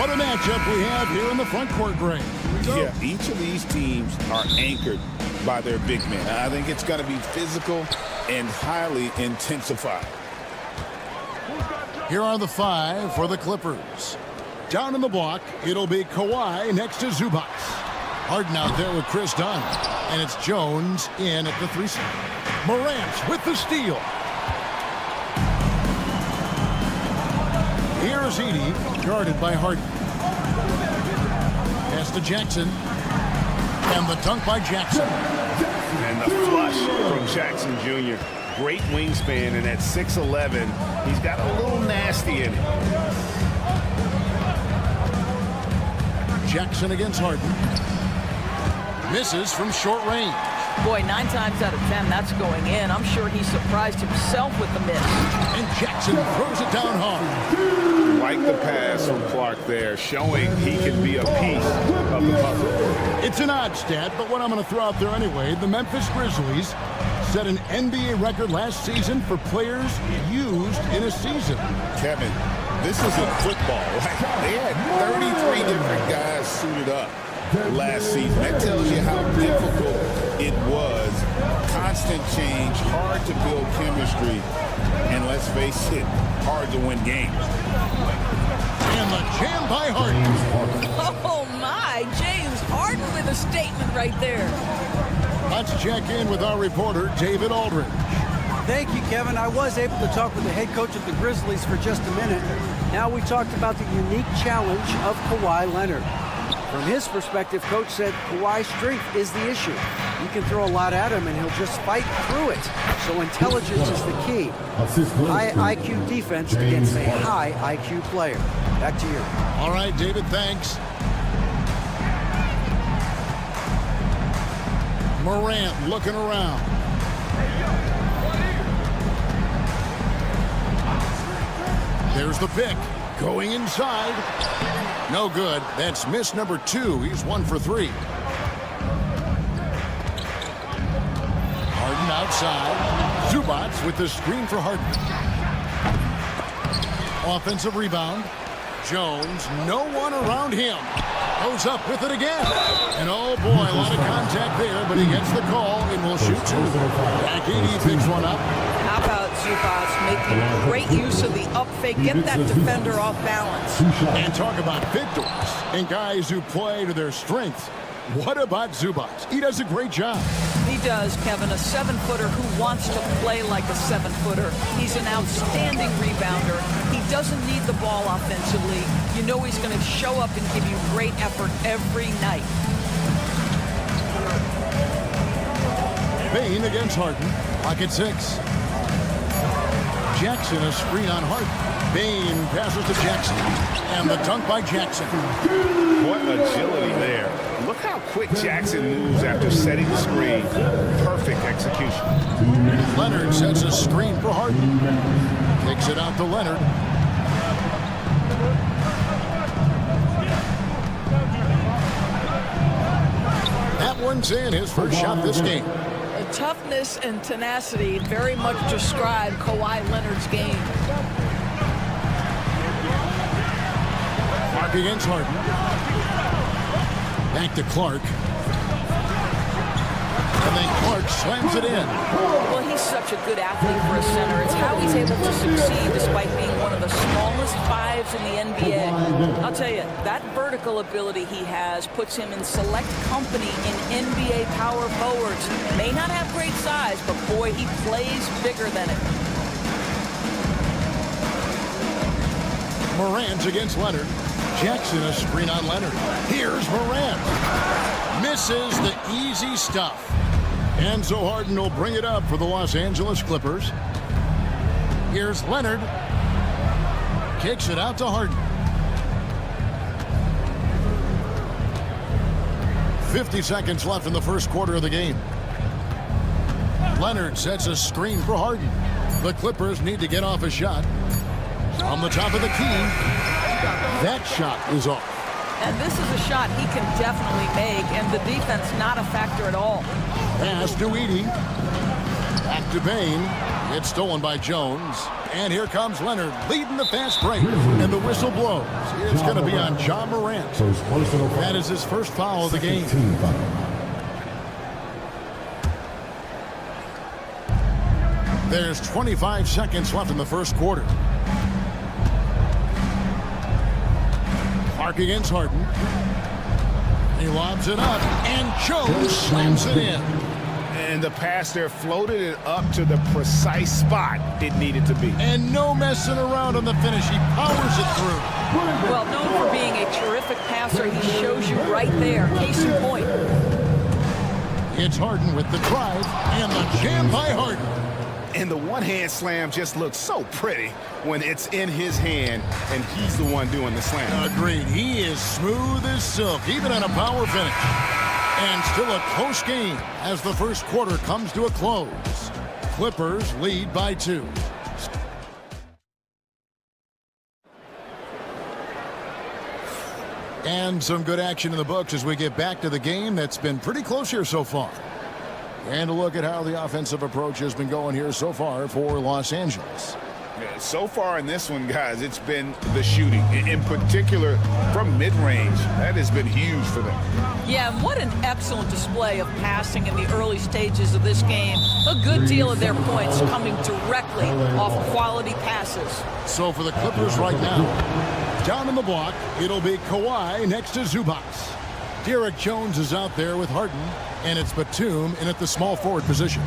What a matchup we have here in the front court, Greg. Yeah, each of these teams are anchored by their big men. I think it's going to be physical and highly intensified. Here are the 5 for the Clippers. Down in the block, it'll be Kawhi next to Zubac. Harden out there with Chris Dunn. And it's Jones in at the 3 spot. Morant with the steal. Here's Edey, guarded by Harden. Pass to Jackson. And the dunk by Jackson. And the flush from Jackson Jr. Great wingspan, and at 6'11", he's got a little nasty in it. Jackson against Harden. Misses from short range. Boy, 9 times out of 10, that's going in. I'm sure he surprised himself with the miss. And Jackson throws it down hard. Like the pass from Clark there, showing he can be a piece of the puzzle. It's an odd stat, but what I'm going to throw out there anyway, the Memphis Grizzlies set an NBA record last season for players used in a season. Kevin, this isn't football. They had 33 different guys suited up last season. That tells you how difficult it was. Constant change, hard to build chemistry, and let's face it, hard to win games. And the jam by Harden. Oh my, James Harden with a statement right there. Let's check in with our reporter, David Aldridge. Thank you, Kevin. I was able to talk with the head coach of the Grizzlies for just a minute. Now we talked about the unique challenge of Kawhi Leonard. From his perspective, Coach said Kawhi's strength is the issue. You can throw a lot at him, and he'll just fight through it. So intelligence is the key. High IQ defense against a high IQ player. Back to you. All right, David, thanks. Morant looking around. There's the pick. Going inside. No good. That's miss number 2. He's 1 for 3. Harden outside. Zubac with the screen for Harden. Offensive rebound. Jones, no one around him. Goes up with it again. And oh boy, a lot of contact there, but he gets the call and will shoot 2. Back 80 picks one up. How about Zubac making great use of the up fake, get that defender off balance. And talk about victors and guys who play to their strengths. What about Zubac? He does a great job. He does, Kevin, a 7-footer who wants to play like a 7-footer. He's an outstanding rebounder. He doesn't need the ball offensively. You know he's going to show up and give you great effort every night. Bane against Harden. Pocket 6. Jackson a screen on Harden. Bane passes to Jackson. And the dunk by Jackson. What agility there. Look how quick Jackson moves after setting the screen. Perfect execution. Leonard sets a screen for Harden. Kicks it out to Leonard. That one's in, his first shot this game. Toughness and tenacity very much describe Kawhi Leonard's game. Clark against Harden. Back to Clark. And then Clark slams it in. Well, he's such a good athlete for a center. It's how he's able to succeed despite being one of the smallest 5s in the NBA. I'll tell you, that vertical ability he has puts him in select company in NBA power forwards. May not have great size, but boy, he plays bigger than it. Morant against Leonard. Jackson a screen on Leonard. Here's Morant. Misses the easy stuff. And so Harden will bring it up for the Los Angeles Clippers. Here's Leonard. Kicks it out to Harden. 50 seconds left in the first quarter of the game. Leonard sets a screen for Harden. The Clippers need to get off a shot. On the top of the key. That shot is off. And this is a shot he can definitely make, and the defense not a factor at all. Pass to Edey. Back to Bain. It's stolen by Jones. And here comes Leonard leading the fast break. And the whistle blows. It's going to be on John Morant. That is his first foul of the game. There's 25 seconds left in the first quarter. Clark against Harden. He lobs it up, and Jones slams it in. And the pass there floated it up to the precise spot it needed to be. And no messing around on the finish. He powers it through. Well, known for being a terrific passer, he shows you right there. Case in point. It's Harden with the drive, and the jam by Harden. And the one-hand slam just looks so pretty when it's in his hand and he's the one doing the slam. Agreed. He is smooth as silk, even on a power finish. And still a close game as the first quarter comes to a close. Clippers lead by 2. And some good action in the books as we get back to the game that's been pretty close here so far. And a look at how the offensive approach has been going here so far for Los Angeles. Yeah, so far in this one, guys, it's been the shooting. In particular, from mid-range, that has been huge for them. Yeah, and what an excellent display of passing in the early stages of this game. A good deal of their points coming directly off quality passes. So for the Clippers right now, down in the block, it'll be Kawhi next to Zubac. Derek Jones is out there with Harden, and it's Batum in at the small forward position.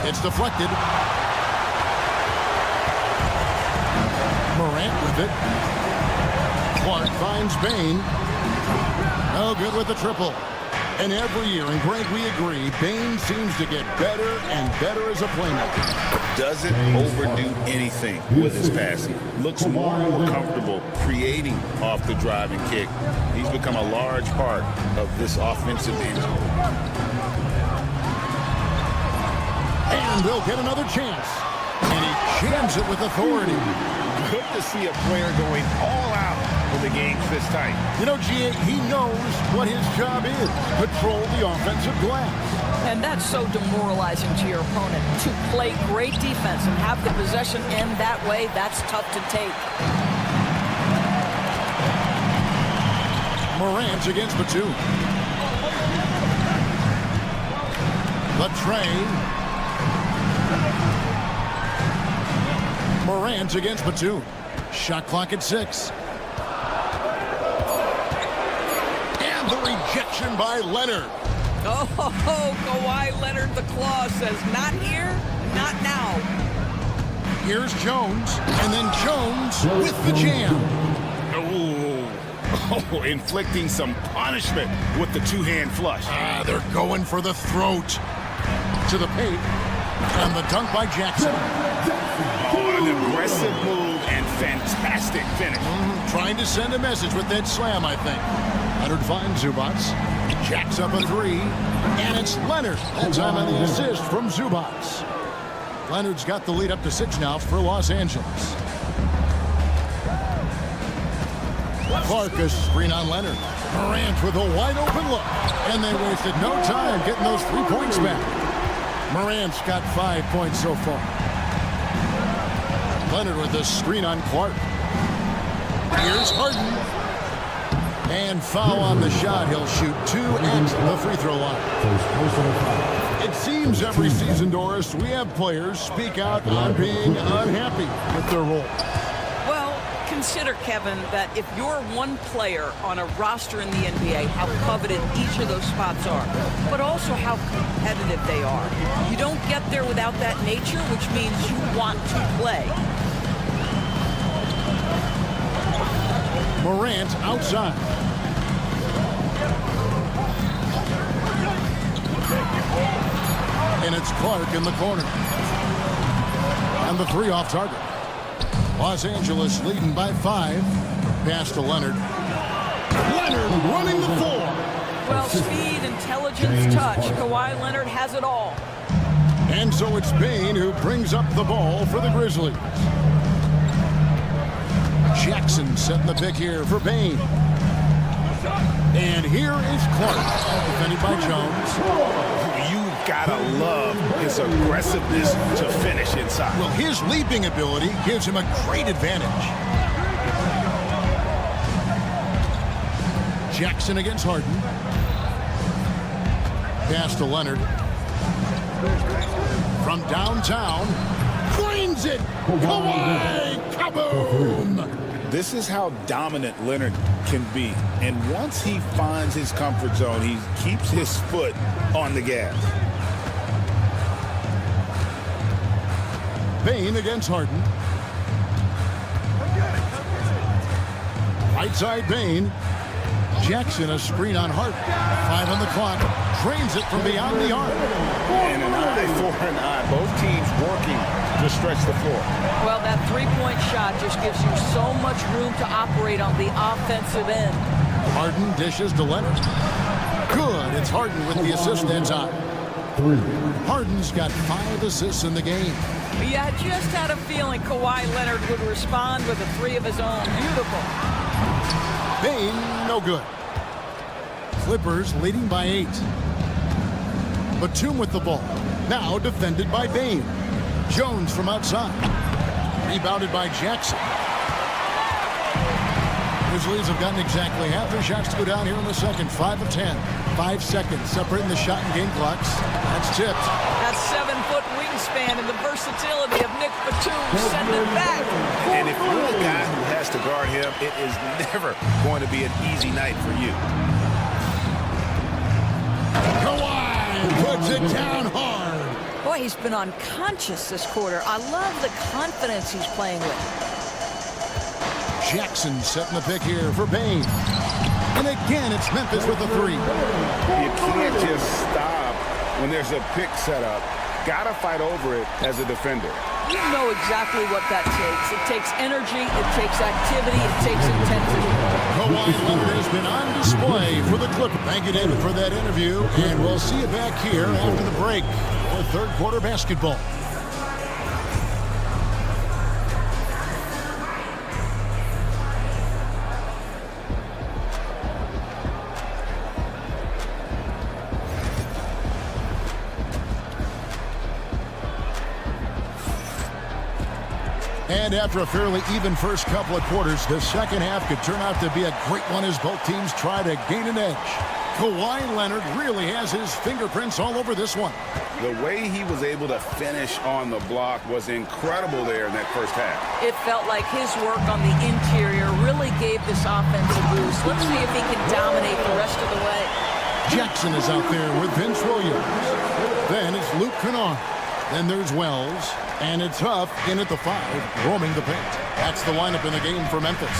It's deflected. Morant with it. Clark finds Bain. No good with the triple. And every year, and Greg, we agree, Bain seems to get better and better as a playmaker. Doesn't overdo anything with his passing. Looks more and more comfortable creating off the driving kick. He's become a large part of this offensive engine. And they'll get another chance. And he jams it with authority. Good to see a player going all out when the game's this tight. You know, G.A., he knows what his job is. Control the offensive glass. And that's so demoralizing to your opponent. To play great defense and have the possession end that way, that's tough to take. Morant against Batum. Latrey. Morant against Batum. Shot clock at 6. And the rejection by Leonard. Oh, Kawhi Leonard, the claw says, not here, not now. Here's Jones, and then Jones with the jam. Oh, inflicting some punishment with the two-hand flush. They're going for the throat. To the paint, and the dunk by Jackson. Oh, an aggressive move and fantastic finish. Trying to send a message with that slam, I think. Leonard finds Zubac. Jacks up a 3, and it's Leonard. That time on the assist from Zubac. Leonard's got the lead up to 6 now for Los Angeles. Clark a screen on Leonard. Morant with a wide open look, and they wasted no time getting those 3 points back. Morant's got 5 points so far. Leonard with the screen on Clark. Here's Harden. And foul on the shot. He'll shoot 2 at the free throw line. It seems every season, Doris, we have players speak out on being unhappy with their role. Well, consider, Kevin, that if you're one player on a roster in the NBA, how coveted each of those spots are, but also how competitive they are. You don't get there without that nature, which means you want to play. Morant outside. And it's Clark in the corner. And the three off target. Los Angeles leading by 5. Pass to Leonard. Leonard running the floor. Well, speed, intelligence, touch. Kawhi Leonard has it all. And so it's Bane who brings up the ball for the Grizzlies. Jackson setting the pick here for Bane. And here is Clark, defended by Jones. You gotta love his aggressiveness to finish inside. Well, his leaping ability gives him a great advantage. Jackson against Harden. Pass to Leonard. From downtown. Drains it. Kawhi. Kaboom. This is how dominant Leonard can be. And once he finds his comfort zone, he keeps his foot on the gas. Bane against Harden. Right side Bane. Jackson a screen on Harden. 5 on the clock. Drains it from beyond the arc. And an eye for an eye. Both teams working to stretch the floor. Well, that three-point shot just gives you so much room to operate on the offensive end. Harden dishes to Leonard. Good. It's Harden with the assist that time. Harden's got 5 assists in the game. Yeah, I just had a feeling Kawhi Leonard would respond with a 3 of his own. Beautiful. Bane, no good. Clippers leading by 8. Batum with the ball. Now defended by Bane. Jones from outside. Rebounded by Jackson. Grizzlies have gotten exactly half their shots to go down here in the second. 5 of 10. 5 seconds separating the shot and game clocks. That's tipped. That 7-foot wingspan and the versatility of Nick Batum. Send it back. And if you're a guy who has to guard him, it is never going to be an easy night for you. Kawhi puts it down hard. Boy, he's been unconscious this quarter. I love the confidence he's playing with. Jackson setting the pick here for Bane. And again, it's Memphis with the 3. You can't just stop when there's a pick set up. Gotta fight over it as a defender. You know exactly what that takes. It takes energy, it takes activity, it takes intensity. Kawhi Leonard has been on display for the Clippers. Thank you, David, for that interview. And we'll see you back here after the break for third quarter basketball. And after a fairly even first couple of quarters, the second half could turn out to be a great one as both teams try to gain an edge. Kawhi Leonard really has his fingerprints all over this one. The way he was able to finish on the block was incredible there in that first half. It felt like his work on the interior really gave this offense a boost. Let's see if he can dominate the rest of the way. Jackson is out there with Vince Williams. Then it's Luke Kennard. Then there's Wells. And it's Huff in at the 5, roaming the paint. That's the lineup in the game for Memphis.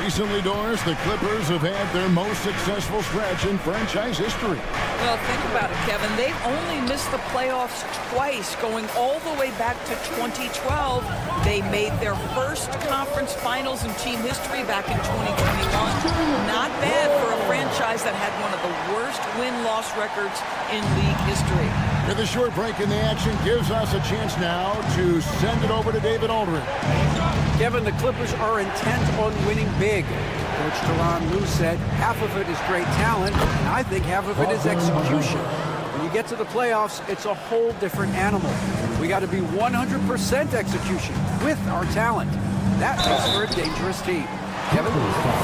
Recently, Doris, the Clippers have had their most successful stretch in franchise history. Well, think about it, Kevin. They've only missed the playoffs twice, going all the way back to 2012. They made their first conference finals in team history back in 2021. Not bad for a franchise that had one of the worst win-loss records in league history. With a short break in the action gives us a chance now to send it over to David Aldridge. Kevin, the Clippers are intent on winning big. Coach Tyronn Lue said half of it is great talent, and I think half of it is execution. When you get to the playoffs, it's a whole different animal. We got to be 100% execution with our talent. That makes for a dangerous team. Kevin?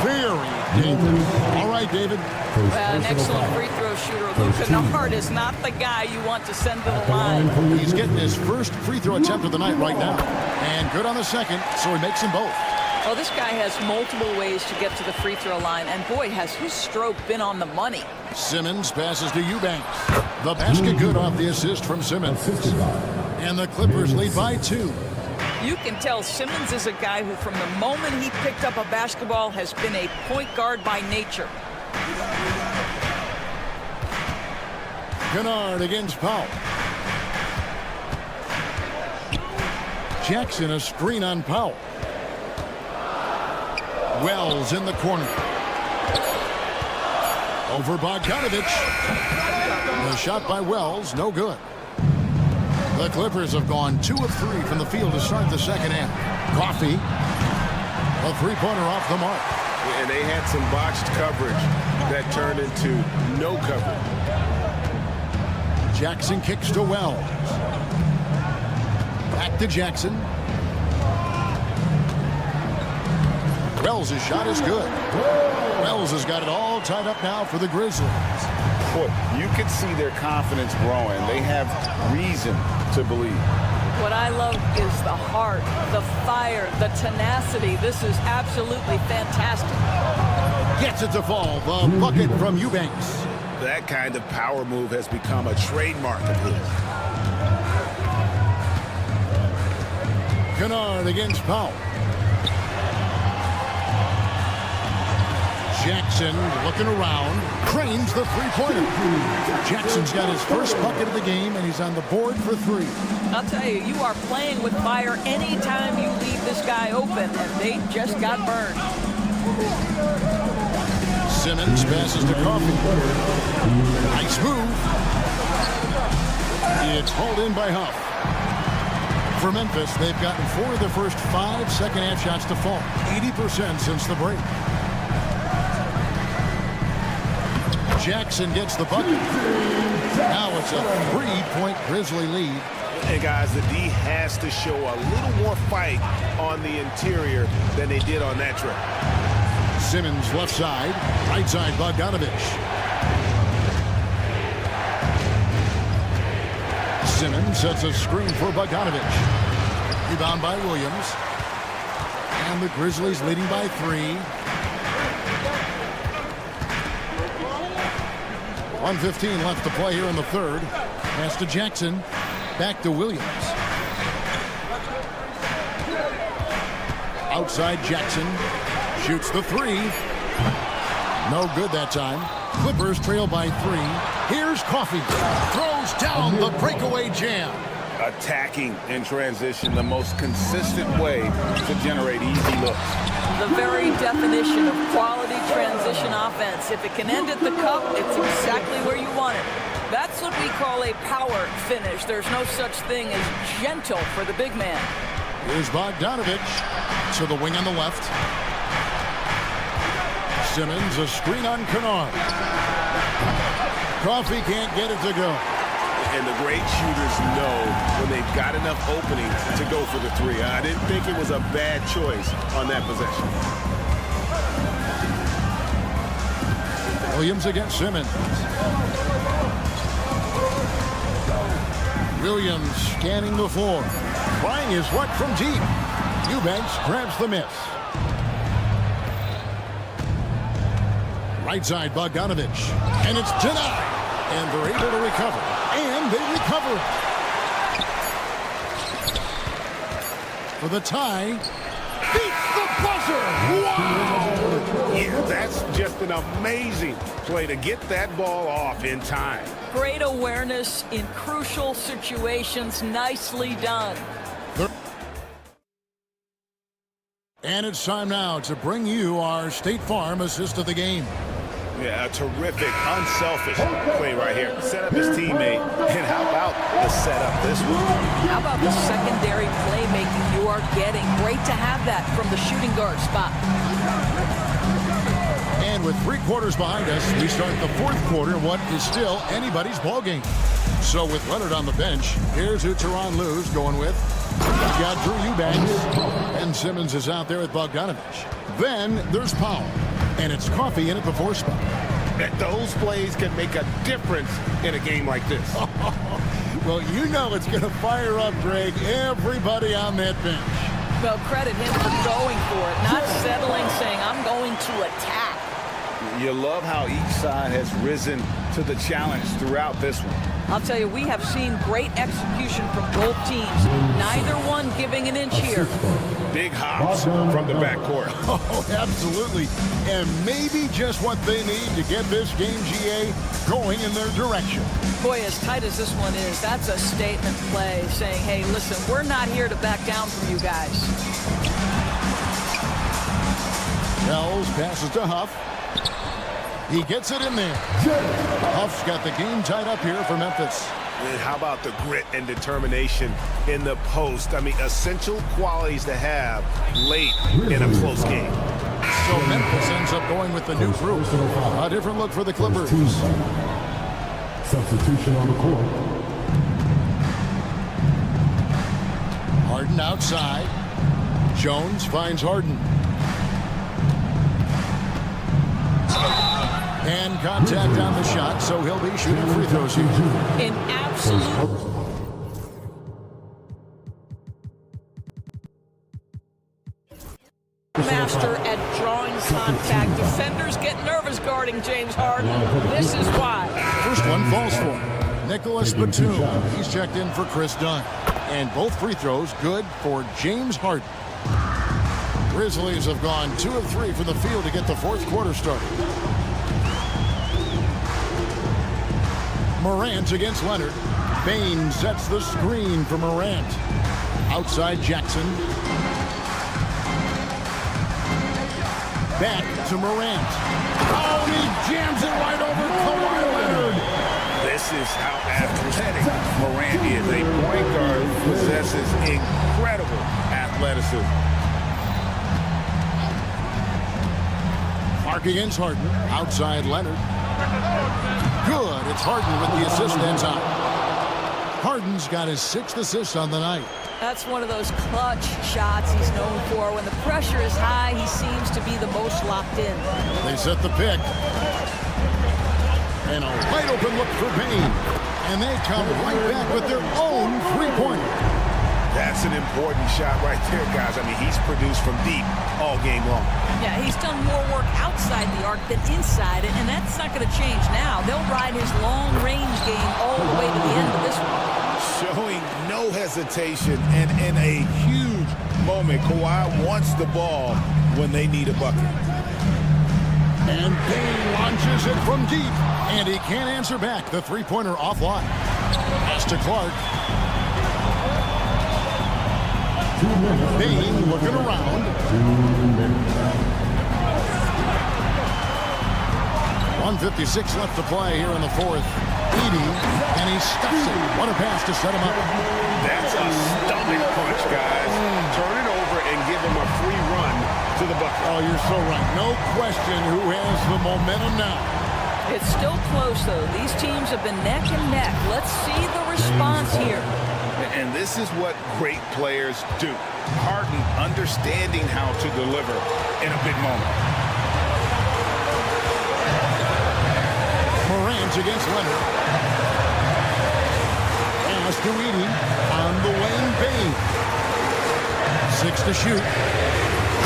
Very dangerous. All right, David. Well, an excellent free throw shooter. Luke Kennard is not the guy you want to send to the line. He's getting his first free throw attempt of the night right now. And good on the second, so he makes them both. Well, this guy has multiple ways to get to the free throw line, and boy, has his stroke been on the money. Simmons passes to Eubanks. The basket good off the assist from Simmons. And the Clippers lead by 2. You can tell Simmons is a guy who, from the moment he picked up a basketball, has been a point guard by nature. Kennard against Powell. Jackson, a screen on Powell. Wells in the corner. Over Bogdanovich. The shot by Wells, no good. The Clippers have gone 2 of 3 from the field to start the second half. Coffee, a three-pointer off the mark. And they had some botched coverage that turned into no coverage. Jackson kicks to Wells. Back to Jackson. Wells' shot is good. Wells has got it all tied up now for the Grizzlies. Boy, you can see their confidence growing. They have reason to believe. What I love is the heart, the fire, the tenacity. This is absolutely fantastic. Gets it to fall. The bucket from Eubanks. That kind of power move has become a trademark of his. Kennard against Powell. Jackson looking around, cranes the three-pointer. Jackson's got his first bucket of the game, and he's on the board for 3. I'll tell you, you are playing with fire anytime you leave this guy open, and they just got burned. Simmons passes to Coffee. Nice move. It's hauled in by Huff. For Memphis, they've gotten 4 of their first 5 second-half shots to fall. 80% since the break. Jackson gets the bucket. Now it's a 3-point Grizzly lead. And guys, the D has to show a little more fight on the interior than they did on that trip. Simmons left side, right side Bogdanovich. Simmons sets a screen for Bogdanovich. Rebound by Williams. And the Grizzlies leading by 3. 1:15 left to play here in the third. Pass to Jackson. Back to Williams. Outside Jackson. Shoots the 3. No good that time. Clippers trail by 3. Here's Coffee. Throws down the breakaway jam. Attacking in transition, the most consistent way to generate easy looks. The very definition of quality transition offense. If it can end at the cup, it's exactly where you want it. That's what we call a power finish. There's no such thing as gentle for the big man. Here's Bogdanovich to the wing on the left. Simmons, a screen on Kennard. Coffee can't get it to go. And the great shooters know when they've got enough opening to go for the 3. I didn't think it was a bad choice on that possession. Williams against Simmons. Williams scanning the floor. Trying his luck from deep. Eubanks grabs the miss. Right side Bogdanovich. And it's denied. And they're able to recover. And they recover. For the tie. Beats the buzzer. Wow! Yeah, that's just an amazing play to get that ball off in time. Great awareness in crucial situations. Nicely done. And it's time now to bring you our State Farm assist of the game. Yeah, a terrific, unselfish play right here. Set up his teammate, and how about the setup this one? How about the secondary playmaking you are getting? Great to have that from the shooting guard spot. And with 3 quarters behind us, we start the 4th quarter, what is still anybody's ball game. So with Leonard on the bench, here's who Tyronn Lue's going with. He's got Drew Eubanks, and Simmons is out there with Bogdanovich. Then there's Powell, and it's Coffee in at the 4 spot. Those plays can make a difference in a game like this. Well, you know it's going to fire up, Greg, everybody on that bench. Well, credit him for going for it, not settling, saying, I'm going to attack. You love how each side has risen to the challenge throughout this one. I'll tell you, we have seen great execution from both teams. Neither one giving an inch here. Big hops from the backcourt. Oh, absolutely. And maybe just what they need to get this game, GA, going in their direction. Boy, as tight as this one is, that's a statement play saying, hey, listen, we're not here to back down from you guys. Wells passes to Huff. He gets it in there. Huff's got the game tied up here for Memphis. And how about the grit and determination in the post? I mean, essential qualities to have late in a close game. So Memphis ends up going with the new group. A different look for the Clippers. Substitution on the court. Harden outside. Jones finds Harden. And contact on the shot, so he'll be shooting free throws here. In absolute master at drawing contact. Defenders get nervous guarding James Harden. This is why. First one falls for him. Nicholas Batum. He's checked in for Chris Dunn. And both free throws good for James Harden. Grizzlies have gone 2 of 3 from the field to get the fourth quarter started. Morant against Leonard. Bain sets the screen for Morant. Outside Jackson. Back to Morant. Oh, he jams it right over Kawhi Leonard. This is how athletic Morant is. A point guard who possesses incredible athleticism. Clark against Harden. Outside Leonard. Good. It's Harden with the assist that time. Harden's got his 6th assist on the night. That's one of those clutch shots he's known for. When the pressure is high, he seems to be the most locked in. They set the pick. And a wide open look for Bain. And they come right back with their own three-pointer. That's an important shot right there, guys. I mean, he's produced from deep all game long. Yeah, he's done more work outside the arc than inside it, and that's not going to change now. They'll ride his long-range game all the way to the end of this one. Showing no hesitation, and in a huge moment, Kawhi wants the ball when they need a bucket. And Bain launches it from deep, and he can't answer back. The three-pointer offline. Pass to Clark. Bain looking around. 1:56 left to play here in the fourth. Edey, and he stuffs it. What a pass to set him up. That's a stomach punch, guys. Turn it over and give him a free run to the bucket. Oh, you're so right. No question who has the momentum now. It's still close, though. These teams have been neck and neck. Let's see the response here. And this is what great players do. Harden understanding how to deliver in a big moment. Morant against Leonard. Pass to Edey on the wing. Bain. 6 to shoot.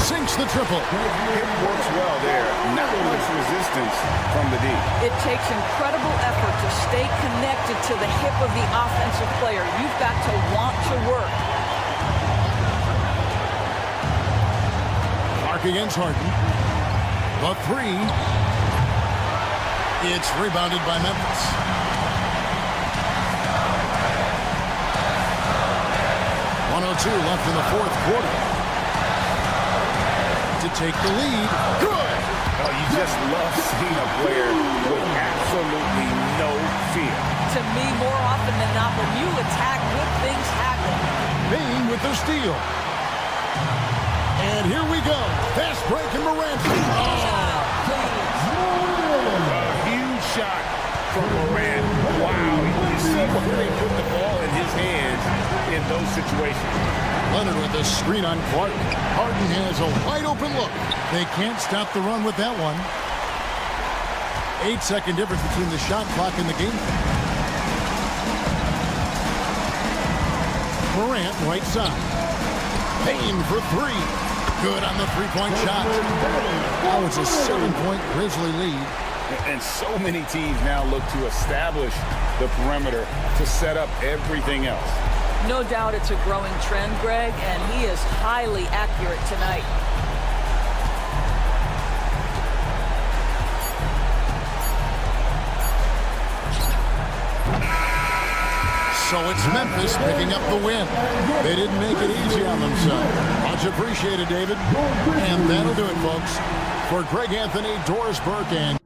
Sinks the triple. It works well there. Not much resistance from the D. It takes incredible effort to stay connected to the hip of the offensive player. You've got to want to work. Clark against Harden. The three. It's rebounded by Memphis. .102 left in the fourth quarter. To take the lead. Good! Oh, you just love seeing a player with absolutely no fear. To me, more often than not, when you attack, good things happen. Bain with the steal. And here we go. Fast break and Morant. A huge shot from Morant. Wow. You see where they put the ball in his hands in those situations. Leonard with the screen on Clark. Harden has a wide open look. They can't stop the run with that one. 8-second difference between the shot clock and the game. Morant right side. Bain for three. Good on the three-point shot. Oh, it's a 7-point Grizzly lead. And so many teams now look to establish the perimeter to set up everything else. No doubt it's a growing trend, Greg, and he is highly accurate tonight. So it's Memphis picking up the win. They didn't make it easy on themselves. Much appreciated, David. And that'll do it, folks. For Greg Anthony, Doris Burke, and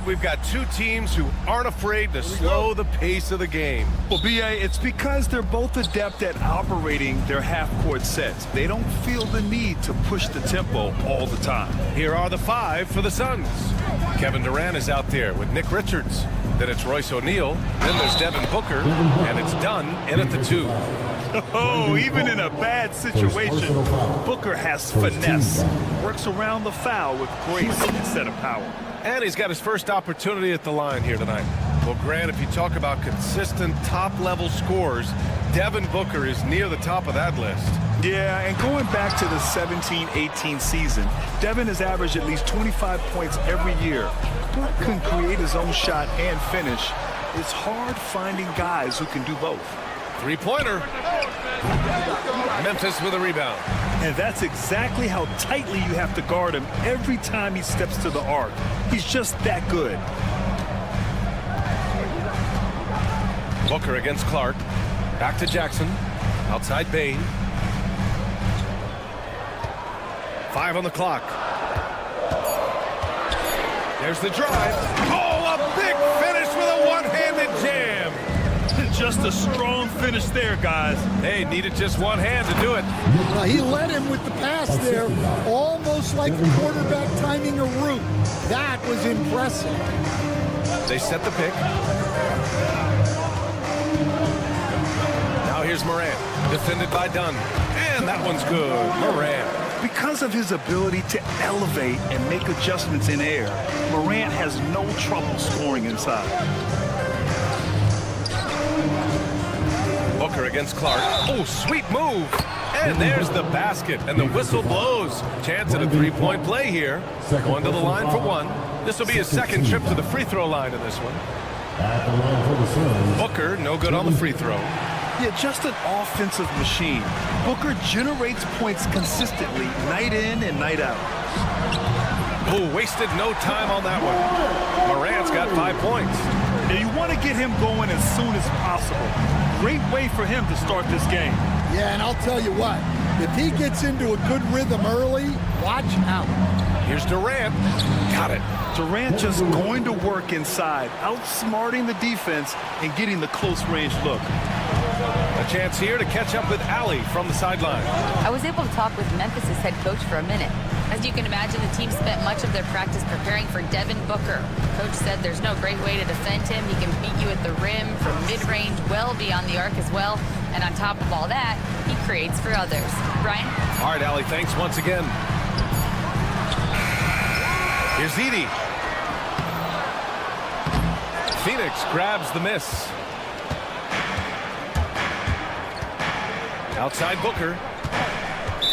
We've got two teams who aren't afraid to slow the pace of the game. Well, B.A., it's because they're both adept at operating their half-court sets. They don't feel the need to push the tempo all the time. Here are the five for the Suns. Kevin Durant is out there with Nick Richards. Then it's Royce O'Neal. Then there's Devin Booker. And it's Dunn in at the 2. Oh, even in a bad situation, Booker has finesse. Works around the foul with grace instead of power. And he's got his first opportunity at the line here tonight. Well, Grant, if you talk about consistent top-level scores, Devin Booker is near the top of that list. Yeah, and going back to the 17-18 season, Devin has averaged at least 25 points every year. But can create his own shot and finish. It's hard finding guys who can do both. Three-pointer. Memphis with a rebound. And that's exactly how tightly you have to guard him every time he steps to the arc. He's just that good. Booker against Clark. Back to Jackson. Outside Bain. 5 on the clock. There's the drive. Oh, a big finish with a one-handed jam. Just a strong finish there, guys. Hey, needed just one hand to do it. He led him with the pass there, almost like the quarterback timing a route. That was impressive. They set the pick. Now here's Morant, defended by Dunn. And that one's good. Morant. Because of his ability to elevate and make adjustments in air, Morant has no trouble scoring inside. Booker against Clark. Oh, sweet move. And there's the basket, and the whistle blows. Chance at a three-point play here. Going to the line for one. This will be his second trip to the free throw line in this one. Booker, no good on the free throw. Yeah, just an offensive machine. Booker generates points consistently, night in and night out. Oh, wasted no time on that one. Morant's got 5 points. Now you want to get him going as soon as possible. Great way for him to start this game. Yeah, and I'll tell you what, if he gets into a good rhythm early, watch out. Here's Durant. Got it. Durant just going to work inside, outsmarting the defense and getting the close-range look. A chance here to catch up with Allie from the sideline. I was able to talk with Memphis' head coach for a minute. As you can imagine, the team spent much of their practice preparing for Devin Booker. Coach said there's no great way to defend him. He can beat you at the rim, from mid-range, well beyond the arc as well. And on top of all that, he creates for others. Brian? All right, Allie, thanks once again. Here's Edie. Phoenix grabs the miss. Outside Booker.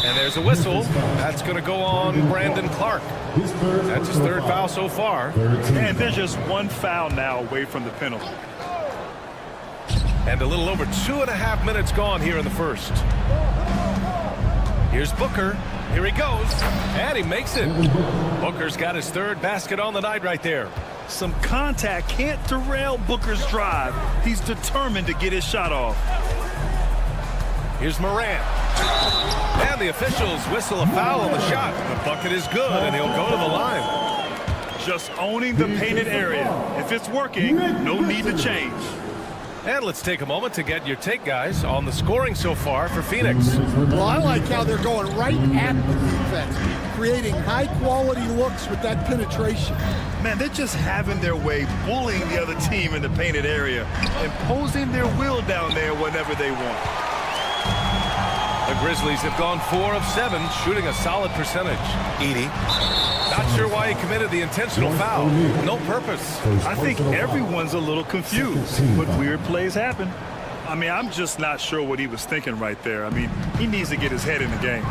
And there's a whistle. That's going to go on Brandon Clark. That's his third foul so far. And there's just one foul now away from the penalty. And a little over 2.5 minutes gone here in the first. Here's Booker. Here he goes. And he makes it. Booker's got his third basket on the night right there. Some contact can't derail Booker's drive. He's determined to get his shot off. Here's Morant. And the officials whistle a foul on the shot. The bucket is good, and he'll go to the line. Just owning the painted area. If it's working, no need to change. And let's take a moment to get your take, guys, on the scoring so far for Phoenix. Well, I like how they're going right at the defense, creating high-quality looks with that penetration. Man, they're just having their way, bullying the other team in the painted area, imposing their will down there whenever they want. The Grizzlies have gone 4 of 7, shooting a solid percentage. Edie, not sure why he committed the intentional foul. No purpose. I think everyone's a little confused, but weird plays happen. I mean, I'm just not sure what he was thinking right there. I mean, he needs to get his head in the game.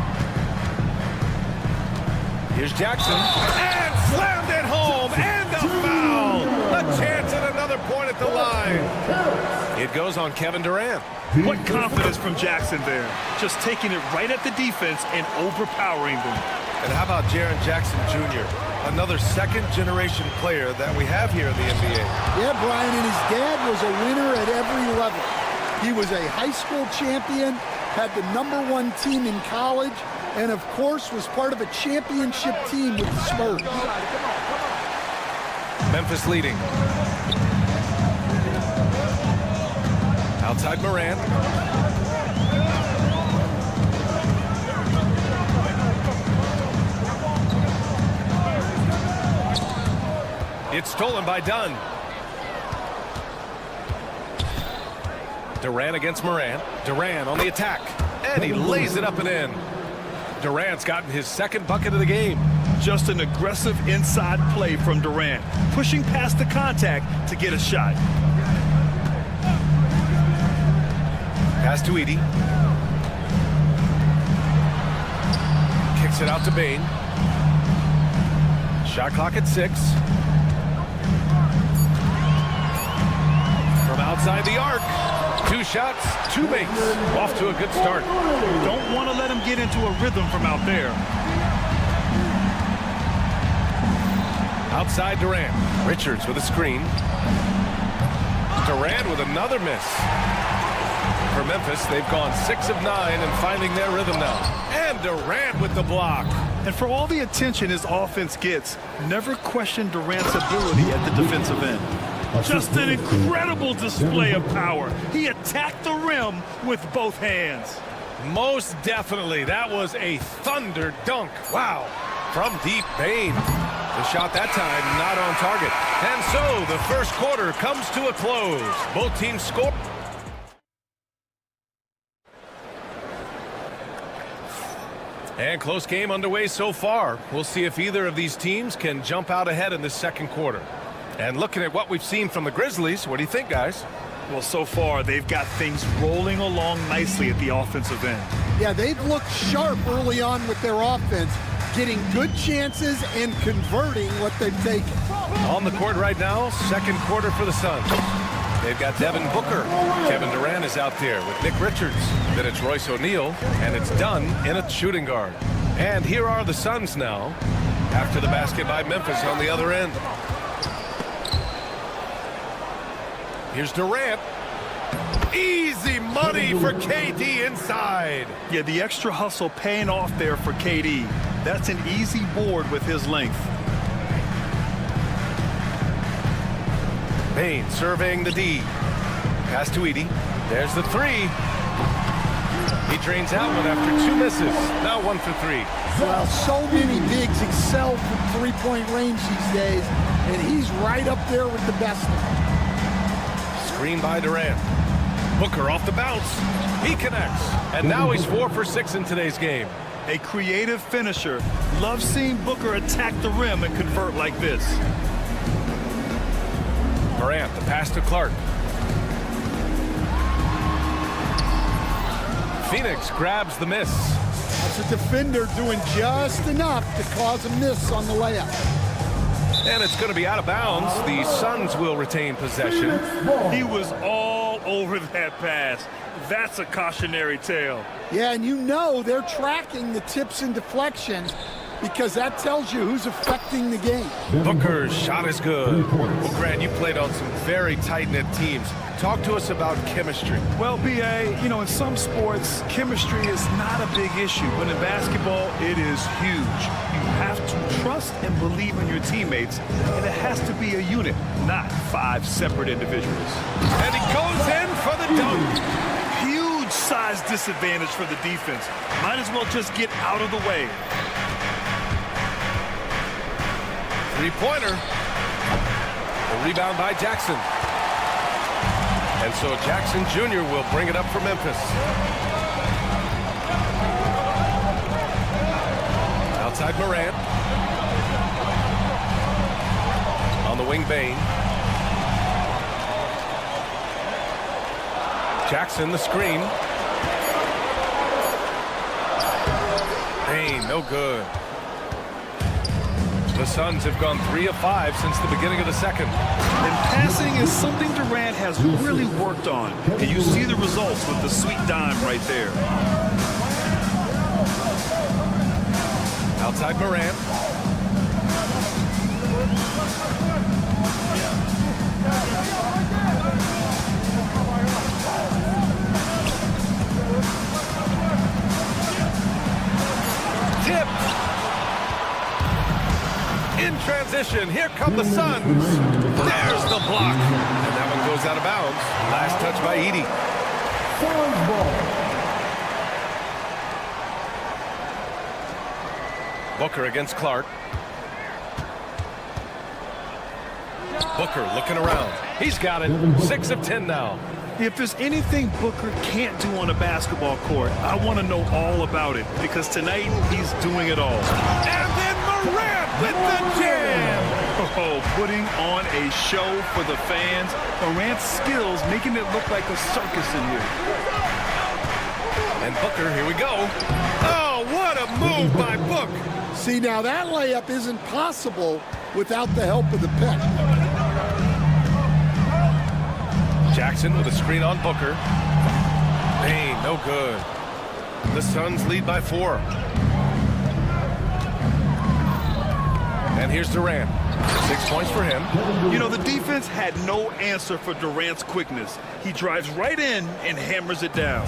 Here's Jackson. And slammed it home. And a foul. A chance at another point at the line. It goes on Kevin Durant. What confidence from Jackson there. Just taking it right at the defense and overpowering them. And how about Jaren Jackson Jr., another second-generation player that we have here in the NBA. Yeah, Brian, and his dad was a winner at every level. He was a high school champion, had the #1 team in college, and of course was part of a championship team with the Spurs. Memphis leading. Outside Morant. It's stolen by Dunn. Durant against Morant. Durant on the attack. And he lays it up and in. Durant's gotten his second bucket of the game. Just an aggressive inside play from Durant, pushing past the contact to get a shot. Pass to Edie. Kicks it out to Bane. Shot clock at 6. From outside the arc. 2 shots, 2 makes. Off to a good start. Don't want to let him get into a rhythm from out there. Outside Durant. Richards with a screen. Durant with another miss. For Memphis, they've gone 6 of 9 and finding their rhythm now. And Durant with the block. And for all the attention his offense gets, never question Durant's ability at the defensive end. Just an incredible display of power. He attacked the rim with both hands. Most definitely. That was a thunder dunk. Wow. From deep, Bane. The shot that time not on target. And so the first quarter comes to a close. Both teams score. And close game underway so far. We'll see if either of these teams can jump out ahead in the second quarter. And looking at what we've seen from the Grizzlies, what do you think, guys? Well, so far, they've got things rolling along nicely at the offensive end. Yeah, they've looked sharp early on with their offense, getting good chances and converting what they've taken. On the court right now, second quarter for the Suns. They've got Devin Booker. Kevin Durant is out there with Nick Richards. Then it's Royce O'Neal, and it's Dunn in a shooting guard. And here are the Suns now, after the basket by Memphis on the other end. Here's Durant. Easy money for KD inside. Yeah, the extra hustle paying off there for KD. That's an easy board with his length. Bane surveying the D. Pass to Edie. There's the 3. He drains out one after 2 misses. Now 1 for 3. Well, so many bigs excel from three-point range these days, and he's right up there with the best of them. Screen by Durant. Booker off the bounce. He connects. And now he's 4 for 6 in today's game. A creative finisher. Love seeing Booker attack the rim and convert like this. Durant, the pass to Clark. Phoenix grabs the miss. That's a defender doing just enough to cause a miss on the layup. And it's going to be out of bounds. The Suns will retain possession. He was all over that pass. That's a cautionary tale. Yeah, and you know they're tracking the tips and deflections because that tells you who's affecting the game. Booker's shot is good. Well, Grant, you played on some very tight-knit teams. Talk to us about chemistry. Well, B.A., in some sports, chemistry is not a big issue, but in basketball, it is huge. You have to trust and believe in your teammates, and it has to be a unit, not 5 separate individuals. And he goes in for the dunk. Huge size disadvantage for the defense. Might as well just get out of the way. Three-pointer. The rebound by Jackson. And so Jackson Jr. will bring it up for Memphis. Outside Morant. On the wing, Bane. Jackson, the screen. Bane, no good. The Suns have gone 3 of 5 since the beginning of the second. And passing is something Durant has really worked on. And you see the results with the sweet dime right there. Outside Morant. Tipped. In transition. possession. Here come the Suns. There's the block. And that one goes out of bounds. Last touch by Edey. Booker against Clark. Booker looking around. He's got it. 6 of 10 now. If there's anything Booker can't do on a basketball court, I want to know all about it, because tonight he's doing it all. And then Morant with the jam. Oh, putting on a show for the fans. Morant's skills making it look like a circus in here. And Booker, here we go. Oh, what a move by Book. See, now that layup isn't possible without the help of the pick. Jackson with a screen on Booker. Payne, no good. The Suns lead by 4. And here's Durant. 6 points for him. You know, the defense had no answer for Durant's quickness. He drives right in and hammers it down.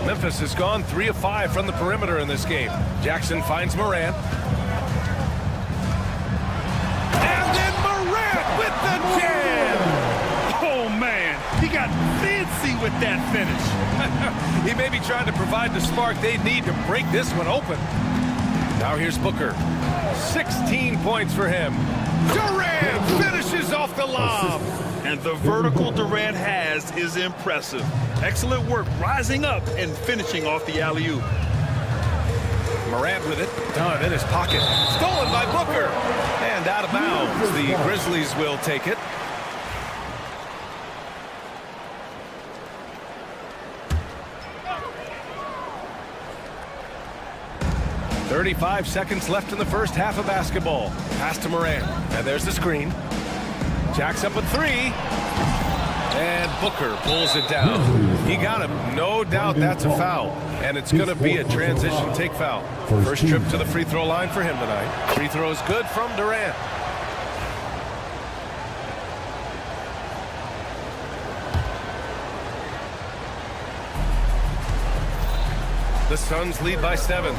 Memphis has gone 3 of 5 from the perimeter in this game. Jackson finds Morant. And then Morant with the jam. Oh, man, he got fancy with that finish. He may be trying to provide the spark they need to break this one open. Now here's Booker. 16 points for him. Durant finishes off the lob. And the vertical Durant has is impressive. Excellent work rising up and finishing off the alley-oop. Morant with it, done in his pocket. Stolen by Booker. And out of bounds. The Grizzlies will take it. .35 seconds left in the first half of basketball. Pass to Morant. And there's the screen. Jack's up at 3. And Booker pulls it down. He got him. No doubt that's a foul. And it's going to be a transition take foul. First trip to the free throw line for him tonight. Free throw is good from Durant. The Suns lead by 7.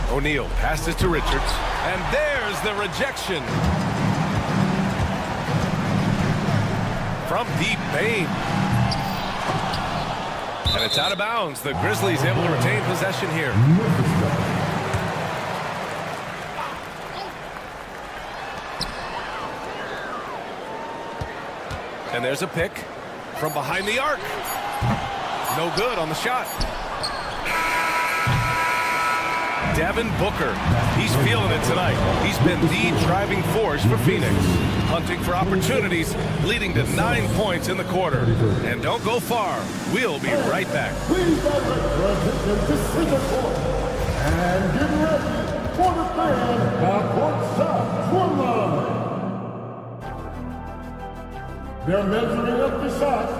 O'Neal passes to Richards. And there's the rejection. From deep, Payne. And it's out of bounds. The Grizzlies able to retain possession here. And there's a pick from behind the arc. No good on the shot. Devin Booker, he's feeling it tonight. He's been the driving force for Phoenix. Hunting for opportunities, leading to 9 points in the quarter. And don't go far. We'll be right back. Please direct decision court. And get ready for the fan courtside tournament. They're measuring up the shots.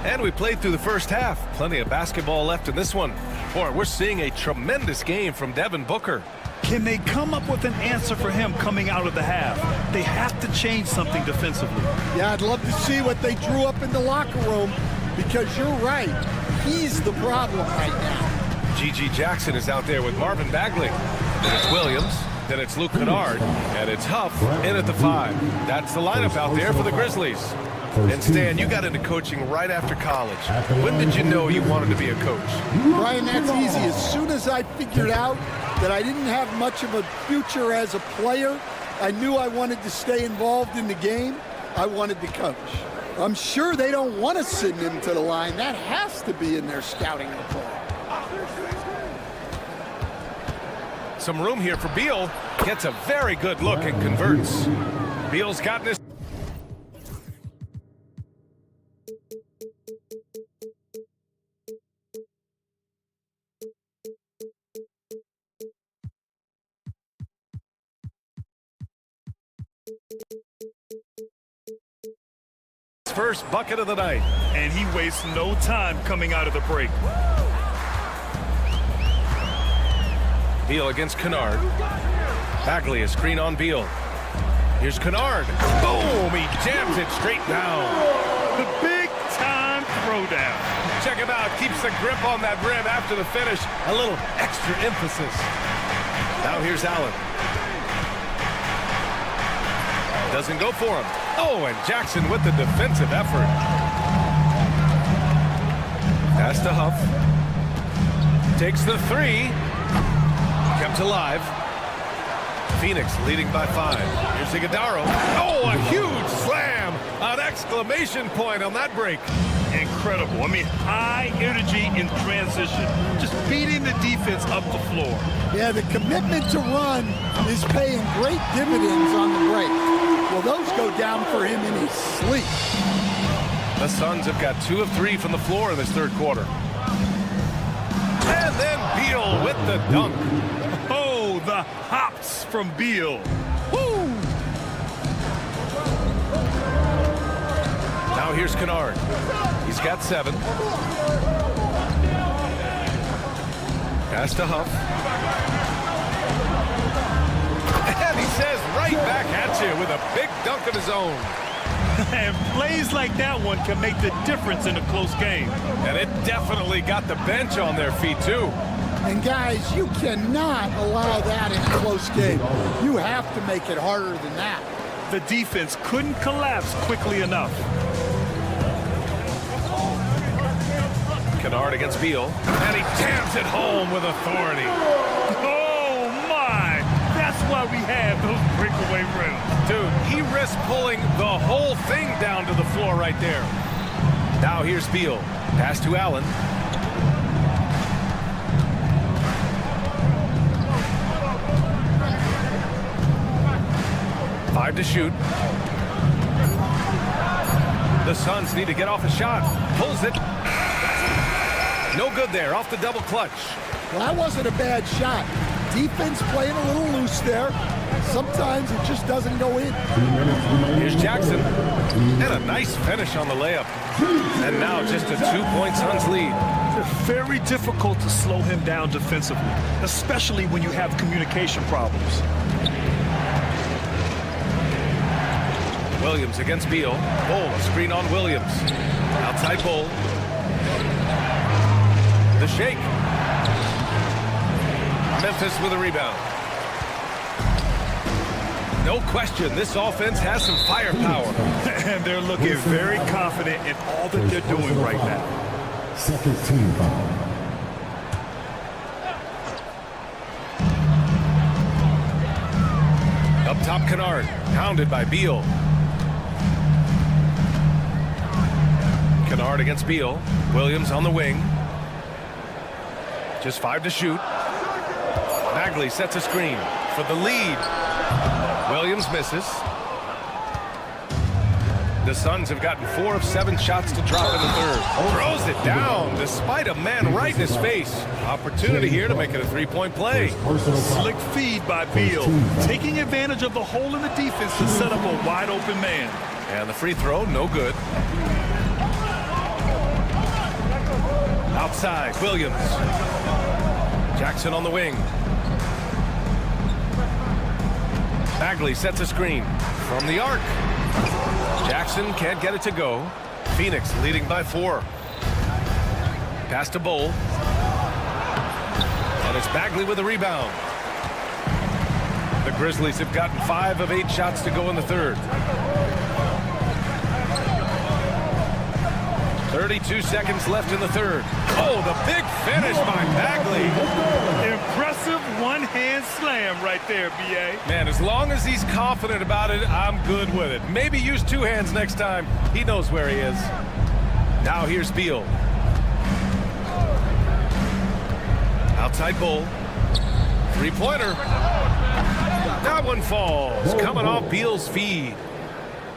And we played through the first half. Plenty of basketball left in this one. Boy, we're seeing a tremendous game from Devin Booker. Can they come up with an answer for him coming out of the half? They have to change something defensively. Yeah, I'd love to see what they drew up in the locker room, because you're right. He's the problem right now. GG Jackson is out there with Marvin Bagley. Then it's Williams. Then it's Luke Kennard. And it's Huff in at the 5. That's the lineup out there for the Grizzlies. And Stan, you got into coaching right after college. When did you know you wanted to be a coach? Brian, that's easy. As soon as I figured out that I didn't have much of a future as a player, I knew I wanted to stay involved in the game. I wanted to coach. I'm sure they don't want to send him to the line. That has to be in their scouting report. Some room here for Beal. Gets a very good look and converts. Beal's gotten his... first bucket of the night. And he wastes no time coming out of the break. Beal against Kennard. Bagley a screen on Beal. Here's Kennard. Boom! He jams it straight down. The check him out. Keeps the grip on that rim after the finish. A little extra emphasis. Now here's Allen. Doesn't go for him. Oh, and Jackson with the defensive effort. Pass to Huff. Takes the three. Kept alive. Phoenix leading by 5. Here's Iguodala. Oh, a huge slam. An exclamation point on that break. Incredible. I mean, high energy in transition. Just beating the defense up the floor. Yeah, the commitment to run is paying great dividends on the break. Well, those go down for him in his sleep. The Suns have got 2 of 3 from the floor in this third quarter. And then Beal with the dunk. Oh, the hops from Beal. Woo! Now here's Kennard. He's got 7. Pass to Huff. And he says right back at you with a big dunk of his own. And plays like that one can make the difference in a close game. And it definitely got the bench on their feet, too. And guys, you cannot allow that in a close game. You have to make it harder than that. The defense couldn't collapse quickly enough. Kennard against Beal. And he jams it home with authority. Oh, my! That's why we have those breakaway rims. Dude, he risked pulling the whole thing down to the floor right there. Now here's Beal. Pass to Allen. Five to shoot. The Suns need to get off a shot. Pulls it. No good there. Off the double clutch. Well, that wasn't a bad shot. Defense playing a little loose there. Sometimes it just doesn't go in. Here's Jackson. And a nice finish on the layup. And now just a 2-point Suns lead. It's very difficult to slow him down defensively, especially when you have communication problems. Williams against Beal. Bull, a screen on Williams. Outside Bull. The shake. Memphis with a rebound. No question, this offense has some firepower. And they're looking very confident in all that they're doing right now. Second team foul. Up top, Kennard. Pounded by Beal. Kennard against Beal. Williams on the wing. Just 5 to shoot. Bagley sets a screen for the lead. Williams misses. The Suns have gotten 4 of 7 shots to drop in the third. Throws it down despite a man right in his face. Opportunity here to make it a 3-point play. Slick feed by Beal, taking advantage of the hole in the defense to set up a wide open man. And the free throw, no good. Outside, Williams. Jackson on the wing. Bagley sets a screen from the arc. Jackson can't get it to go. Phoenix leading by 4. Pass to Bull. And it's Bagley with a rebound. The Grizzlies have gotten 5 of 8 shots to go in the third. 32 seconds left in the third. Oh, the big finish by Bagley. Impressive one-hand slam right there, B.A. Man, as long as he's confident about it, I'm good with it. Maybe use 2 hands next time. He knows where he is. Now here's Beal. Outside Bull. 3-pointer. That one falls. Coming off Beal's feed.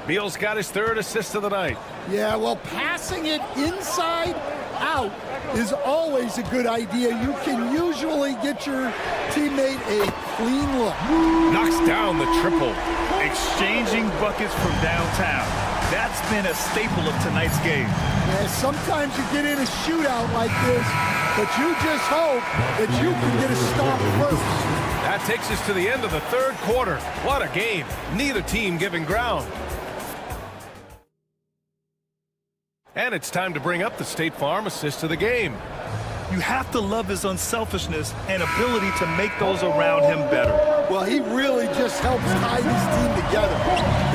Beal's got his 3rd assist of the night. Yeah, well, passing it inside out is always a good idea. You can usually get your teammate a clean look. Knocks down the triple. Exchanging buckets from downtown. That's been a staple of tonight's game. Yeah, sometimes you get in a shootout like this, but you just hope that you can get a stop first. That takes us to the end of the third quarter. What a game. Neither team giving ground. And it's time to bring up the State Farm assist of the game. You have to love his unselfishness and ability to make those around him better. Well, he really just helps tie this team together.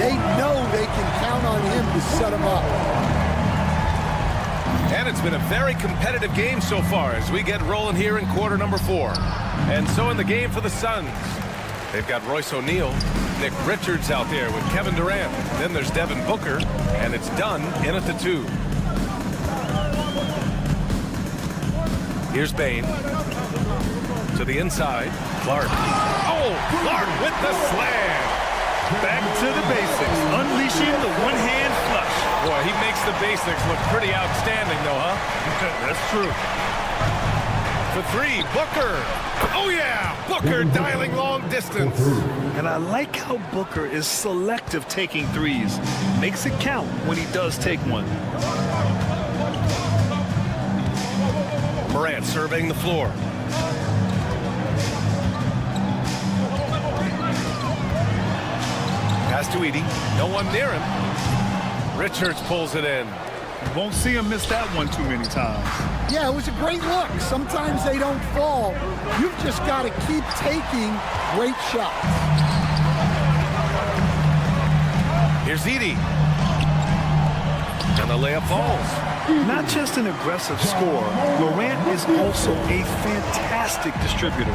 They know they can count on him to set them up. And it's been a very competitive game so far as we get rolling here in quarter number 4. And so in the game for the Suns, they've got Royce O'Neal, Nick Richards out there with Kevin Durant. Then there's Devin Booker, and it's Dunn in at the 2. Here's Bane. To the inside. Clark. Oh, Clark with the slam. Back to the basics. Unleashing the one-hand flush. Boy, he makes the basics look pretty outstanding, though, huh? That's true. For 3, Booker. Oh, yeah. Booker dialing long distance. And I like how Booker is selective taking threes. Makes it count when he does take one. Morant surveying the floor. Pass to Edey. No one near him. Richards pulls it in. You won't see him miss that one too many times. Yeah, it was a great look. Sometimes they don't fall. You've just got to keep taking great shots. Here's Edey. And the layup falls. Not just an aggressive scorer, Morant is also a fantastic distributor.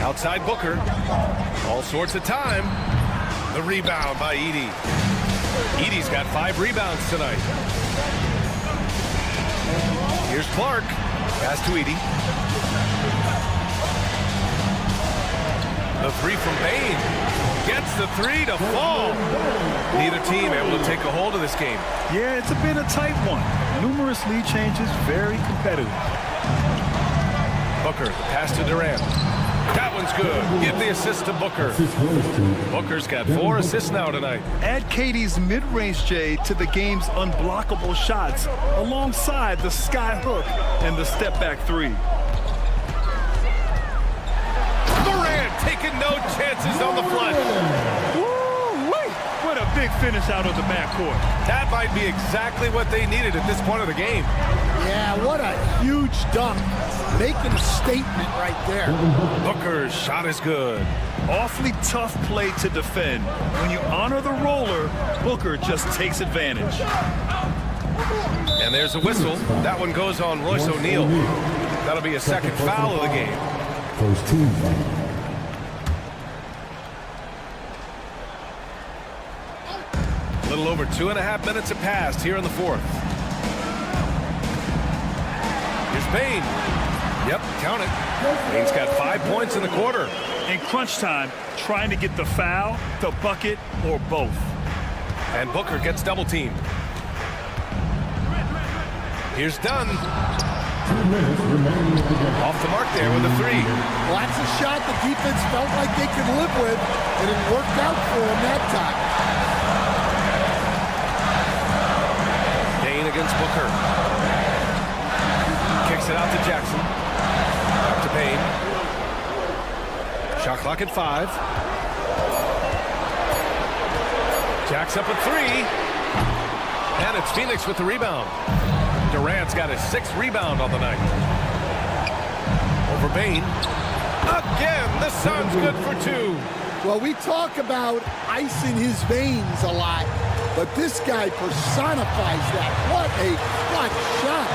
Outside Booker. All sorts of time. The rebound by Edey. Edey's got 5 rebounds tonight. Here's Clark. Pass to Edey. The 3 from Bane. Gets the 3 to fall. Neither team able to take a hold of this game. Yeah, it's been a tight one. Numerous lead changes, very competitive. Booker, the pass to Durant. That one's good. Give the assist to Booker. Booker's got 4 assists now tonight. Add KD's mid-range J to the game's unblockable shots alongside the sky hook and the step-back 3. Durant taking no chances on the flush. Woo-wee! What a big finish out of the backcourt. That might be exactly what they needed at this point of the game. Yeah, what a huge dunk. Making a statement right there. Booker's shot is good. Awfully tough play to defend. When you honor the roller, Booker just takes advantage. And there's a whistle. That one goes on Royce O'Neal. That'll be a second foul of the game. First team. A little over 2.5 minutes have passed here in the 4th. Here's Bane. Yep, count it. Bane's got 5 points in the quarter. In crunch time, trying to get the foul, the bucket, or both. And Booker gets double teamed. Here's Dunn. 2 minutes remaining of the game. Off the mark there with a 3. Well, that's a shot the defense felt like they could live with, and it worked out for them that time. Bane against Booker. Kicks it out to Jackson. Back to Bane. Shot clock at 5. Jack's up at 3. And it's Phoenix with the rebound. Durant's got his 6th rebound on the night. Over Bane. Again, the Suns good for 2. Well, we talk about ice in his veins a lot, but this guy personifies that. What a clutch shot.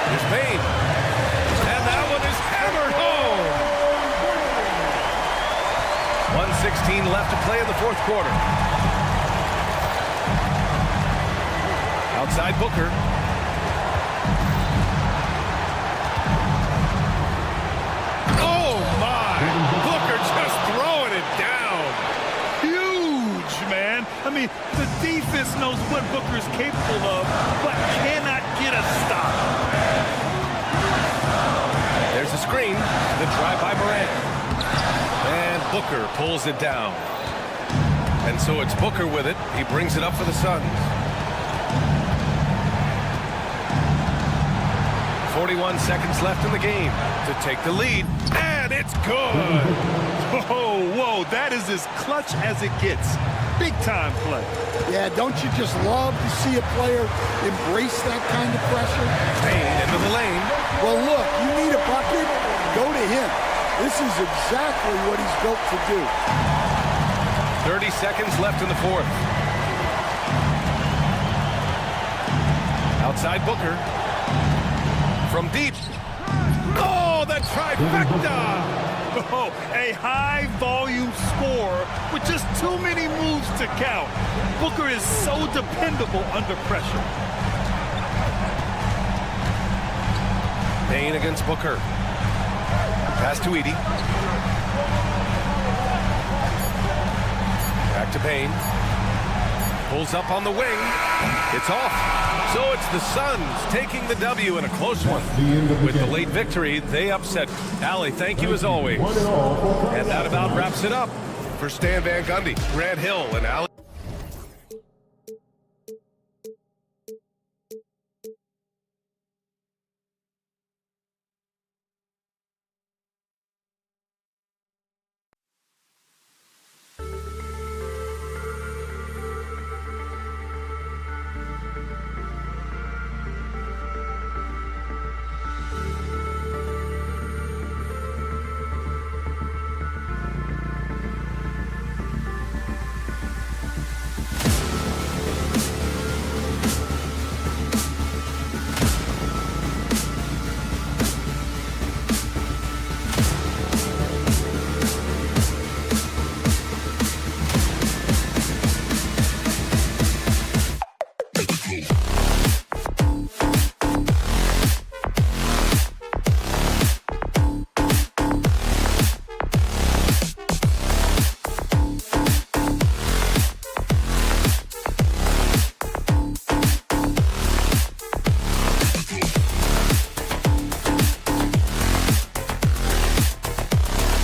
Here's Bane. And that one is hammered home. 1:16 left to play in the 4th quarter. Outside Booker. Oh, my. Booker just throwing it down. Huge, man. I mean, the defense knows what Booker is capable of, but cannot get a stop. There's a screen. The drive by Morant. And Booker pulls it down. And so it's Booker with it. He brings it up for the Suns. 41 seconds left in the game to take the lead. And it's good. Oh, whoa, that is as clutch as it gets. Big time play. Yeah, don't you just love to see a player embrace that kind of pressure? Payne into the lane. Well, look, you need a bucket, go to him. This is exactly what he's built to do. 30 seconds left in the fourth. Outside Booker. From deep. Oh, the trifecta! Oh, a high-volume score with just too many moves to count. Booker is so dependable under pressure. Payne against Booker. Pass to Edie. Back to Payne. Pulls up on the wing. It's off. So it's the Suns taking the W in a close one. With the late victory, they upset. Allie, thank you as always. And that about wraps it up. For Stan Van Gundy, Grant Hill, and Allie.